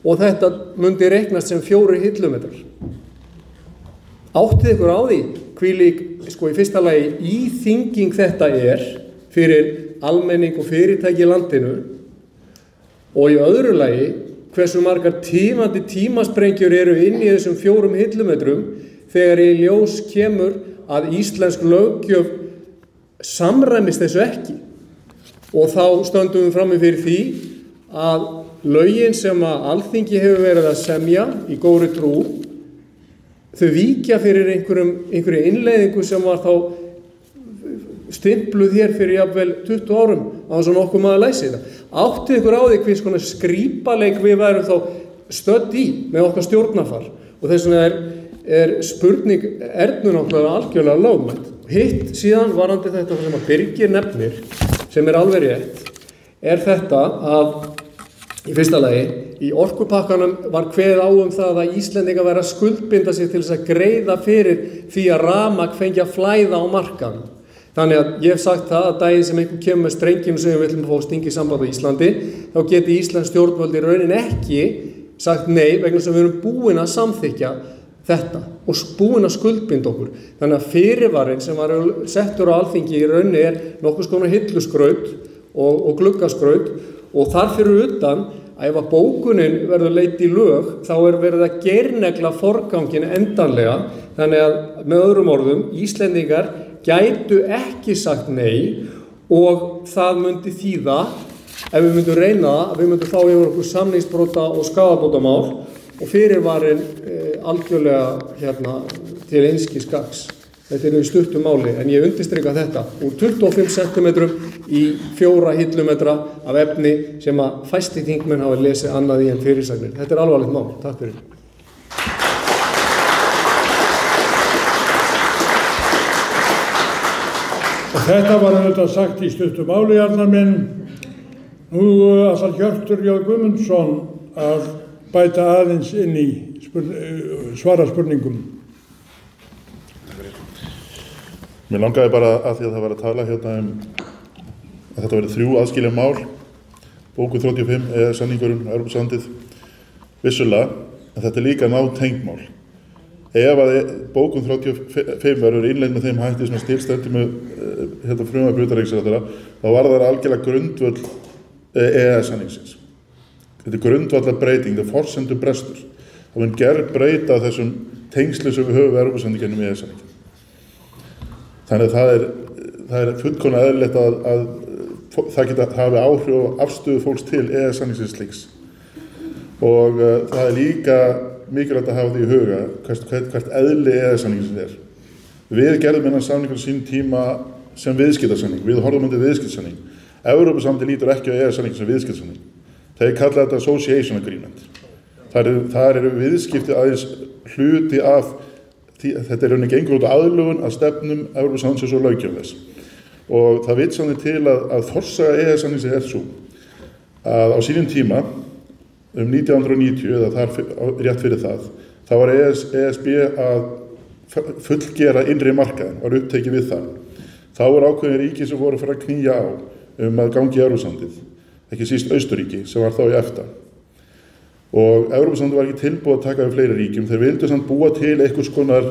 og þetta mundi reiknast sem 4 hillumetrar. Áttið ykkur á því hvílík, í fyrsta lagi íþynging þetta er fyrir almenning og fyrirtæki í landinu og í öðru lagi hversu margar tímandi tímasprengjur eru inn í þessum 4 hillumetrum þegar í ljós kemur að íslensk löggjöf samræmist þessu ekki. Og þá stöndum við frammi fyrir því að lögin sem að Alþingi hefur verið að semja í góðri trú, þau víkja fyrir einhverju innleiðingu sem var þá stimpluð hér fyrir jafnvel 20 árum á þess að nokkuð maður læsi þetta. Áttið ykkur á því hvers konar skrípaleik við værum þá stödd í með okkar stjórnarfar og þess vegna er spurning Ernu náttúrulega algjörlega lögmætt. Hitt síðan varandi þetta sem að Birgir nefnir, sem er alveg rétt, er þetta að í fyrsta lagi í orkupakkanum var kveðið á það að Íslendingar væru að skuldbinda sig til þess að greiða fyrir því að rafmagn fengi að flæða á markaðnum. Þannig að ég hef sagt það að daginn sem einhver kemur með strengjum sem við viljum fá stingi samband á Íslandi, þá geti Íslands stjórnvöld í raunin ekki sagt nei vegna sem við erum búin að samþykja þetta og búin að skuldbinda okkur. Þannig að fyrirvarinn sem var settur á Alþingi í rauninni er nokkurs konar hilluskraut og gluggaskraut og þar fyrir utan að ef að bókunin verður leidd í lög þá er verið að gernegla forgangin endanlega. Þannig að með öðrum orðum, Íslendingar gætu ekki sagt nei og það myndi þýða, ef við myndum reyna það, að við myndum þá yfir okkur samningsbrota og skaðabótamál og fyrirvarinn algjörlega til einskis gagns. Þetta er í stuttu máli, en ég undirstrika þetta úr 25 cm í 4 hillumetra af efni sem að fæstir þingmenn hafa lesið annað í en fyrirsagnir. Þetta er alvarlegt mál. Takk fyrir. Og þetta var auðvitað sagt í stuttu máli, Arnar minn. Nú ætlar Hjörtur J. Guðmundsson að bæta aðeins inn í svara spurningum. Mér langaði bara að því að það var að tala hérna að þetta verið 3 aðskilin mál, bókun 35, samningurinn, Evrópusambandið, vissulega, en þetta líka nátengd mál. Ef að bókun 35 verður innleidd með þeim hætti sem stilstendur með frumvarp utanríkisráðherra, þá var það algjörlega grundvöll EES-samningsins. Þetta grundvallar breyting, þetta forsendur brestur. Það mun gerbreyta þessum tengslu sem við höfum við Evrópusambandið með EES-samninginn. Þannig að það er fullkomlega eðlilegt að það geta hafi áhrif og afstöðu fólks til EES-samningsins slíks. Og það er líka mikilvægt að hafa því í huga hvert eðli EES-samningsins er. Við gerðum innan samningur sín tíma sem viðskiptasamning, við horfum undir viðskiptasamning. Evrópusambandið lítur ekki á EES-samning sem viðskiptasamning. Þeir kalla þetta association agreement. Það eru viðskipti aðeins hluti af þetta er ekki einhver út aðlögun að stefnum Evrópusambandsins og löggjöf þess. Og það vill sannir til að forsaga EES-samningsins er svo að á sínum tíma, 1990 eða þar rétt fyrir það, þá var ESB að fullgera innri markaðinn, var upptekið við það. Þá var ákveðin ríki sem voru fyrir að knýja á að gangi í Evrópusambandið, ekki síst Austurríki sem var þá í EFTA. Og Evrópusambandið var ekki tilbúið að taka við fleiri ríkjum. Þeir vildu samt búa til einhvers konar,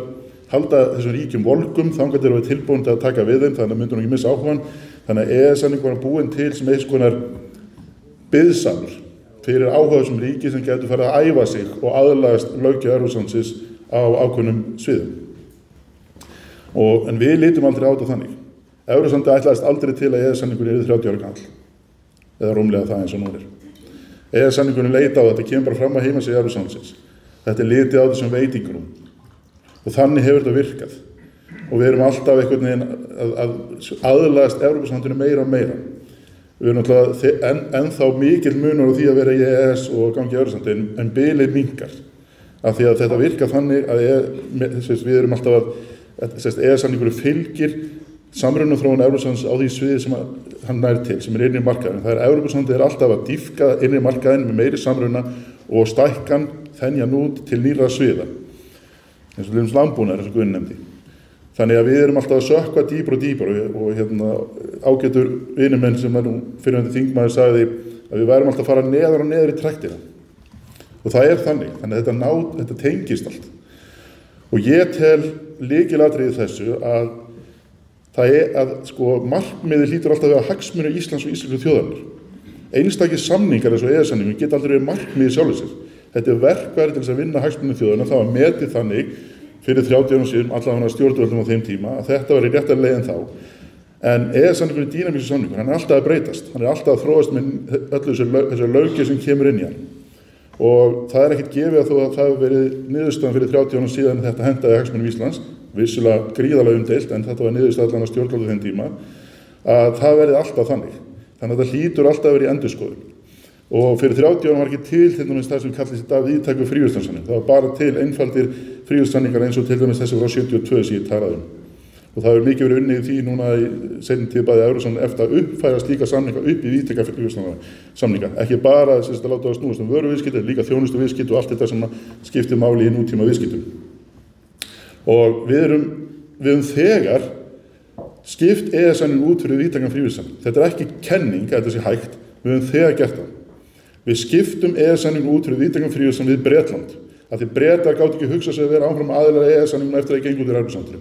halda þessum ríkjum volgum, þangað þeir eru tilbúin að taka við þeim, þannig að myndu nú ekki missa áhugann. Þannig að EES-samning var búin til sem einhvers konar biðsamur fyrir áhugaðsum ríki sem getur farið að æfa sig og aðlagast löggjöf Evrópusambandsins á ákveðnum sviðum. En við lítum aldrei á þetta þannig. Evrópusambandið ætlaðist aldrei til að EES-samningur yrði 30 ára gamall, eða rúmlega það eins og nú er. EES-samningurinn leita á þetta, kemur bara fram að heimasíðu Evrópusambandsins. Þetta er litið á þetta sem veitingarum. Og þannig hefur þetta virkað. Og við erum alltaf einhvern veginn að aðlagast Evrópusambandinu meira og meira. Við erum náttúrulega ennþá mikil munur á því að vera í EES og gangi í Evrópusambandinu, en bilið minnkar. Af því að þetta virkar þannig að við erum alltaf að EES-samningurinn fylgir samrunaþróun Evrópusambandsins á því sviði sem hann nær til, sem er innri markaðurinn. Það er Evrópusambandið alltaf að dýpka innri markaðinn með meiri samruna og stækkan þenja nút til nýrra sviða. Eins og landbúnaður, eins og Guðni nefndi. Þannig að við erum alltaf að sökkva dýpra og dýpra og ágætur vinnumenn sem er nú fyrrverandi þingmaður sagði að við værum alltaf að fara neðar og neðar í trektina. Og það er þannig. Þannig að þetta tengist allt. Og ég tel lykilatriði þessu að það er að markmiðið hlýtur alltaf að vera hagsmunir Íslands og íslensku þjóðarinnar. Einstakir samningar eins og EES-samningur geta aldrei verið markmiðið sjálfur sér. Þetta er verkfæri til þess að vinna hagsmunir þjóðarinnar. Það var metið þannig fyrir 30 árum síðan, allavega stjórnvöldum á þeim tíma, að þetta var í réttar leið en þá. En EES-samningur er dýnamískur samningur, hann er alltaf að breytast. Hann er alltaf að þróast með öllu þessu löggjöf sem kemur inn í hann. Og það er ekkert gefið að þó að það hefur verið niðurstaðan fyrir 30 árum síðan þetta hentaði hagsmunum Íslands, vissulega gríðarlega umdeilt, en þetta var niðurstaðan að stjórnvalda þeim tíma, að það verði alltaf þannig. Þannig að þetta hlýtur alltaf að vera í endurskoðun. Og fyrir 30 árum var ekki til dæmis það sem kallast í dag víðtækur fríverslunarsamningur. Það var bara til einfaldir fríverslunarsamningar eins og til dæmis þessi frá 72 sem ég talaði um. Og það hefur mikið verið unnið í því núna í seinni tíð bæði Evrópusambandið eftir að uppfæra slíka samninga upp í víðtæka fríverslunarsamninga. Ekki bara að láta það snúast vöruviðskipti, líka þjónustuviðskipti og allt þetta sem skiptir máli í nútíma viðskiptum. Og við höfum þegar skipt EES-samning út fyrir víðtækan fríverslunarsamning. Þetta er ekki kenning að þetta sé hægt, við höfum þegar gert það. Við skiptum EES-samning út fyrir víðtækan fríverslunarsamning við Bretland. Af því Bretar gátu ekki hugsa sig að vera áfram aðilar EES-samningnum eftir að það gengur út í Evrópusambandinu.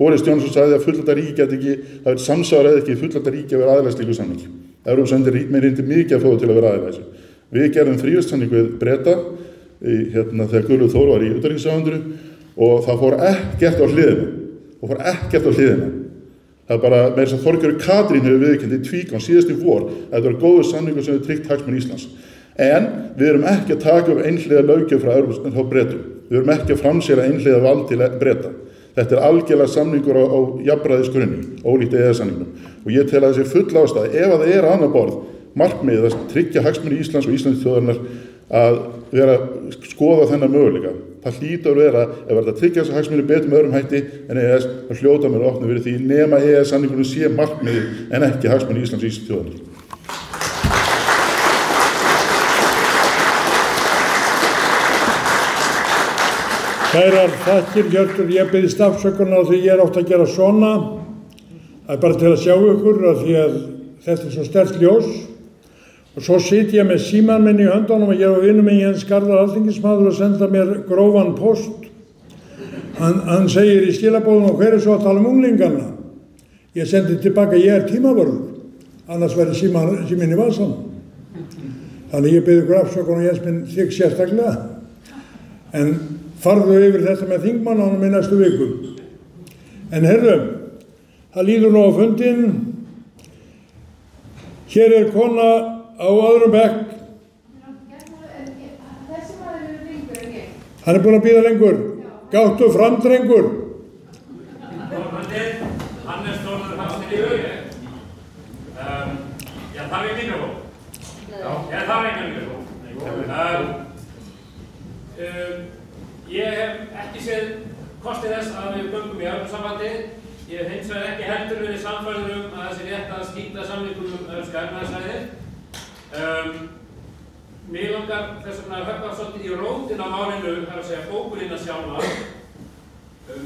Boris Johnson sagði að fullvalda ríki gæti ekki, það er samsvarað ekki fullvalda ríki að vera aðilar slíku samningi. Evrópusambandið reyndi mikið að fá til að vera aðilar þessu. Við gerðum fríverslunarsamning við Breta þegar Guðlaugur Þór var í utanríkisráðuneytinu og það fór ekkert á hliðina. Það er bara með þess að Þorgerður Katrín hefur viðurkennt í Tvíkon síðast í vor að þetta var góður samningur sem hefur tryggt hagsmuni Íslands. En við erum ekki að taka upp einhliða löggjöf frá Bretum. Við erum ekki að framselja einhliða vald til Breta. Þetta er algjörlega samningur á jafnræðisgrunni, ólíkt EES-samningnum. Og ég tel að þessi full ástæða, ef að það er á annað borð markmiðið að tryggja hagsmuni Íslands og Íslands þjóðarinnar að vera skoða þennan möguleika. Það hlýtur að vera, ef þetta tryggja þessi hagsmuni betur með öðrum hætti en EES, þá hljóta mér að opna fyrir því nema EES-samningurinn sé markmiðið en ekki hagsmuni Íslands og Íslands þjóðarinnar. Kærar þakkir, Hjörtur, ég biðst afsökunar á því ég átt að gera svona. Það er bara til að sjá ykkur að því að þetta er svo sterkt ljós. Og svo sit ég með símann minn í höndunum og ég var vinur minn Jens Garðar alþingismaður að senda mér grófan post. Hann segir í skilabóðum og hver er svo að tala unglingarna? Ég sendi tilbaka, ég er tímavörður, annars verður síminn í vasan. Þannig ég byrði ykkur afsökun og Jens minn þig sérstaklega. En farðu yfir þetta með þingmannanum í næstu viku. En heyrðu, það líður nú á fundinn. Hér er kona á öðrum bekk. Þessi maður er lengur en ég. Hann er búinn að bíða lengur. Gáttu fram, drengur. Hannes Þórður Hafstein í Hauge. Ég þarf ekki mikrofón. Ég þarf ekki mikrofón. Ég hef ekki séð kostið þess að við göngum í Evrópusambandið. Ég hef hins vegar ekki heldur verið sannfærður að það sé rétt að slíta samningum Evrópska efnahagssvæðið. Mig langar þess vegna að höggva svolítið í rótina á málinu, það er að segja bókunina sjálfa.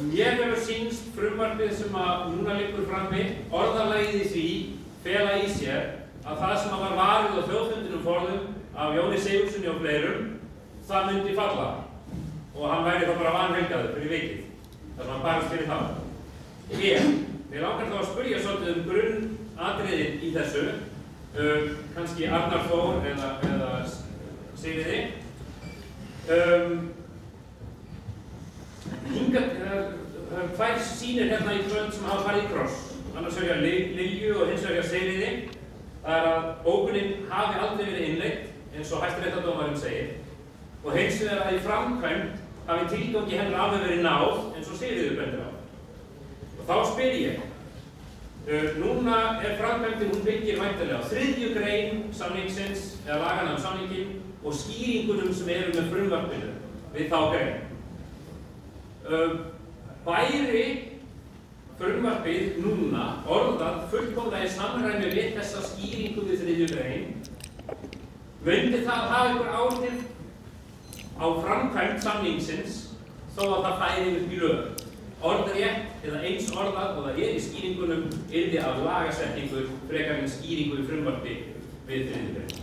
Mér hefur sýnst frumvarpið sem að núna liggur frammi, orðalagið í því fela í sér að það sem var varið á þjóðfundinum forðum af Jóni Sigurðsssyni og fleirum, það myndi falla. Og hann væri þá bara vanhelgaður fyrir vikið, þar sem hann barist fyrir það. Mér langar þá að spyrja svolítið grunnatriðin í þessu, kannski Arnar Þór eða Sigriði. Það er tvær sýnir hérna í kvöld sem hafa farið í kross. Annars vegar Lilju og hins vegar Sigriði. Það er að bókunin hafi aldrei verið innleidd, eins og hæstaréttardómarinn segir. Og hins vegar að í framkvæmd hafi tilgangi hennar alveg verið náð, eins og Sigriður bendir á. Og þá spyr ég. Núna er framkvæmdin, hún byggir væntanlega á 3. grein samningsins, eða laganna samninginn, og skýringunum sem eru með frumvarpinu við þá grein. Væri frumvarpið núna orðað fullkomlega í samræmi við þessa skýringu við 3. grein, myndi það hafa einhver áhrif á framkvæmd samningsins þó að það færi upp í lög. Orðrétt eða eins orðað og það er í skýringunum yrði af lagasetningu frekar en skýringu í frumvarpi við 3. grein.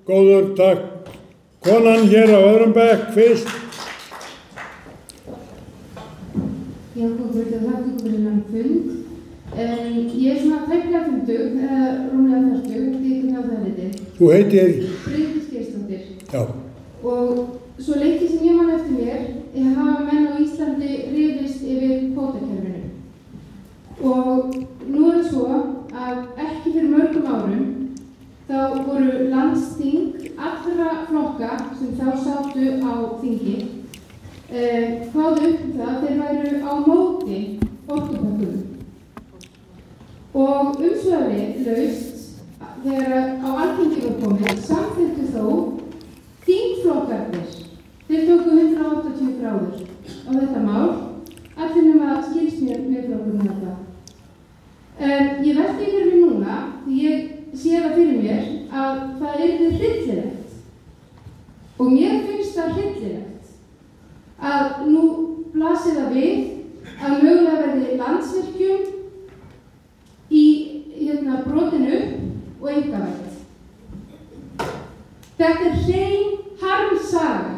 Góður, takk. Konan hér á öðrum bekk, fyrst. Já, góður, þakka ykkur fyrir þennan fund. Ég er svona tæplega 50, eða rúmlega 40, eftir ykkur hjá það litið. Þú heitir? Bryndís Geirsdóttir. Já. Og svo leikið sem ég man eftir mér, hafa menn á Íslandi rifist yfir kvótakerfinu. Og nú er það svo að ekki fyrir mörgum árum þá voru landsþing allra flokka sem þá sátu á þingi kváðu upp það að þeir væru á móti orkupökkum. Og umsvifalaust þegar á Alþingi var komið samþykktu þó þingflokkarnir. Þeir tóku 180 gráður á þetta mál, allir nema skilst mér með flokkurinn þetta. Ég velti ykkur við núna, því ég sé það fyrir mér, að það yrði hryllilegt. Og mér finnst það hryllilegt að nú blasir það við að mögulega verði Landsvirkjun í brotinu upp og einkavætt. Þetta er hrein harmsaga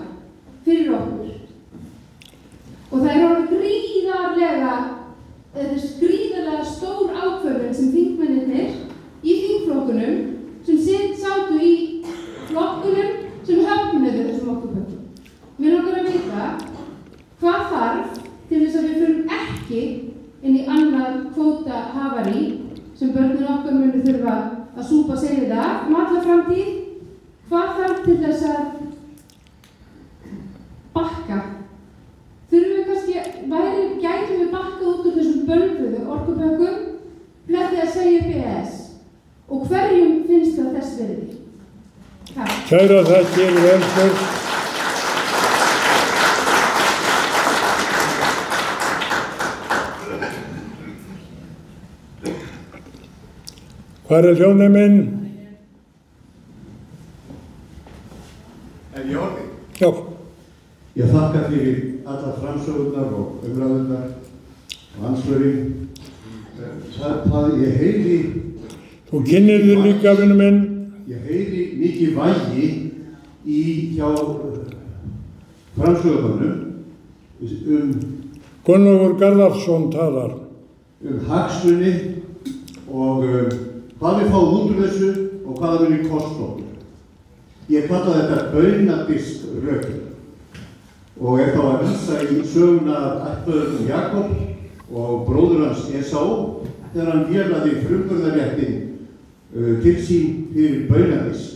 fyrir okkur. Og það er orðið gríðarlega stór ákvörðun sem þingmennirnir í þingflokkunum sem sátu í flokkunum sem höfnuðu þessum orkupökkum. Mér langar að vita hvað þarf til þess að við förum ekki inn í annað kvótahafarí sem börnin okkar munu þurfa að súpa segið af alla framtíð. Hvað þarf til þess að bakka? Þurfum við kannski, gætum við bakkað út úr þessum bölvuðu orkupökkum með því að segja upp EES? Og hverjum finnst það þess virði? Takk. Kæra þakkir, velferð. Hvar er hljóðneminn? En ég orði? Já. Ég þakka fyrir alla framsögurnar og umræðurnar og ansvörin. ég heyri... Þú kynnir þér líka, vinur minn. Ég heyri mikið vægi hjá framsögumönnum Gunnlaugur Garðarsson talar. Hagsmuni og hvað við fáum út úr þessu og hvað það vilja kosta okkur. Ég kalla þetta baunadist rökin og þá að vísa í söguna ættböðum Jakob og bróður hans Esau þegar hann vélaði frumburðarréttin til sín fyrir baunadisk.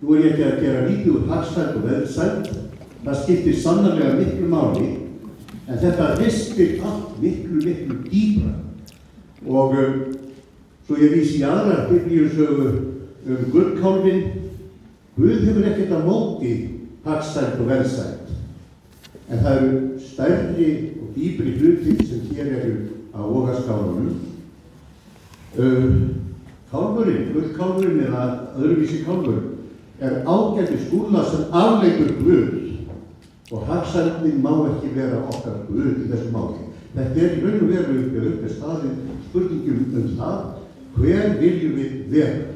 Nú ég ekki að gera lítið úr hagsæld og veðsæld, það skiptir sannarlega miklu máli, en þetta ristir allt miklu dýpra. Og svo ég vísi í aðrar biblíusögu gullkálfinn. Guð hefur ekkert á móti hagsæld og veðsæld, en það eru stærri og dýpri hlutir sem hér eru á vogarskálanum. Kálfurinn, gullkálfurinn eða öðruvísi kálfur, ágætis skúla sem afleikur Guð og hagsældin má ekki vera okkar Guð í þessu máli. Þetta í raun og veru upp staðinn spurningum það, hver viljum við vera?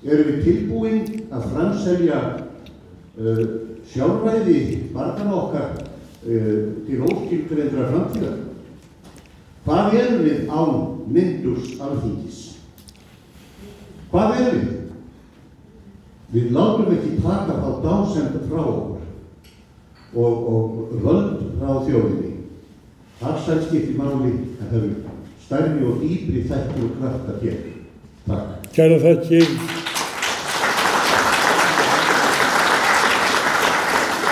Erum við tilbúin að framselja sjálfræði barnanna okkar til óskilgreindra framtíðar? Hvað erum við án myndurs Alþingis? Hvað erum við? Við látum ekki taka þá dásemd frá okkur og völd frá þjóðinni. Hagsæld skiptir máli, en það eru stærri og dýpri þættir og kraftar hér. Takk. Kæra þakkir.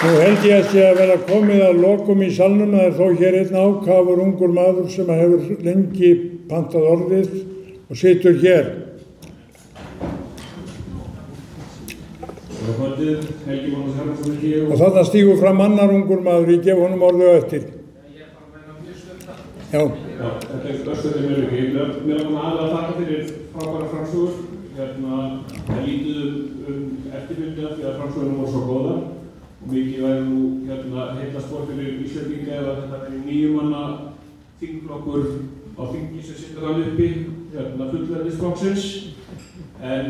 Nú held ég að sé að vera komið að lokum í salnum. Það þó hér einn ákafur ungur maður sem hefur lengi pantað orðið og situr hér. Og þarna stígur fram annar ungur maður, ég gef honum orðið eftir. Já. Þetta örstöðið mjög ekki. Mér langar aðeins að þakka fyrir frábæra framsögur. Það lítið eftirfylgja því að framsögurinn voru svo góðar. Og mikið væri nú heillaspor fyrir Íslendinga eða þetta verið 9 manna þingflokkur á þingi sem situr hann uppi, fullveldisflokksins. En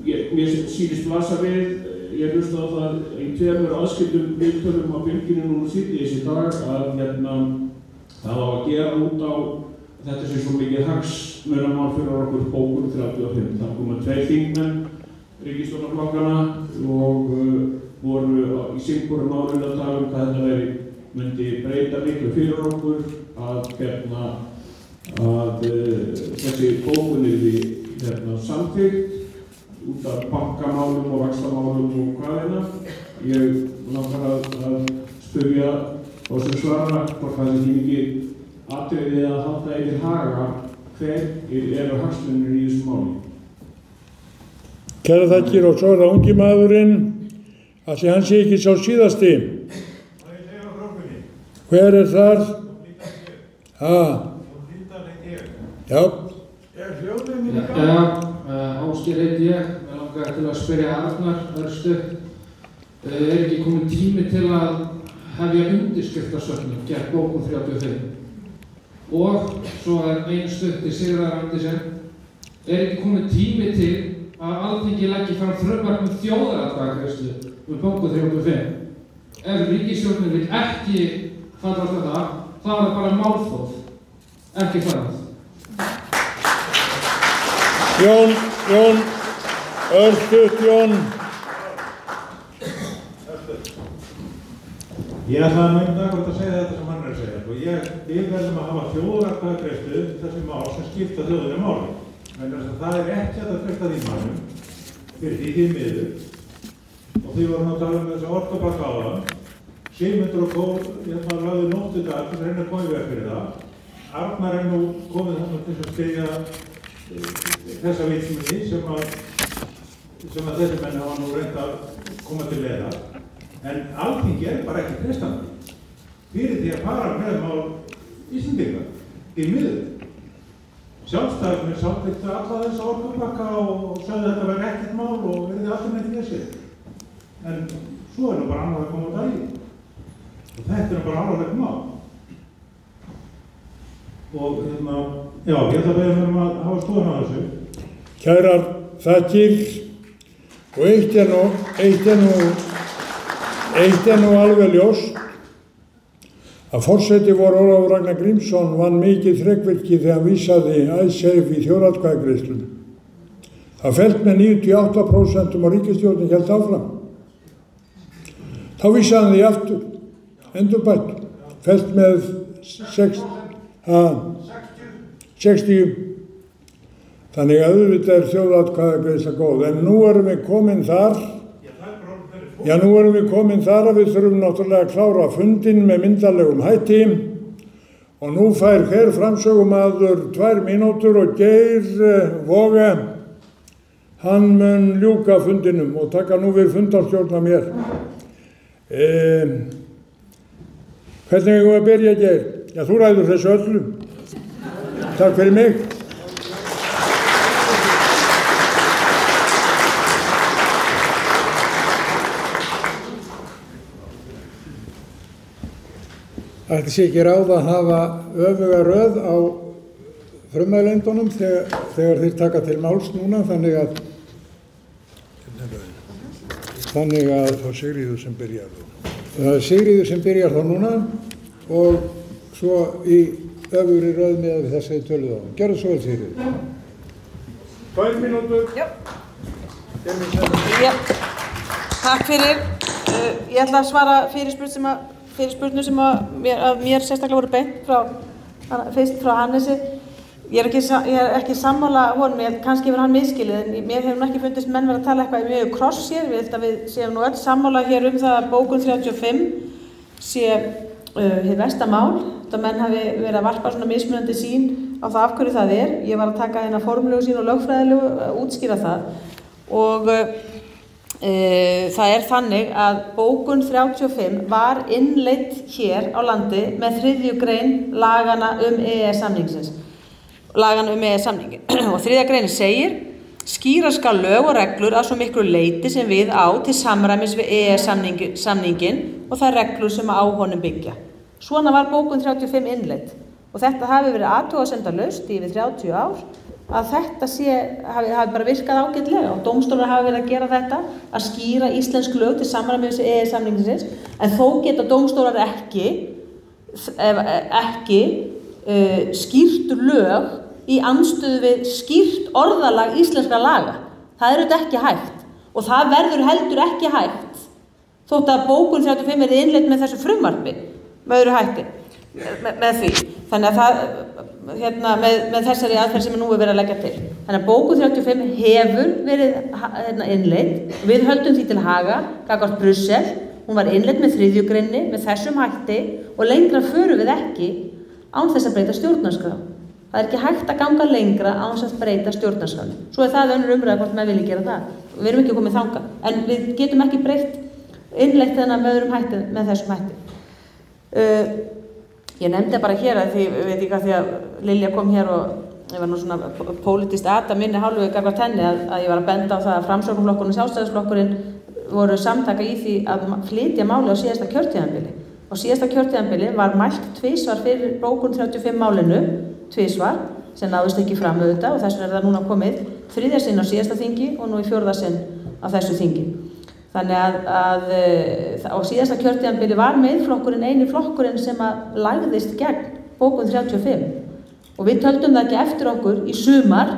mér sýnist blasa við, ég hlusta á það í 2 aðskildum viðtölum á Bylgjunni núna síðdegis í dag að það á að gera út á þetta sem svo mikið hagsmunamál fyrir okkur bókun 35. Það koma 2 þingmenn ríkisstjórnarflokkanna og voru í sínboru málinu að tala hvað þetta myndi breyta miklu fyrir okkur að þessi bókun yrði samþykkt út af bankamálum og vaxtamálum og hvaðina. Ég langar að spyrja og sem svara hvort það ekki mikið atriðið að halda yfir haga hver eru hagsmunir í þessu máli. Kæra þakkir og svo það ungi maðurinn að því hann sé ekki sá síðasti. Hver þar? Já. Ásgeir heiti ég, mér langar til að spyrja Arnar örstutt. Ekki komin tími til að hefja undirskriftasöfnun gegn bókun 35? Og svo einu stutt til Sigurðar Andersen. Ekki komin tími til að Alþingi leggi fram frumvarp þjóðaratkvæðagreiðslu bókun 35? Ef ríkisstjórnin vill ekki falla á þetta, þá er það bara málþóf, ekki farað. Jón, örstutt Jón. Ég ætla að mæta hvort að segja þetta sem hann er að segja. Við verðum að hafa þjóðaratkvæðagreiðslu þessi mál sem skipta þjóðinni máli. Það er ekki hægt að treysta því málum fyrir því miður. Og því vorum að tala þessa orkupakka áðan. Sigmundur og Kól, lagði nótt í dag til að reyna að koma í veg fyrir það. Arnar nú komið þarna til að styðja þessa vitsmunni sem að þessi menn hafa nú reynt að koma til leiðar. En Alþingi bara ekki treystandi fyrir því að fara með mál Íslendinga í miður. Sjálfstæðismenn samþykktu alla þessa orkupakka og sagði að þetta væri ekkert mál og verði alltaf með þessi. En svo nú bara annað að koma á daginn. Og þetta bara alvarlegt mál. Og Já, ég ætla að beða að hafa skoðun á þessu. Kærar þakkir, og eitt er nú alveg ljóst að forseti vor Ólafur Ragnar Grímsson vann mikið þrekvirki þegar hann vísaði Icesave í þjóðaratkvæðagreiðslum. Það fellt með 98% og ríkisstjórnin hélt áfram. Þá vísaði hann því aftur, endurbætt, fellt með 60. Þannig að auðvitað er þjóðaratkvæðagreiðsla góð. En nú erum við komin þar að við þurfum náttúrulega að klára fundinn með myndarlegum hætti og nú fær hver framsögumaður 2 mínútur og Geir Voge, hann mun ljúka fundinum og taka nú við fundarstjórn af mér. Hvernig eigum við að byrja, Geir? Já, þú ræður þessu öllu. Takk fyrir mig. Ætti sé ekki ráð að hafa öfuga röð á frummælendunum þegar þeir taka til máls núna, þannig að það er Sigríður sem byrjar. Það er Sigríður sem byrjar þá núna og svo í öfugri röð með þessi töluð á. Gjörðu svo vel, Sigríður. 2 mínútur. Já. Takk fyrir. Ég ætla að svara fyrirspurnum sem að mér sérstaklega voru beint fyrst frá Hannesi. Ég er ekki sammála honum, kannski hefur hann misskilið, en mér hefur ekki fundist menn verið að tala eitthvað mjög kross hér. Við séum nú öll sammála hér það að bókun 35 sé hið versta mál. Þetta menn hafi verið að varpa svona mismunandi sín á það af hverju það er. Ég var að taka hérna formlegu sín og lögfræðilegu að útskýra það og það er þannig að bókun 35 var innleidd hér á landi með 3. grein lagana EES-samningsins. Og 3. greinin segir: skýra skal lög og reglur að svo miklu leyti sem við á til samræmis við EES-samningin og þær reglur sem á honum byggja. Svona var bókun 35 innleidd og þetta hafi verið athugasemdalaust í yfir 30 ár að þetta hafi bara virkað ágætlega og dómstólar hafi verið að gera þetta, að skýra íslensk lög til samræmis við EES-samningsins, en þó geta dómstólar ekki skýrt lög í andstöðu við skýrt orðalag íslenskra laga. Það er auðvitað ekki hægt og það verður heldur ekki hægt þótt að bókun 35 er innleidd með þessu frumvarpi með öðru hætti með því. Þannig að með þessari aðferð sem nú er verið að leggja til. Þannig að bókun 35 hefur verið innleidd og við höldum því til haga gagnvart Brussel. Hún var innleidd með 3. greinni með þessum hætti og lengra förum við ekki án þess að breyta stjórnarskrá. Það er ekki hægt að ganga lengra án þess að breyta stjórnarskránni. Svo er það önnur umræða hvort maður vilji gera það. Við erum ekki komið þangað. En við getum ekki breytt innleitt þennan með öðrum hætti, með þessum hætti. Ég nefndi bara hér að því að Lilja kom hér og ég var nú svona pólitískt minni hálfu gagnvart henni að ég var að benda á það að Framsóknarflokkurinn og Sjálfstæðisflokkurinn voru samtaka í því að flytja máli á síðasta kjörtíðanbili. Á síðasta kjörtíðanbili var mælt tvisvar fyrir bókun 35 málinu, tvisvar, sem náðust ekki fram auðvitað og þess vegna er það núna komið 3. sinn á síðasta þingi og nú í 4. sinn á þessu þingi. Þannig að á síðasta kjörtíðanbili var Miðflokkurinn eini flokkurinn sem að lagðist gegn bókun 35 og við töldum það ekki eftir okkur í sumar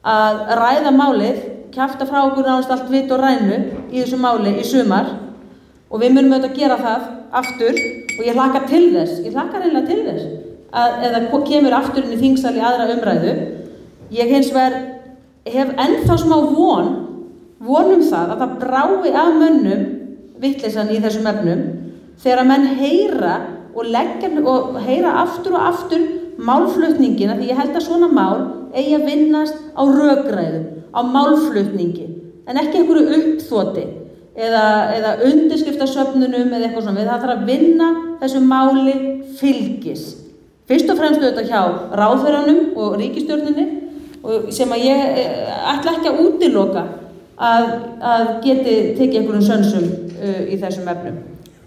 að ræða málið, kjafta frá okkur nánast allt vitt og rænu í þessu máli í sumar og við munum auðvitað að gera það aftur og ég hlakka reynilega til þess að eða kemur aftur inn í þingsal í aðra umræðu. Ég hins vegar hef ennþá smá von það að það brái af mönnum vitleysan í þessum efnum þegar menn heyra og heyra aftur og aftur málflutningina, því ég held að svona mál eigi að vinnast á rökræðum, á málflutningi, en ekki einhverju uppþoti eða undirskriftasöfnunum eða eitthvað svona. Það þarf að vinna þessu máli fylgis. Fyrst og fremst auðvitað hjá ráðherranum og ríkisstjórninni sem að ég ætla ekki að útiloka að geti tekið einhverjum sönsum í þessum efnum.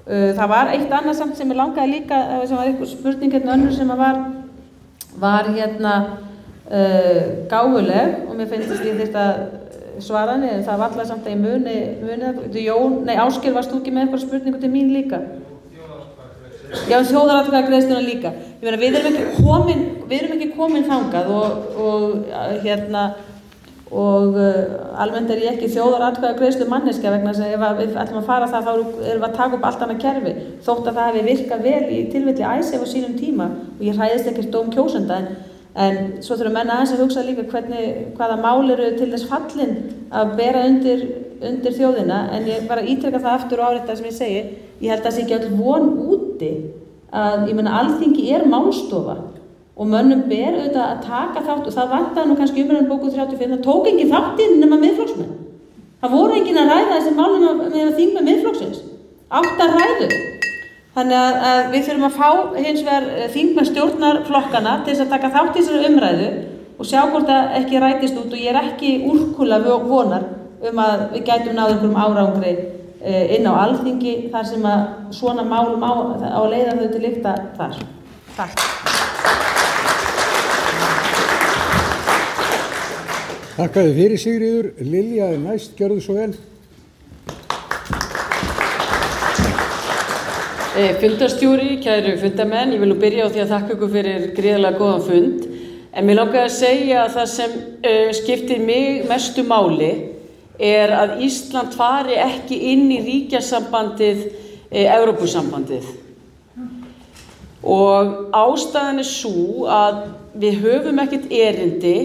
Það var eitt annað samt sem ég langaði líka, sem var einhver spurning hérna önnur sem var var gáfuleg og mér finnst að ég þyrfti að svara henni, en það var alltaf samt að ég muni Ásgeir, varst þú ekki með eitthvað spurningu til mín líka? Já, þjóðaratkvæðagreiðsluna líka. Ég meina, við erum ekki komin þangað og almennt ég ekki þjóðaratkvæðagreiðslu manneskja vegna þess að ef við ætlum að fara það þá erum við að taka upp allt annað kerfi þótt að það hefði virkað vel í tilfelli Icesave á sínum tíma og ég hræðist ekkert dóm kjósenda en svo þurfum menn aðeins að hugsa líka hvaða mál eru til þess fallin að bera undir þjóðina en ég bara ítreka það aftur og árétta sem ég segi, ég held að það sé ekki öll von úti að ég meina Alþingi málstofa og mönnum ber auðvitað að taka þátt og það vantaði nú kannski umræðan bóku 35, það tók engin þátt inn nema Miðflokksmenn. Það voru engin að ræða þessi mál með þingmenn Miðflokksins. 8 ræður. Þannig að við þurfum að fá hins vegar þingmenn stjórnarflokkana til þess að taka þátt í þessari umræðu og sjá hvort það ekki rætist út og ég ekki úrkula vonar að við gætum náð einhverjum árangri inn á Alþingi þar sem að svona málum á leiða þau til lykta þar. Takk. Þakka þér fyrir Sigríður. Lilja næst, gjörðu svo vel. Fundarstjóri, kæru fundamenn, ég vil nú byrja á því að þakka ykkur fyrir gríðarlega góðan fund. En mér langaði að segja að það sem skiptir mig mestu máli að Ísland fari ekki inn í ríkjasambandið, Evrópusambandið. Og ástæðan sú að við höfum ekkert erindi,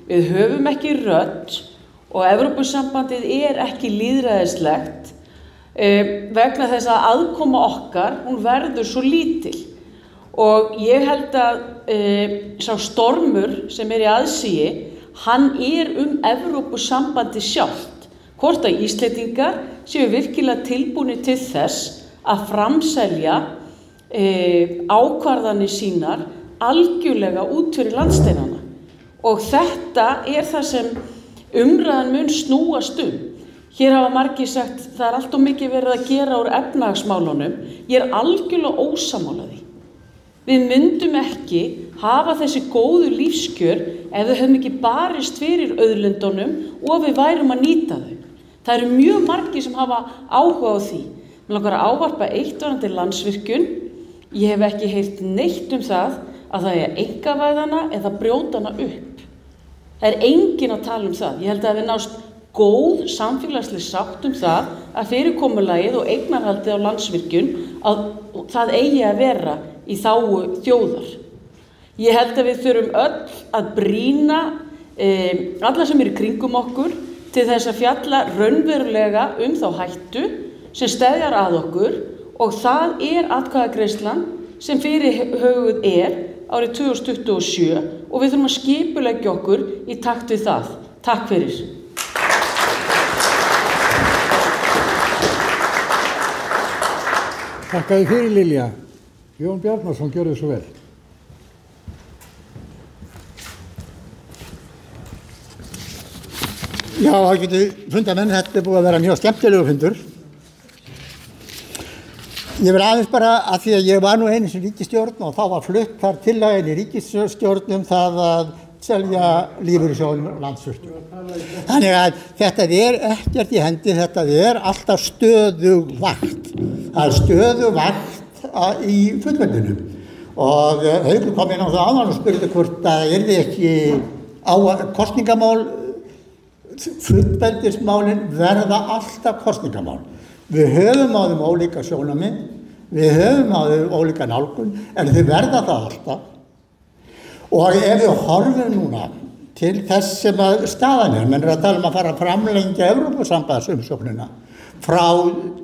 við höfum ekki rödd og Evrópusambandið ekki lýðræðislegt vegna þess að aðkoma okkar, hún verður svo lítil. Og ég held að sá stormur sem í aðsigi, hann Evrópusambandið sjálft. Hvort að Íslendingar séu virkilega tilbúnir til þess að framselja ákvarðanir sínar algjörlega út fyrir landsteinana. Og þetta það sem umræðan mun snúast Hér hafa margir sagt, það allt of mikið verið að gera úr efnahagsmálunum. Ég algjörlega ósammála því. Við myndum ekki hafa þessi góðu lífskjör ef við höfum ekki barist fyrir auðlindunum og við værum að nýta þau. Það eru mjög margir sem hafa áhuga á því. Mig langar að ávarpa eitt varðandi Landsvirkjun. Ég hef ekki heyrt neitt það að það einkavæða hana eða brjóta hana upp. Það enginn að tala það. Ég held að við nást góð samfélagsleg sátt það að fyrirkomulagið og eignarhaldið á Landsvirkjun að það að vera í þágu þjóðar. Ég held að við þurfum öll að brýna alla sem í kringum okkur til þess að fjalla raunverulega þá hættu sem steðjar að okkur og það atkvæðagreiðslan sem fyrirhuguð árið 2027 og við þurfum að skipuleggja okkur í takt við það. Takk fyrir. Þakka þér fyrir Lilja. Jón Bjarnason, gjörðu svo vel. Já, fundamenn, þetta búið að vera mjög skemmtilegu fundur. Ég vil aðeins bara að því að ég var nú einu sem ríkisstjórn og þá var flutt þar tillagin í ríkisstjórn það að selja lífeyrissjóðum Landsvirkjun. Þannig að þetta ekkert í hendi, þetta alltaf stöðugvakt. Það stöðugvakt í fullveldinu. Og Haukur kom inn á það áðan og spurði hvort að ekki á kosningamál, fullveldismálin verða alltaf kosningamál. Við höfum á þeim ólíka sjónarmið, við höfum á þeim ólíka nálgun, en þau verða það alltaf. Og ef við horfum núna til þess sem að staðan menn að tala að fara að framlengja Evrópusambandsumsóknina frá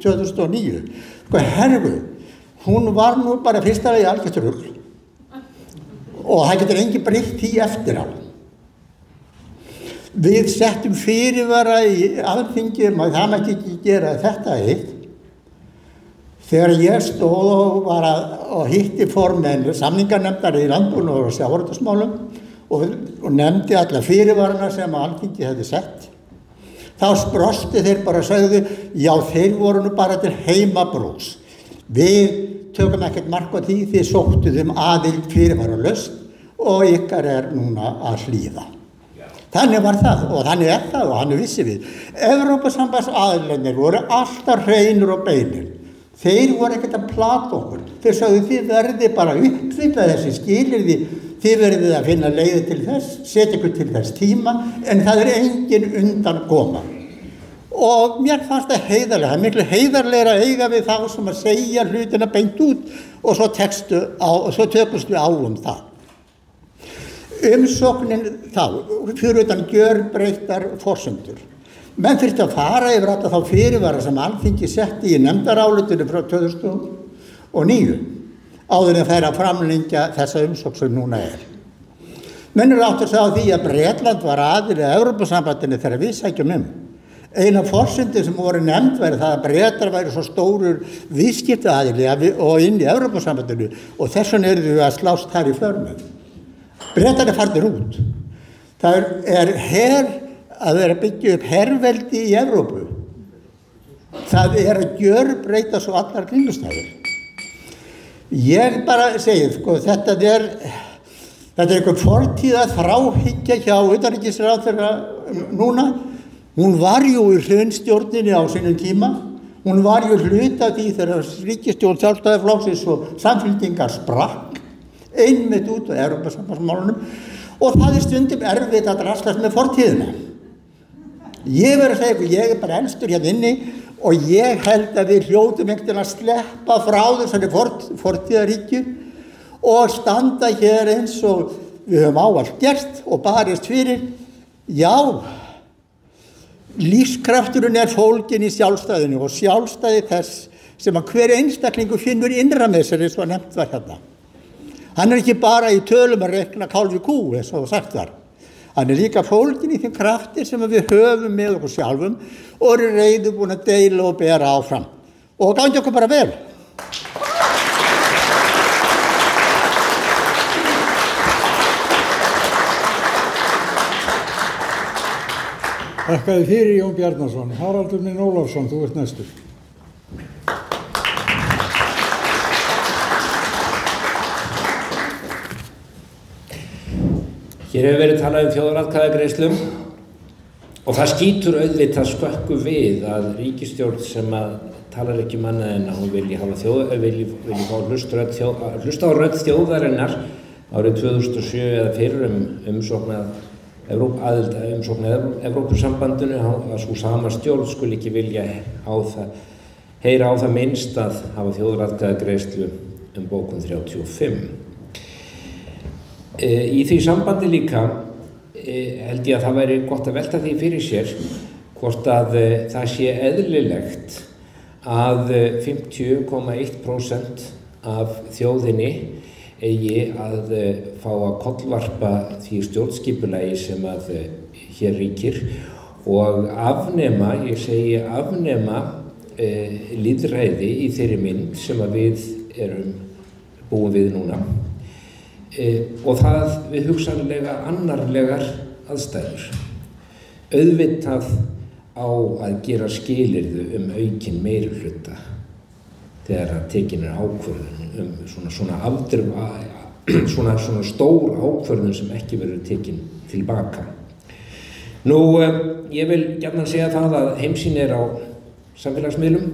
2009. Hún var nú bara fyrsta lagi algjört rugl og það getur engin breytt því eftir á. Við settum fyrirvara í Alþingi að það mætti ekki gera þetta eitt. Þegar ég stóð og hitti formenn samninganefndar í landbúnaðar og sjávarútvegsmálum og nefndi alla fyrirvarana sem Alþingi hefði sett, þá sprosti þeir bara og sagði, já þeir voru nú bara til heimabrúks. Við tökum ekkert mark á því, þið sóttu þeim aðild fyrirvaralaust og ykkar núna að hlýða. Þannig var það og þannig það og hann vissi við. Evrópusambandsaðilarnir voru alltaf hreinir og beinir. Þeir voru ekkert að plata okkur. Þeir sagði þið verði bara uppfylla þessi skilyrði, þið verðið að finna leiði til þess, setja ykkur til þess tíma, en það engin undan koma. Og mér fannst það heiðarlega, það miklu heiðarlegra að eiga við þá sem að segja hlutina beint út og svo tökumst við á það. Umsóknin þá, fyrir utan gjörbreyttar forsendur. Menn þurfti að fara yfir alla þá fyrirvara sem Alþingi setti í nefndarálitinu frá 2009 áður en þeir að framlengja þessa umsókn sem núna Menn eru átt að segja á því að Bretland var aðili að Evrópusambandinu þegar við sækjum Eina forsendur sem voru nefnd væri það að Bretar væri svo stórir viðskiptaaðili og inn í Evrópusambandinu og þess vegna eru við að slást þar í förmum. Bretar farnir út. Það að vera að byggja upp herveldi í Evrópu. Það að gjörbreyta svo allar kringumstæður. Ég bara segi, þetta er einhver fortíða þráhyggja hjá utanríkisráðherra núna. Hún var jú í hrunstjórninni á sínum tíma. Hún var jú hluta af því þegar ríkisstjórn Sjálfstæðisflokksins og Samfylkingar sprakk einmitt út á Evrópusambandsmálunum og það stundum erfitt að draslast með fortíðina. Ég verð að segja ykkur, ég bara elstur hérna inni og ég held að við hljótum einhvern að sleppa frá þessari fortíðaríkju og standa hér eins og við höfum ávallt gert og barist fyrir. Já, lífskrafturinn fólginn í sjálfstæðinu og sjálfstæði þess sem að hver einstaklingur finnur innra með sér eins og nefnt var hérna. Hann ekki bara í tölum að rekna kálfi kú eins og sagt var. Hann líka fólginn í þeim krafti sem við höfum með okkur sjálfum og eru reiðubúin að deila og bera áfram. Og gangi okkur bara vel. Þakka þér fyrir Jón Bjarnason. Haraldur minn Ólafsson, þú ert næstur. Hér hefur verið talað þjóðaratkvæðagreiðslum og það skýtur auðvitað skökku við að ríkisstjórn sem að talar ekki annað en að hún vilji fá hlusta á rödd þjóðarinnar árið 2007 eða fyrir umsókn Evrópusambandinu að svo sama stjórn skuli ekki vilja heyra á það minnst að hafa þjóðaratkvæðagreiðslu bókun 35. Í því sambandi líka held ég að það væri gott að velta því fyrir sér hvort að það sé eðlilegt að 50,1% af þjóðinni eigi að fá að kollvarpa því stjórnskipulagi sem að hér ríkir og afnema lýðræði í þeirri mynd sem að við búum við núna. Og það við hugsanlega annarlegar aðstæður. Auðvitað á að gera skilyrðu aukin meirihluta þegar að tekin ákvörðun svona stór ákvörðun sem ekki verður tekin tilbaka. Ég vil gjarnan segja það að heimsýn á samfélagsmiðlum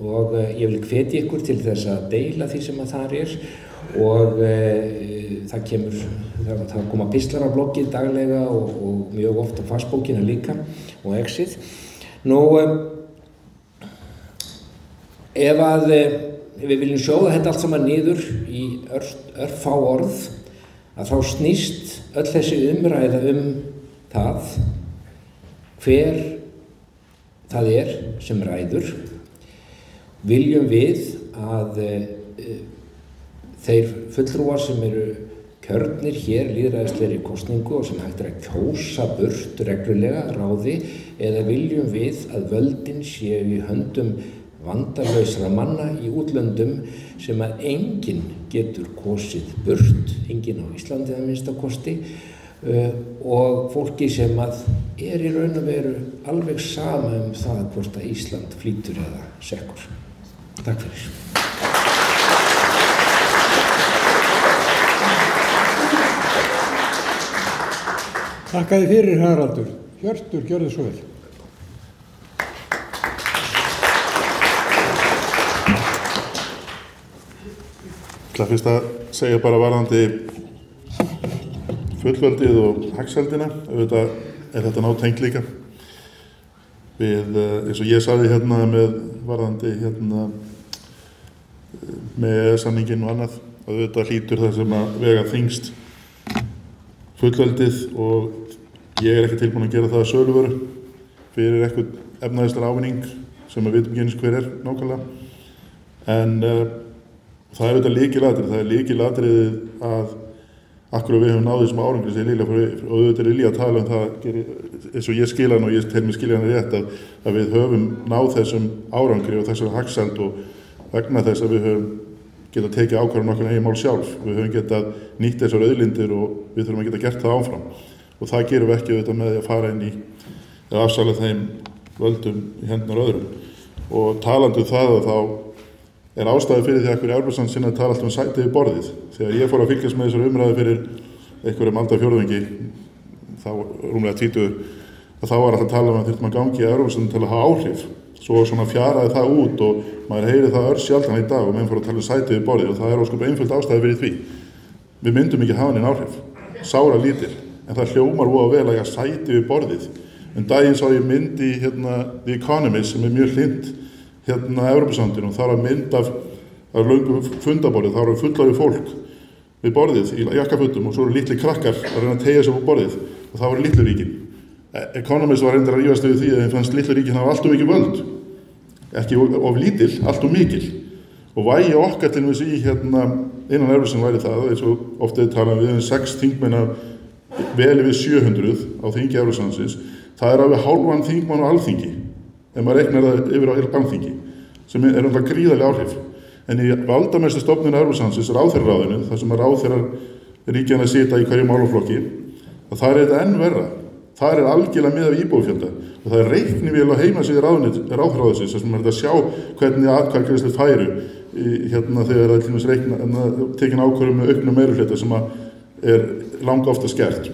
og ég vil hvetja ykkur til þess að deila því sem að þar og það koma pistlar á bloggið daglega og mjög oft á fastbókina líka og exið. Ef við viljum sjóða þetta allt saman niður í örfá orð að þá snýst öll þessi umræða það hver það sem ræður. Viljum við að þeir fulltrúar sem eru kjörnir hér lýðræðislegri kosningu og sem hægt að kjósa burt reglulega ráði eða viljum við að völdin séu í höndum vandalausra manna í útlöndum sem að enginn getur kosið burt, enginn á Íslandi að minnsta kosti og fólki sem að í raun og veru alveg sama það hvort að Ísland flýtur eða sekkur. Takk fyrir. Þakka þér fyrir, Haraldur. Hjörtur, gjörðu svo vel. Það fyrst að segja bara varðandi fullveldið og hagsældina, auðvitað þetta nátengt líka við, eins og ég sagði hérna með varðandi hérna með samningin og annað, auðvitað hlýtur það sem að vega þyngst fullveldið og ég ekki tilbúin að gera það að söluvöru fyrir eitthvað efnaðislega ávinning sem við vitum ekki eins hver nákvæmlega, en það auðvitað lykilatriði, það lykilatriðið að akkur við höfum náð þessum árangri sem Lilja og auðvitað Lilja að tala það eins og ég skila hann og ég tel mig skilja hann rétt að við höfum náð þessum árangri og þessari hagsæld og vegna þess að við höfum getað tekið ákvarðun okkar eigin mál sjálf, við höfum getað nýtt þessar auðlindir og við þurfum að geta gert það áfram og það gerum við ekki auðvitað með því að fara inn í að afsala þeim völdum í hendurnar öðrum og talandi það að þá ástæði fyrir því að hverju Evrópusambandsins sinna tala alltaf sæti við borðið. Þegar ég fór að fylgjast með þessar umræðu fyrir einhverjum aldarfjórðungi, þá rúmlega 20, þá var alltaf að tala um að þyrftum að gangi í Evrópusambandsins til að hafa áhrif. Svo svona fjaraði það út og maður heyri það örsjaldan í dag og menn fór að tala sæti við borðið og það ósköp einföld ástæði fyrir því. Við myndum ekki hafa neinn áhrif, sára lítil, en það hljómar voða vel að sæti við borðið. En daginn sá ég mynd í The Economist sem mjög hlynnt Evrópusambandinu og það var mynd af löngu fundaborðið, það var fullorðið fólk við borðið í jakkafutum og svo eru litli krakkar að reyna að teygja sig á borðið og það var litlu ríkin. Economist var reyndar að rífast við því að þeim fannst litlu ríkin hafa allt of mikið völd, ekki of lítil, allt of mikil og vægi okkar til þess í innan Evrópusambandinu væri það, eins og oft er talað við 6 þingmenn vel yfir 700 á þingi Evrópusambandsins, það er alveg hálfan þingmann á Alþingi ef maður reiknar það yfir á Alþingi sem er umhverfað gríðarlega áhrif. En í valdamestu stofnun Evrópusambandsins ráðherraráðinu, þar sem að ráðherrar ríkjanna sita í hverju málaflokki, að það er þetta enn verra. Það er algjörlega miðað við íbúafjölda og það er reiknivél á heimasíðu ráðherraráðsins þar sem er þetta að sjá hvernig atkvæðagreiðslur færu þegar það til dæmis tekin ákvörðun með auknum meirihluta sem er langoftast gert.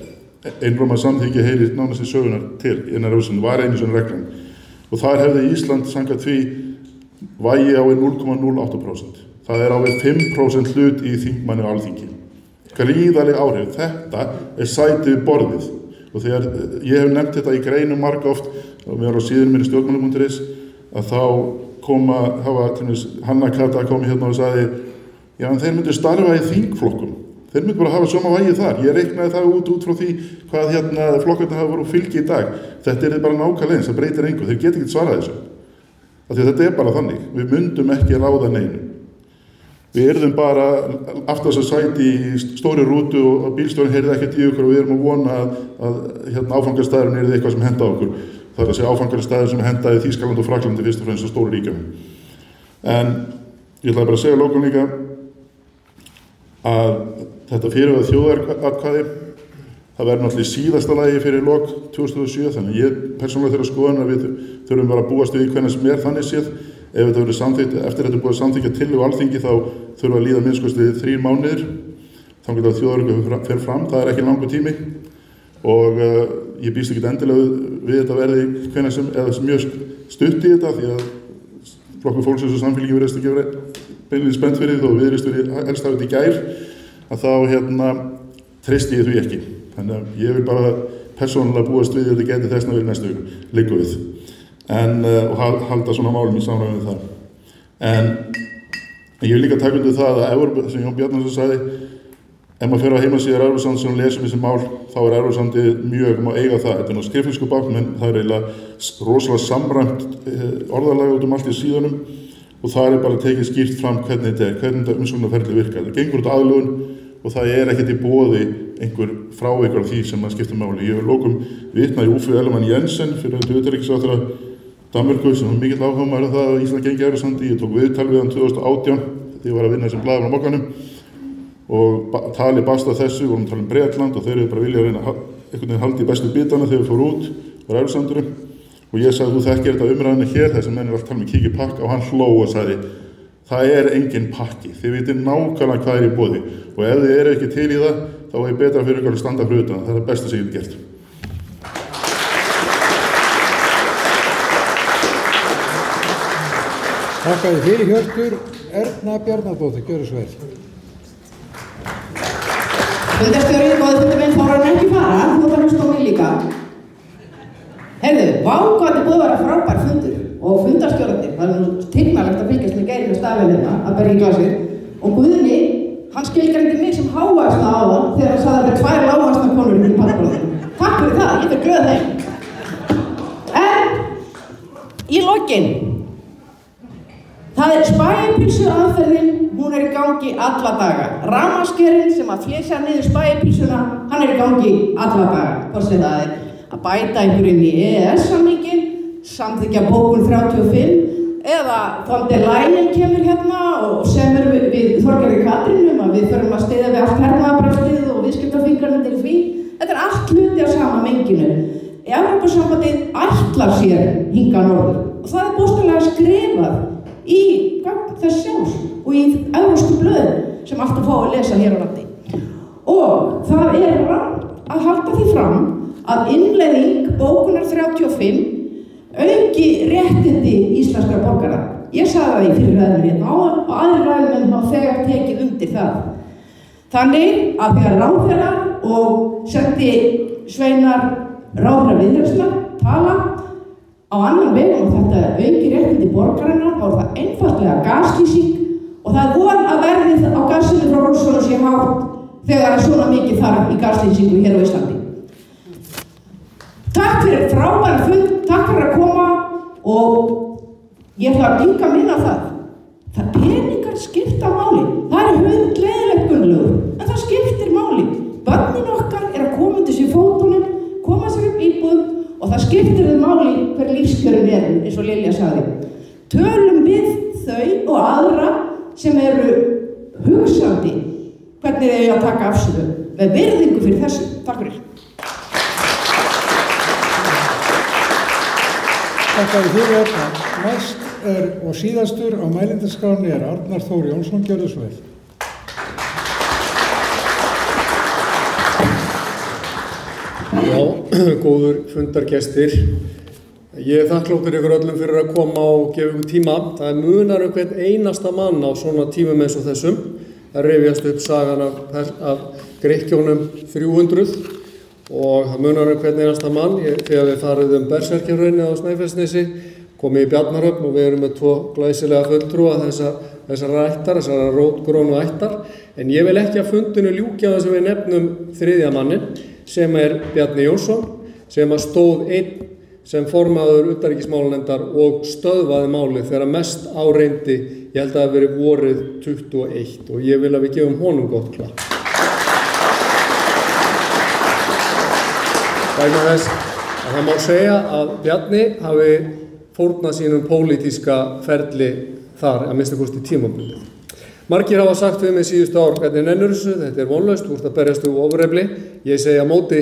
Einróma samþykki heyrir nánast í sögunar til innan Evrópusambandsins var einu svona reglan. Og þar hefði Ísland samkvæmt því vægi á 0,08%. Það er á 5% hlut í þingmanni á Alþingi. Gríðarleg áhrif. Þetta er sætið við borðið. Og þegar ég hef nefnt þetta í greinum margoft, og við erum á síðunum minni stjórnmálum.is, að þá hafa Hanna Kata komið hérna og sagði, já en þeir myndu starfa í þingflokkum. Þeir myndu bara hafa svona vægi þar. Ég reiknaði það út frá því hvað flokkarnir hafa voru fylgi í dag. Þetta er bara nákvæmlega eins, það breytir engu. Þeir geta ekki svarað þessu. Af því að þetta er bara þannig. Við myndum ekki ráða neinu. Við yrðum bara aftast að sæti í stóri rútu og bílstjórinn heyrði ekkert í okkur og við erum að vona að áfangastæðurinn yrði eitthvað sem henda okkur. Það er að segja áfangastæður sem henda í Þýskaland og Fraklandi fyrst og fremst á stóru ríkjum. En ég ætlaði bara að segja lokum líka að þetta fyrirvæð þjóðaratkvæði, það verður náttúrulega í síðasta lagi fyrir lok 2007, þannig ég persónulega þeirra skoðun að við þurfum bara að búast við hvernig sem er þannig séð. Ef þetta verður samþykkt, eftir þetta búið að samþykkja tillögu á Alþingi þá þurfa að líða minnst 3 mánuðir, þangað að þjóðaratkvæði fer fram, það er ekki langur tími og ég býst ekki endilega við þetta verði hvernig sem, eða mjög stutt í þetta því að Flokkur fólksins og Samfylkingin virðist ekki verið beinlínis spennt fyrir þó virðist verið helst hafa þetta í gær að þá treysti ég því ekki. Þannig að ég vil bara persónulega búast við þetta geti þessna verið næstu viku, liggur við. Og halda svona málum í samræmi við það. En ég vil líka taka undir það að Evrópu, sem Jón Bjarnason sagði, ef maður fer á heimasíður Evrópusambandsins og lesum þessi mál, þá er Evrópusambandið mjög að eiga það. Þetta er skriffinnsku bákn, en það er eiginlega rosalega samræmt orðalag út allt í síðunum og það er bara tekið skýrt fram hvernig þetta er, hvernig þetta umsóknarferli virkar. Það gengur út aðlögun og það er ekkert í boði einhver frá ykkur af því sem maður skiptir máli. Ég vil lokum vitna í Uffe Ellemann-Jensen fyrir þetta utanríkisráðherra Danmörku sem var mikill áhugamaður um það að Ísland gengi Evrópusambandið. Ég tók viðtal við hann 2018 þegar ég var að vinna sem blaðamaður á Mogganum og tali barst af þessu, vorum að tala um Bretland og þeir eru bara vilja að reyna einhvern veginn halda í bestu bitana þegar við fórum út á Evrópusambandinu og ég sagði þú þekkir þetta umræðinu hér, þessi menn er alltaf með kíki pakka og hann hló og sagði það er engin pakki, þið vitið nákvæmlega hvað er í boði og ef þið eru ekki til í það þá er betra fyrir ykkur að standa fyrir utan, það er það besta sem ég hef gert. Þakka þér fyrir, Hjörtur. Erna Bjarnadóttir, gjörðu svo vel. Fundarstjóri, góði fundarmenn, fór hann ekki fara, þú þarf að hlusta á mig líka. Heyrðu, vá hvað þetta búið að vera frábær fundur og fundarstjórarnir, það er nú tignalegt að fylgjast með Geiri með stafinn hérna, að berja í glasið. Og Guðni, hann skilgreindi mig sem hávaxna áðan þegar hann sagði að það er 2 lágvaxna konur í pallborðinu. Takk fyrir það, ég fer glöð þeim. En í lokin, það er spæjapilsu aðferðin, hún er í gangi alla daga. Rafmagnskerinn sem að flesa niður spæjapilsuna, hann er í gangi alla daga. Hvort sem það er að bæta einhverjum í EES-samningin, samþykkja bókun 35, eða von der Leyen kemur hérna og semur við Þorgerði Katrínu að við förum að styðja við allt hernaðarbröltið og viðskiptafingrarnir til því. Þetta er allt hluti af sama menginu. Evrópusambandið ætlar sér hingað norður og það er bóstalega skrifað í þess sjálfs og í evrópsku blöðum sem alltaf fá að lesa hér á landi. Og það er að halda því fram að innleiðing bókunar 35 auki réttindi íslenskra borgara. Ég sagði það í fyrir ræðinu hérna og aðrir ræðumenn hafa þegar tekið undir það. Þannig að þegar ráðherrar og sendi sveinar ráðherra Viðreisnar tala á annan vegum og þetta auki réttindi borgarana, þá er það einfaldlega gaslýsing og það er von að verðið á gasinu frá Rússunum sé hátt þegar svona mikið þarf í gaslýsingu hér á Íslandi. Takk fyrir frábæra fund, takk fyrir að koma og ég þarf líka að minna það. Það peningar skipta máli. Það er hundleiðilegt Gunnlaugur, en það skiptir máli. Börnin okkar er að koma undir sér fótunum, koma sér upp íbúðum og það skiptir þau máli hver lífskjörin er, eins og Lilja sagði. Tölum við þau og aðra sem eru hugsandi hvernig þau eiga að taka afstöðu með virðingu fyrir þessu. Takk fyrir. Þakka þér fyrir Erna. Næst og síðastur á mælendaskránni er Arnar Þór Jónsson, gjörðu svo vel. Já, góður fundargestir. Ég þakkláttur ykkur öllum fyrir að koma og gefa ykkur tíma. Það munar hvern einasta mann á svona tímum eins og þessum. Það rifjast upp sagan af Grikkjónum 300 og það munar hvern einasta mann. Þegar við farið Berserkjahraunið á Snæfellsnesi, komið í Bjarnarhöfn og við erum með 2 glæsilega fulltrúa þessar ættar, þessar rótgrónu ættar. En ég vil ekki að fundinu ljúkja það sem við nefnum 3. mannin, sem er Bjarni Jónsson, sem stóð einn sem formaður utanríkismálanefndar og stöðvaði málið þegar mest á reyndi, ég held að það hafi verið vorið 21 og ég vil að við gefum honum gott klapp. Vegna þess að það má segja að Bjarni hafi fórnað sínum pólitíska ferli þar að minnsta kosti tímabundið. Margir hafa sagt við mig síðustu ár hvernig nennur þessu, þetta er vonlaust, þú ert að berjast við ofurefli. Ég segi á móti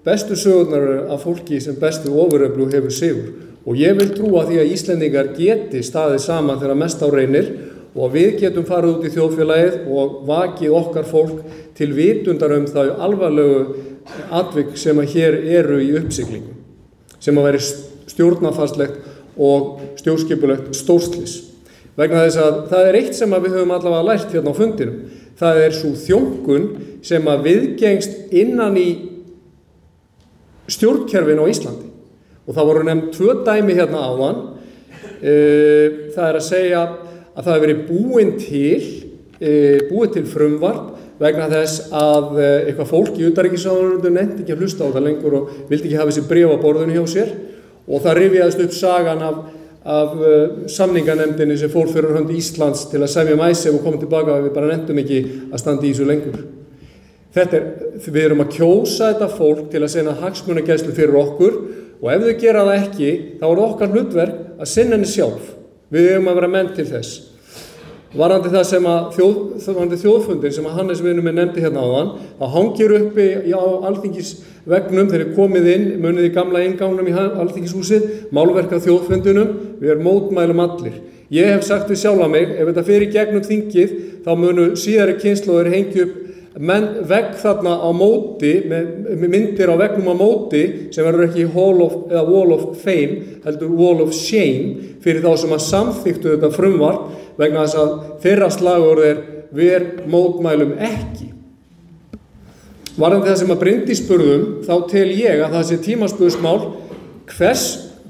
bestu sögurnar af fólki sem bestu ofureflu hefur sigur og ég vil trúa því að Íslendingar geti staðið saman þegar mest á reynir og við getum farið út í þjóðfélagið og vakið okkar fólk til vitundar þau alvarlegu atvik sem að hér eru í uppsiglingu, sem að veri stjórnarfarslegt og stjórnskipulegt stórslys. Vegna þess að það er eitt sem að við höfum allavega lært hérna á fundinum. Það er svo þjónkun sem að viðgengst innan í stjórnkerfin á Íslandi. Og það voru nefnt 2 dæmi hérna áðan. Það er að segja að það hefur verið búið til frumvarp vegna þess að eitthvað fólk í utanríkisráðuneytinu nennti ekki að hlusta á það lengur og vildi ekki hafa þessi bréf á borðinu hjá sér og það rifjaðist upp sagan af samninganefndinni sem fór fyrir hönd Íslands til að semja Icesave og koma tilbaka að við bara nenntum ekki að standa í þessu lengur. Við erum að kjósa þetta fólk til að sinna hagsmunagæslu fyrir okkur og ef þau gera það ekki, þá er okkar hlutverk að sinna henni sjálf. Við eigum að vera menn til þess. Varandi það sem að þjóðfundin sem að Hannes vinur minn nefndi hérna áðan, það hangir uppi á Alþingisveggnum þegar komið inn, munið í gamla inngangnum í Alþingishúsið, málverk af þjóðfundinum, við erum mótmælum allir. Ég hef sagt við sjálfa mig, ef þetta fer í gegnum þingið, þá munu síðari kynslóðir hengja upp vegg þarna á móti, með myndir á veggnum á móti, sem verður ekki Wall of Fame, heldur Wall of Shame, fyrir þá sem að samþyktu þetta frumvarp, vegna þess að þeirra slagorð ver mótmælum ekki. Varðandi það sem að Bryndís spurðum, þá tel ég að það sé tímaspursmál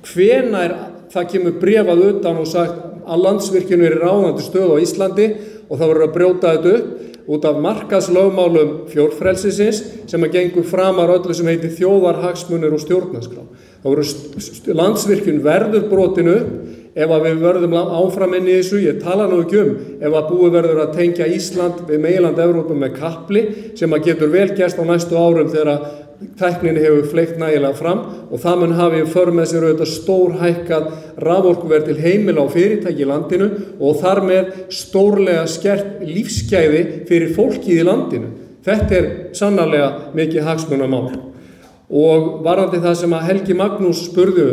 hvenær það kemur bréfað utan og sagt að Landsvirkjun er í ráðandi stöðu á Íslandi og það verður að brjóta þetta upp út af markaðslögmálum fjórfrelsisins sem að gengur framar öllu sem heitir þjóðarhagsmunir og stjórnarskrá. Það verður Landsvirkjun verður brotin upp ef að við verðum áfram inn í þessu. Ég tala nú ekki ef að búið verður að tengja Ísland við meginland Evrópu með kapli sem að getur vel gerst á næstu árum þegar tækninni hefur fleygt nægilega fram og það mun hafi för með sér auðvitað stórhækkað raforkuverð til heimila og fyrirtæki í landinu og þar með stórlega skert lífsgæði fyrir fólkið í landinu. Þetta sannarlega mikið hagsmunamál. Og varðandi það sem að Helgi Magnús spurði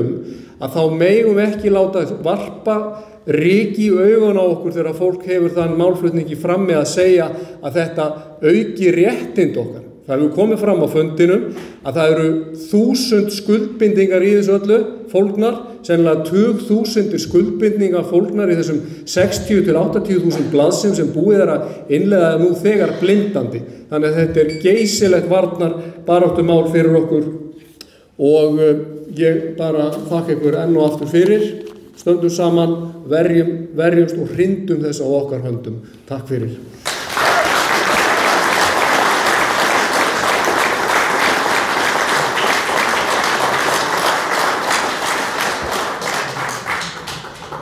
að þá megum við ekki láta varpa ryki í augun á okkur þegar fólk hefur þann málflutningi frammi að segja að þetta auki réttind okkar. Það hefur komið fram á fundinum að það eru 1000 skuldbindingar í þessu öllu fólgnar, sennilega 20.000 skuldbindingar fólgnar í þessum 60 til 80.000 blaðsum sem búið að innleiða nú þegar blindandi. Þannig að þetta geysilegt varnar baráttumál fyrir okkur og ég bara þakka ykkur enn og aftur fyrir. Stöndum saman, verjumst og hrindum þess á okkar höndum. Takk fyrir.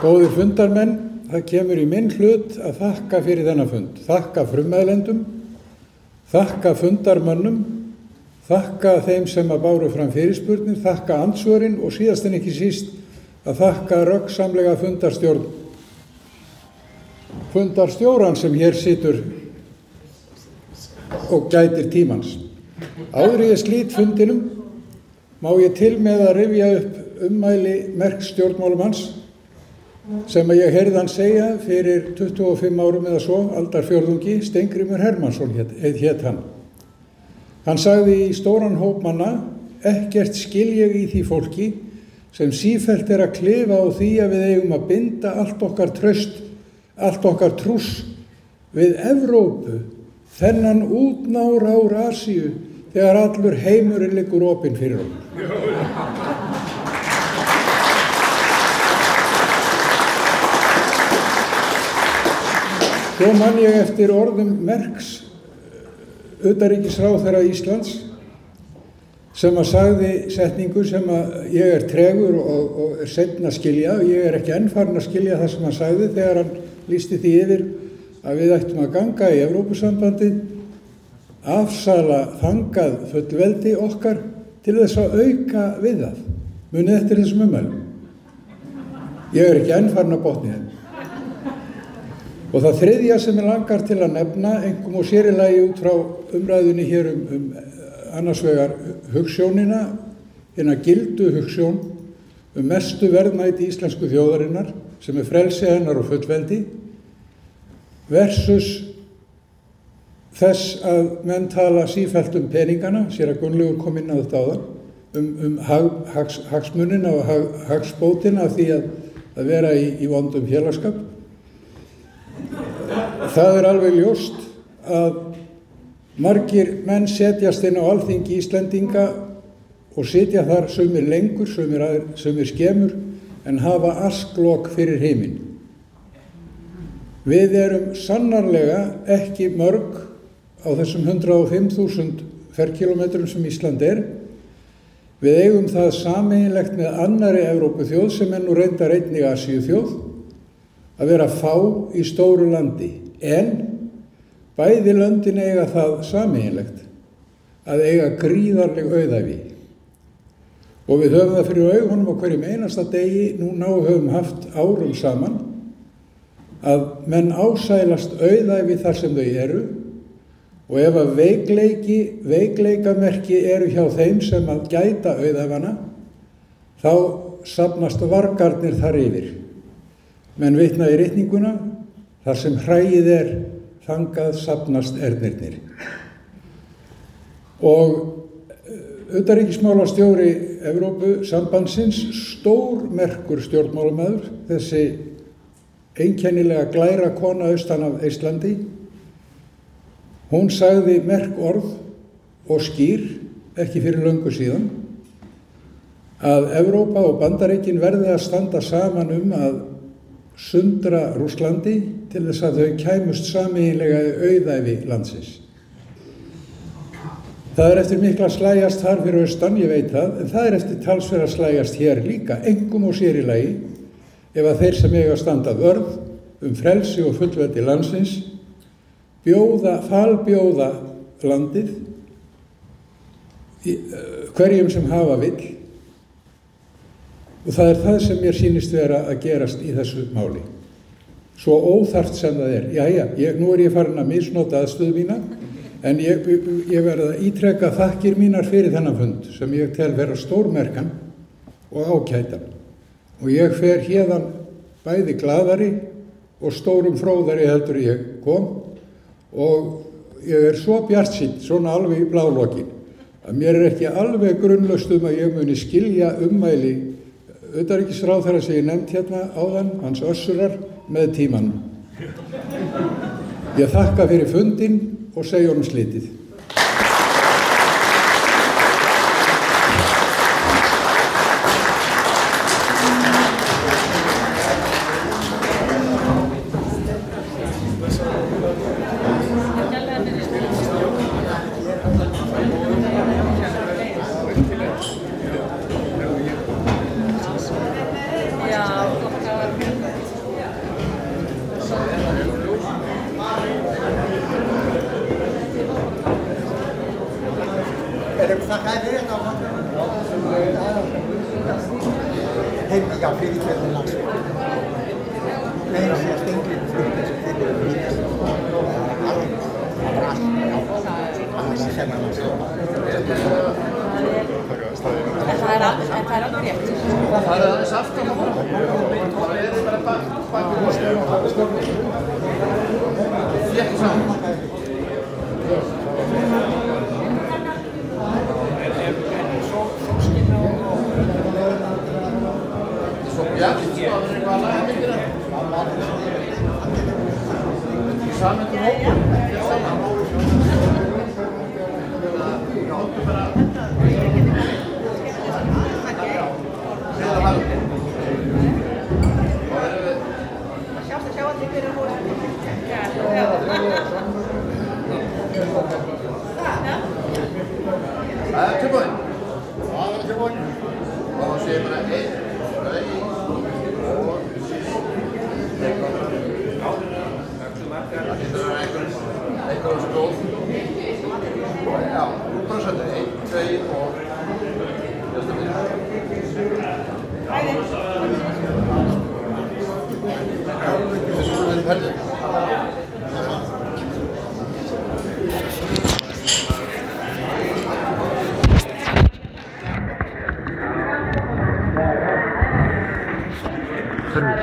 Góðir fundarmenn, það kemur í minn hlut að þakka fyrir þennan fund. Þakka frummeðlendum, þakka fundarmönnum, þakka þeim sem að báru fram fyrirspurnir, þakka andsvörin og síðast en ekki síst að þakka röggsamlega fundarstjóran sem hér situr og gætir tímans. Áður ég slít fundinum má ég til með að rifja upp ummæli merks stjórnmálumanns sem að ég heyrði hann segja fyrir 25 árum eða svo, aldarfjórðungi, Steingrímur Hermannsson hét hann. Hann sagði í stóran hóp manna, ekkert skil ég í því fólki sem sífellt að klifa á því að við eigum að binda allt okkar traust, allt okkar trúss við Evrópu, þennan útnár ár Asíu, þegar allur heimurinn liggur opinn fyrir okkur. Svo man ég eftir orðum merks utanríkisráðherra Íslands sem að sagði setningu sem að ég tregur og seinn að skilja og ég ekki enn farin að skilja það sem hann sagði þegar hann lýsti því yfir að við ættum að ganga í Evrópusambandið, afsala þangað fullveldi okkar til þess að auka við það. Munið eftir þessum ummælum. Ég ekki enn farin að botni þeim. Og það þriðja sem ég langar til að nefna, einkum og sér í lagi út frá umræðunni hér annars vegar hugsjónina, hérna gildu hugsjón mestu verðmæti íslensku þjóðarinnar, sem frelsi hennar og fullveldi, versus þess að menn tala sífellt peningana, sér að Gunnlaugur kom inn á þetta áðan, hagsmunina og hagsbótina af því að vera í vondum félagsskap. Það alveg ljóst að margir menn setjast inn á Alþingi Íslendinga og sitja þar sumir lengur, sumir skemur, en hafa asklok fyrir heiminn. Við erum sannarlega ekki mörg á þessum 105.000 ferkilometrum sem Ísland er. Við eigum það sameiginlegt með annarri Evrópuþjóð sem nú reyndar einnig Asíuþjóð að vera fá í stóru landi, en bæði löndin eiga það sameiginlegt að eiga gríðarleg auðæfi. Og við höfum það fyrir augunum á hverjum einasta degi, núna og höfum haft árum saman, að menn ásælast auðæfi þar sem þau eru og ef að veikleikamerki eru hjá þeim sem að gæta auðæfana, þá safnast vargarnir þar yfir. Menn vitna í ritninguna, þar sem hræið þangað safnast ernirnir. Og utanríkismálastjóri Evrópusambandsins, stórmerkur stjórnmálamaður, þessi einkennilega glæra kona austan af Íslandi, hún sagði merk orð og skýr, ekki fyrir löngu síðan, að Evrópa og Bandaríkin verði að standa saman að sundra Rússlandi til þess að þau kæmust sameiginlega í auðæfi landsins. Það eftir mikla að slægjast þar fyrir austan, ég veit það, en það eftir talsverð að slægjast hér líka, engum og sér í lagi, ef að þeir sem eiga að standa vörð frelsi og fullveldi landsins falbjóða landið hverjum sem hafa vill. Og það það sem mér sýnist vera að gerast í þessu máli. Svo óþarft sem það Jæja, nú ég farin að misnota aðstöðu mína, en ég verð að ítreka þakkir mínar fyrir þennan fund sem ég tel vera stórmerkan og ágætan. Og ég fer héðan bæði glaðari og stórum fróðari heldur ég kom, og ég svo bjartsýnn, svona alveg í blálokin, að mér ekki alveg grunnlaust að ég muni skilja ummæli utanríkisráðherra sem ég nefnt hérna áðan, hans Össurar, með tímanum. Ég þakka fyrir fundinn og segi honum slitið.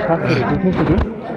Takk fyrir.